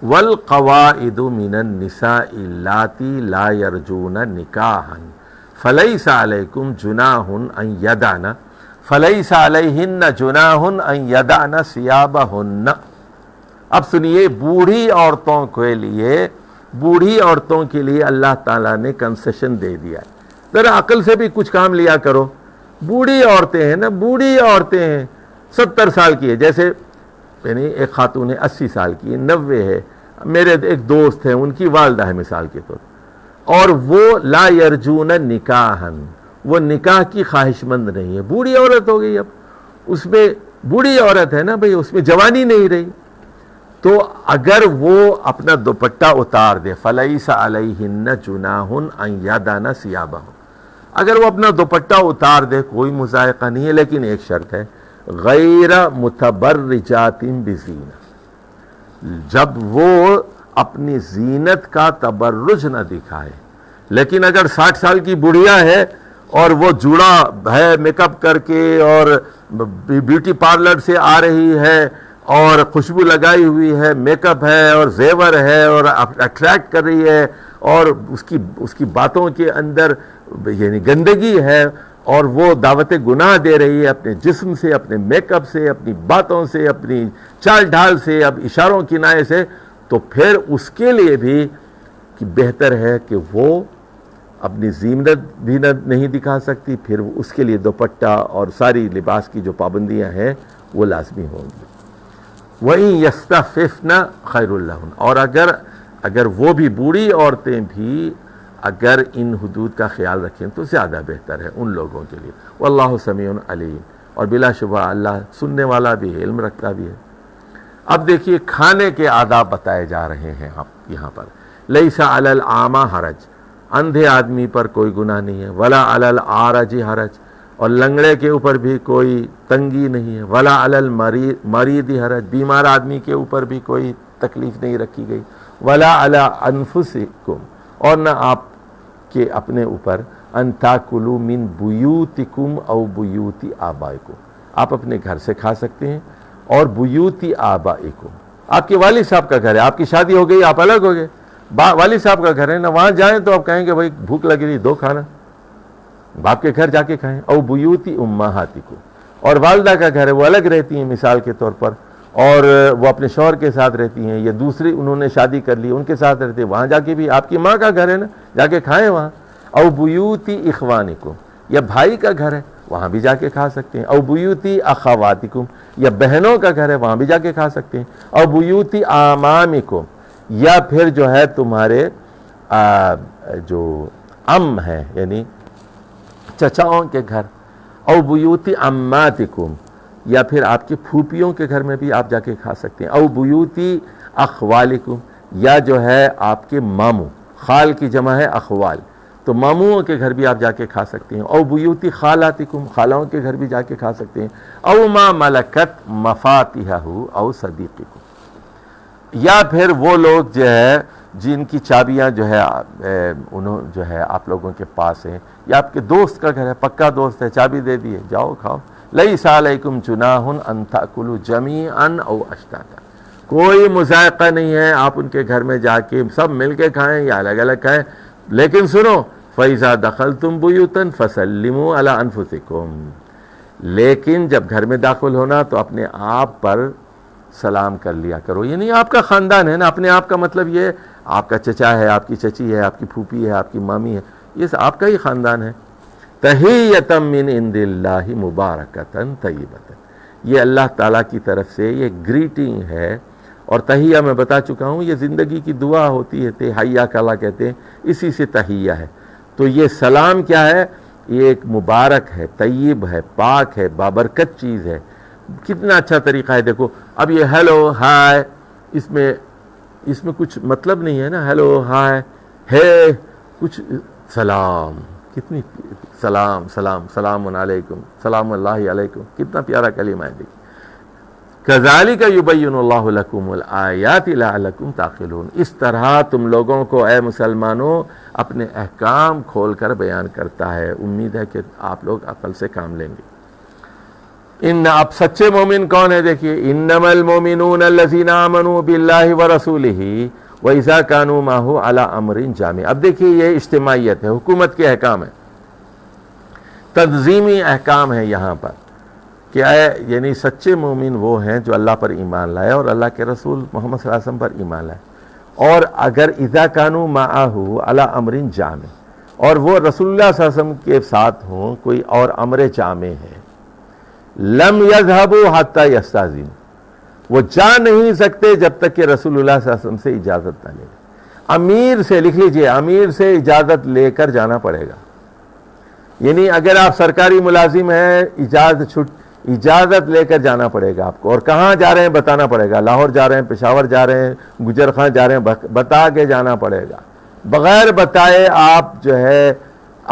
والقواعد من النساء اللاتی لا یرجون نکاحا فلیس علیکم جناح ان یدعن فلیس علیہن جناح ان یدعن ثیابہن، اب سنیے، بوڑھی عورتوں کے لیے اللہ تعالیٰ نے کنسیشن دے دیا ہے. ذرا عقل سے بھی کچھ کام لیا کرو. بوڑھی عورتیں ہیں نا، بوڑھی عورتیں ہیں، 70 سال کی ہے، جیسے یعنی ایک خاتون ہے 80 سال کی ہے، 90 ہے. میرے ایک دوست ہیں، ان کی والدہ ہے مثال کے طور، اور وہ لا یرجون نکاحا، وہ نکاح کی خواہش مند نہیں ہے. بوڑھی عورت ہو گئی، اب اس میں بوڑھی عورت ہے نا بھئی، اس میں جوانی نہیں رہی. تو اگر وہ اپنا دوپٹہ اتار دے، فَلَيْسَ عَلَيْهِنَّ جُنَاحٌ أَن يَضَعْنَ ثِيَابَهُنَّ، اگر وہ اپنا دوپٹہ اتار دے کوئی مذائقہ نہیں ہے، لیکن ایک شرط ہے، غیر متبرجات بزینہ، جب وہ اپنی زینت کا تبرج نہ دکھائے. لیکن اگر 60 سال کی بڑھیا ہے اور وہ جوڑا ہے میک اپ کر کے اور بیوٹی پارلر سے آ رہی ہے اور خوشبو لگائی ہوئی ہے، میک اپ ہے اور زیور ہے اور اٹریکٹ کر رہی ہے، اور اس کی باتوں کے اندر یعنی گندگی ہے، اور وہ دعوت گناہ دے رہی ہے اپنے جسم سے، اپنے میک اپ سے، اپنی باتوں سے، اپنی چال ڈھال سے، اب اشاروں کنائے سے، تو پھر اس کے لیے بھی کہ بہتر ہے کہ وہ اپنی زینت بھی نہیں دکھا سکتی، پھر اس کے لیے دوپٹہ اور ساری لباس کی جو پابندیاں ہیں وہ لازمی ہوں گی. وَإِن يَسْتَعْفِفْنَ خَيْرٌ لَهُنَّ، اور اگر وہ بھی بوڑھی عورتیں بھی اگر ان حدود کا خیال رکھیں تو زیادہ بہتر ہے ان لوگوں کے لیے. واللہ سمیع علیم، اور بلا شبہ اللہ سننے والا بھی ہے، علم رکھتا بھی ہے. اب دیکھیے کھانے کے آداب بتائے جا رہے ہیں یہاں پر. لیس علی الاعمی حرج، اندھے آدمی پر کوئی گناہ نہیں ہے. ولا علی الاعرج حرج، اور لنگڑے کے اوپر بھی کوئی تنگی نہیں ہے. ولا علی المریض حرج، بیمار آدمی کے اوپر بھی کوئی تکلیف نہیں رکھی گئی. ولا علی انفسکم، اور نہ آپ کے اپنے اوپر، ان تاکلوا من بیوتکم او بیوت آبائکم، آپ اپنے گھر سے کھا سکتے ہیں اور بیوت آبائکم، آپ کے والد صاحب کا گھر ہے، آپ کی شادی ہو گئی، آپ الگ ہو گئے، والد صاحب کا گھر ہے نا، وہاں جائیں تو آپ کہیں گے بھائی بھوک لگ رہی، دو کھانا، باپ کے گھر جا کے کھائیں. او بیوت امہاتکم، اور والدہ کا گھر ہے، وہ الگ رہتی ہیں مثال کے طور پر، اور وہ اپنے شوہر کے ساتھ رہتی ہیں، یا دوسری انہوں نے شادی کر لی ان کے ساتھ رہتے ہیں، وہاں جا کے بھی آپ کی ماں کا گھر ہے نا، جا کے کھائیں وہاں. او بیوت اخوانکم، یا بھائی کا گھر ہے وہاں بھی جا کے کھا سکتے ہیں. او بیوت اخواتکم، یا بہنوں کا گھر ہے وہاں بھی جا کے کھا سکتے ہیں. او بیوت اعمامکم، یا پھر جو ہے تمہارے جو ام ہے یعنی چچاؤں کے گھر. او بیوت عماتکم، یا پھر آپ کے پھوپھیوں کے گھر میں بھی آپ جا کے کھا سکتے ہیں. او بیوت اخوالکم، یا جو ہے آپ کے ماموں، خال کی جمع ہے اخوال، تو ماموں کے گھر بھی آپ جا کے کھا سکتے ہیں. او بیوت خالاتکم، خالوں کے گھر بھی جا کے کھا سکتے ہیں. او ما ملکت مفاتیحہ او صدیقکم، یا پھر وہ لوگ جو ہے جن کی چابیاں جو ہے انہوں جو ہے آپ لوگوں کے پاس ہیں، یا آپ کے دوست کا گھر ہے، پکا دوست ہے، چابی دے دیے، جاؤ کھاؤ. لیس علیکم جناح ان تاکلوا جمیعا او اشتاتا، کوئی مذائقہ نہیں ہے آپ ان کے گھر میں جا کے سب مل کے کھائیں یا الگ الگ کھائیں. لیکن سنو، فَإِذَا دَخَلْتُمْ بُيُوتًا فَسَلِّمُوا عَلَىٰ أَنفُسِكُمْ، لیکن جب گھر میں داخل ہونا تو اپنے آپ پر سلام کر لیا کرو. یعنی آپ کا خاندان ہے نا، اپنے آپ کا مطلب یہ آپ کا چچا ہے، آپ کی چچی ہے، آپ کی پھوپھی ہے، آپ کی مامی ہے، یہ آپ کا ہی خاندان ہے. تحیۃ من عند اللہ مبارکۃ طیبۃ، یہ اللہ تعالیٰ کی طرف سے یہ گریٹنگ ہے. اور تحیہ میں بتا چکا ہوں یہ زندگی کی دعا ہوتی ہے، تحیہ کلا کہتے ہیں، اسی سے تحیہ ہے. تو یہ سلام کیا ہے؟ یہ ایک مبارک ہے، طیب ہے، پاک ہے، بابرکت چیز ہے. کتنا اچھا طریقہ ہے. دیکھو اب یہ ہیلو ہائے، اس میں کچھ مطلب نہیں ہے نا، ہیلو ہائے ہے کچھ، سلام، کتنی سلام سلام سلام علیکم، سلام اللہ علیکم، کتنا پیارا کلمہ ہے. دیکھیں کذالک یبین اللہ لکم الآیات لعلکم تعقلون، اس طرح تم لوگوں کو اے مسلمانوں اپنے احکام کھول کر بیان کرتا ہے. امید ہے کہ آپ لوگ عقل سے کام لیں گے. اب سچے مومن کون ہے؟ دیکھیے، انما المؤمنون الذین آمنوا باللہ ورسولہ وَإِذَا كَانُوا مَعَهُ عَلَىٰ أَمْرٍ جامع. اب دیکھیے یہ اجتماعیت ہے، حکومت کے احکام ہے، تنظیمی احکام ہے. یہاں پر کہ یعنی سچے مومن وہ ہیں جو اللہ پر ایمان لائے اور اللہ کے رسول محمد صلی اللہ علیہ وسلم پر ایمان لائے، اور اگر اذا کانوا معہ علی امر جامع، اور وہ رسول اللہ صلی اللہ علیہ وسلم کے ساتھ ہوں کوئی اور امر جامع ہے، لم یذهبوا حتی یستاذنوا، وہ جا نہیں سکتے جب تک کہ رسول اللہ صلی اللہ علیہ وسلم سے اجازت نہ لے۔ امیر سے، لکھ لیجئے، امیر سے اجازت لے کر جانا پڑے گا۔ یعنی اگر آپ سرکاری ملازم ہیں، اجازت لے کر جانا پڑے گا آپ کو، اور کہاں جا رہے ہیں بتانا پڑے گا، لاہور جا رہے ہیں، پشاور جا رہے ہیں، گجر خان جا رہے ہیں، بتا کے جانا پڑے گا۔ بغیر بتائے آپ جو ہے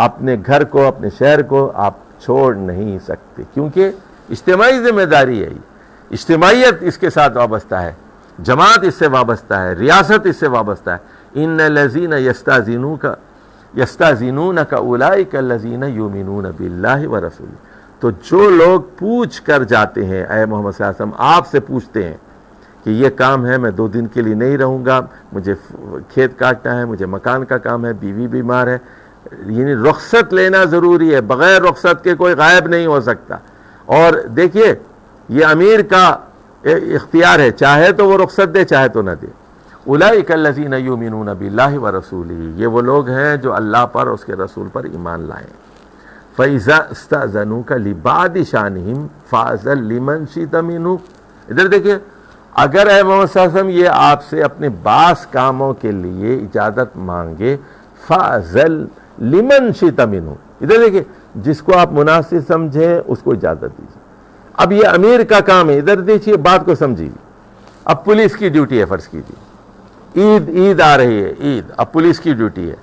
اپنے گھر کو، اپنے شہر کو آپ چھوڑ نہیں سکتے، کیونکہ اجتماعی ذمہ داری ہے، اجتماعیت اس کے ساتھ وابستہ ہے، جماعت اس سے وابستہ ہے، ریاست اس سے وابستہ ہے۔ ان الذین یستاذنونک اولئک الذین یؤمنون باللہ ورسولہ، تو جو لوگ پوچھ کر جاتے ہیں، اے محمد صلی اللہ علیہ وسلم آپ سے پوچھتے ہیں کہ یہ کام ہے، میں 2 دن کے لیے نہیں رہوں گا، مجھے کھیت کاٹنا ہے، مجھے مکان کا کام ہے، بیوی بیمار ہے، یعنی رخصت لینا ضروری ہے، بغیر رخصت کے کوئی غائب نہیں ہو سکتا۔ اور دیکھیے یہ امیر کا اختیار ہے، چاہے تو وہ رخصت دے، چاہے تو نہ دے۔ اولئک الذین یؤمنون باللہ ورسولہ، یہ وہ لوگ ہیں جو اللہ پر، اس کے رسول پر ایمان لائیں۔ فَإِذَا اسْتَأْذَنُوكَ لِبَعْضِ شَأْنِهِمْ فَأْذَن لِمَنْ شِئْتَ مِنْهُمْ، ادھر دیکھیے، اگر اے محمد صلی اللہ علیہ وسلم یہ آپ سے اپنے بعض کاموں کے لیے اجازت مانگے، فَأْذَن لِمَنْ شِئْتَ مِنْهُمْ، ادھر دیکھیے، جس کو آپ مناسب سمجھیں اس کو اجازت دیجیے۔ اب یہ امیر کا کام ہے، ادھر دیکھیے بات کو سمجھیے۔ اب پولیس کی ڈیوٹی ہے، فرض کیجیے عید آ رہی ہے، عید، اب پولیس کی ڈیوٹی ہے،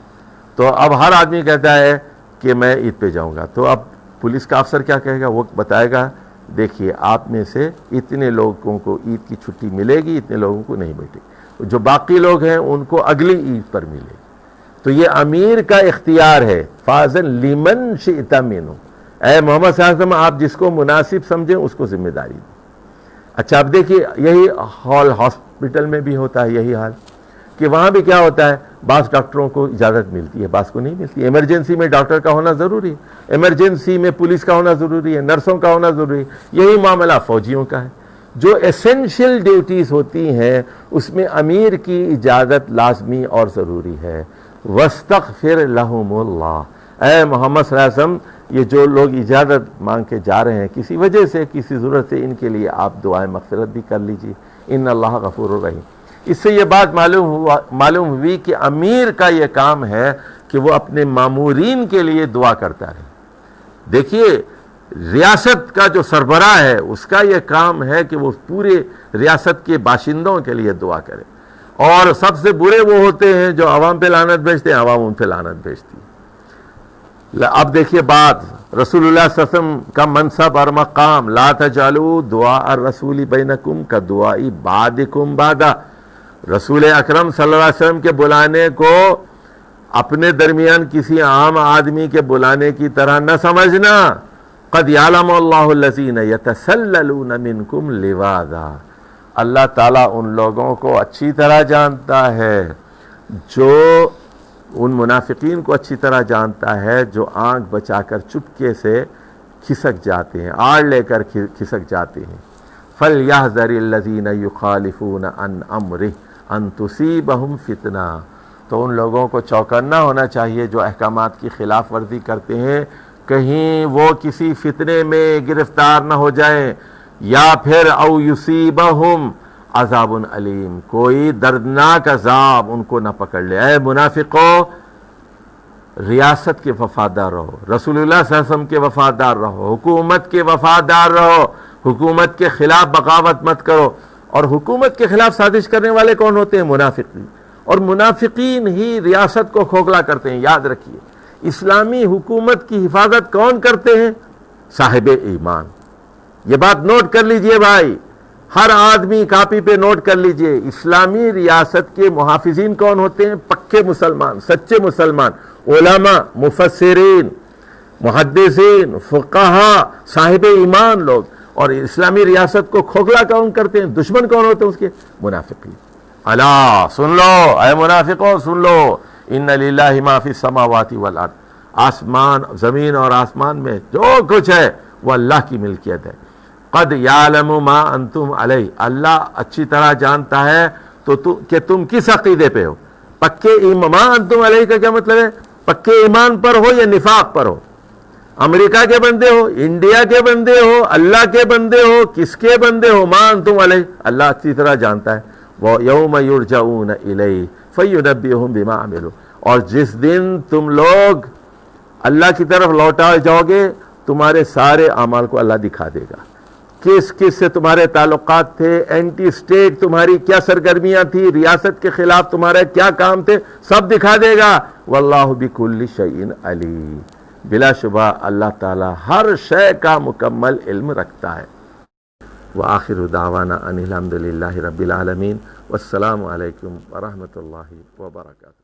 تو اب ہر آدمی کہتا ہے کہ میں عید پہ جاؤں گا، تو اب پولیس کا افسر کیا کہے گا؟ وہ بتائے گا دیکھیے آپ میں سے اتنے لوگوں کو عید کی چھٹی ملے گی، اتنے لوگوں کو نہیں ملے گی، جو باقی لوگ ہیں ان کو اگلی عید پر ملے گی۔ تو یہ امیر کا اختیار ہے، فَأْذَن لِمَنْ شِئْتَ مِنْهُمْ، اے محمد صلی اللہ علیہ وسلم آپ جس کو مناسب سمجھیں اس کو ذمہ داری دیں۔ اچھا اب دیکھیے یہی حال ہاسپٹل میں بھی ہوتا ہے، یہی حال کہ وہاں بھی کیا ہوتا ہے، بعض ڈاکٹروں کو اجازت ملتی ہے، بعض کو نہیں ملتی۔ ایمرجنسی میں ڈاکٹر کا ہونا ضروری ہے، ایمرجنسی میں پولیس کا ہونا ضروری ہے، نرسوں کا ہونا ضروری ہے، یہی معاملہ فوجیوں کا ہے۔ جو ایسنشل ڈیوٹیز ہوتی ہیں اس میں امیر کی اجازت لازمی اور ضروری ہے۔ وَاسْتَغْفِرْ لَهُمُ اللَّهُ، اے محمد صلی اللہ علیہ وسلم یہ جو لوگ اجازت مانگ کے جا رہے ہیں کسی وجہ سے، کسی ضرورت سے، ان کے لیے آپ دعائیں مغفرت بھی کر لیجیے، ان اللہ غفور الرحیم۔ اس سے یہ بات معلوم ہوئی کہ امیر کا یہ کام ہے کہ وہ اپنے مامورین کے لیے دعا کرتا رہے۔ دیکھیے ریاست کا جو سربراہ ہے اس کا یہ کام ہے کہ وہ پورے ریاست کے باشندوں کے لیے دعا کرے، اور سب سے برے وہ ہوتے ہیں جو عوام پہ لعنت بھیجتے ہیں، عوام ان پہ لعنت بھیجتی ہے۔ اب دیکھیے بات، رسول اللہ صلی اللہ علیہ وسلم کا منصب اور مقام، لا تجعلوا دعاء الرسول بینکم کدعاء بعضکم بعضا، رسول اکرم صلی اللہ علیہ وسلم کے بلانے کو اپنے درمیان کسی عام آدمی کے بلانے کی طرح نہ سمجھنا۔ قد یعلم اللہ الذین یتسللون منکم لواذا، اللہ تعالیٰ ان لوگوں کو اچھی طرح جانتا ہے، جو ان منافقین کو اچھی طرح جانتا ہے جو آنکھ بچا کر چپکے سے کھسک جاتے ہیں، آڑ لے کر کھسک جاتے ہیں۔ فَلْيَحْذَرِ الَّذِينَ يُخَالِفُونَ عَنْ أَمْرِهِ أَن تُصِيبَهُمْ فِتْنَةٌ، تو ان لوگوں کو چوکنا ہونا چاہیے جو احکامات کی خلاف ورزی کرتے ہیں، کہیں وہ کسی فتنے میں گرفتار نہ ہو جائیں، یا پھر او یصیبہم عذاب علیم، کوئی دردناک عذاب ان کو نہ پکڑ لے۔ اے منافقو، ریاست کے وفادار رہو، رسول اللہ صلی اللہ علیہ وسلم کے وفادار رہو، حکومت کے وفادار رہو، حکومت کے خلاف بغاوت مت کرو۔ اور حکومت کے خلاف سازش کرنے والے کون ہوتے ہیں؟ منافقین، اور منافقین ہی ریاست کو کھوکھلا کرتے ہیں۔ یاد رکھیے اسلامی حکومت کی حفاظت کون کرتے ہیں؟ صاحب ایمان۔ یہ بات نوٹ کر لیجئے بھائی، ہر آدمی کاپی پہ نوٹ کر لیجئے، اسلامی ریاست کے محافظین کون ہوتے ہیں؟ پکے مسلمان، سچے مسلمان، علماء، مفسرین، محدثین، فقہا، صاحب ایمان لوگ۔ اور اسلامی ریاست کو کھوکھلا کون کرتے ہیں؟ دشمن کون ہوتے ہیں اس کے؟ منافقین۔ الا سن لو اے منافقوں، سن لو، ان للہ ما فی السماوات والارض، آسمان، زمین اور آسمان میں جو کچھ ہے وہ اللہ کی ملکیت ہے۔ قد یعلم ما انتم علیہ، اللہ اچھی طرح جانتا ہے کہ تم کس عقیدے پہ ہو. پکے ما انتم علیہ کا کیا مطلب ہے؟ پکے ایمان پر ہو یا نفاق پر ہو، امریکہ کے بندے ہو، انڈیا کے بندے ہو، اللہ کے بندے ہو، کس کے بندے ہو، ما انتم علیہ اللہ اچھی طرح جانتا ہے. وَيَوْمَ يُرْجَعُونَ إِلَيْهِ فَيُنَبِّئُهُم بِمَا عَمِلُوا، اور جس دن تم لوگ اللہ کی طرف لوٹائے جاؤ گے تمہارے سارے اعمال کو اللہ دکھا دے گا. کس کس سے تمہارے تعلقات تھے، اینٹی اسٹیٹ تمہاری کیا سرگرمیاں تھی، ریاست کے خلاف تمہارے کیا کام تھے، سب دکھا دے گا. واللہ بکل شیء علیم، بلا شبہ اللہ تعالی ہر شے کا مکمل علم رکھتا ہے. وآخر دعوانا ان الحمد للہ رب العالمین، والسلام علیکم ورحمۃ اللہ وبرکاتہ.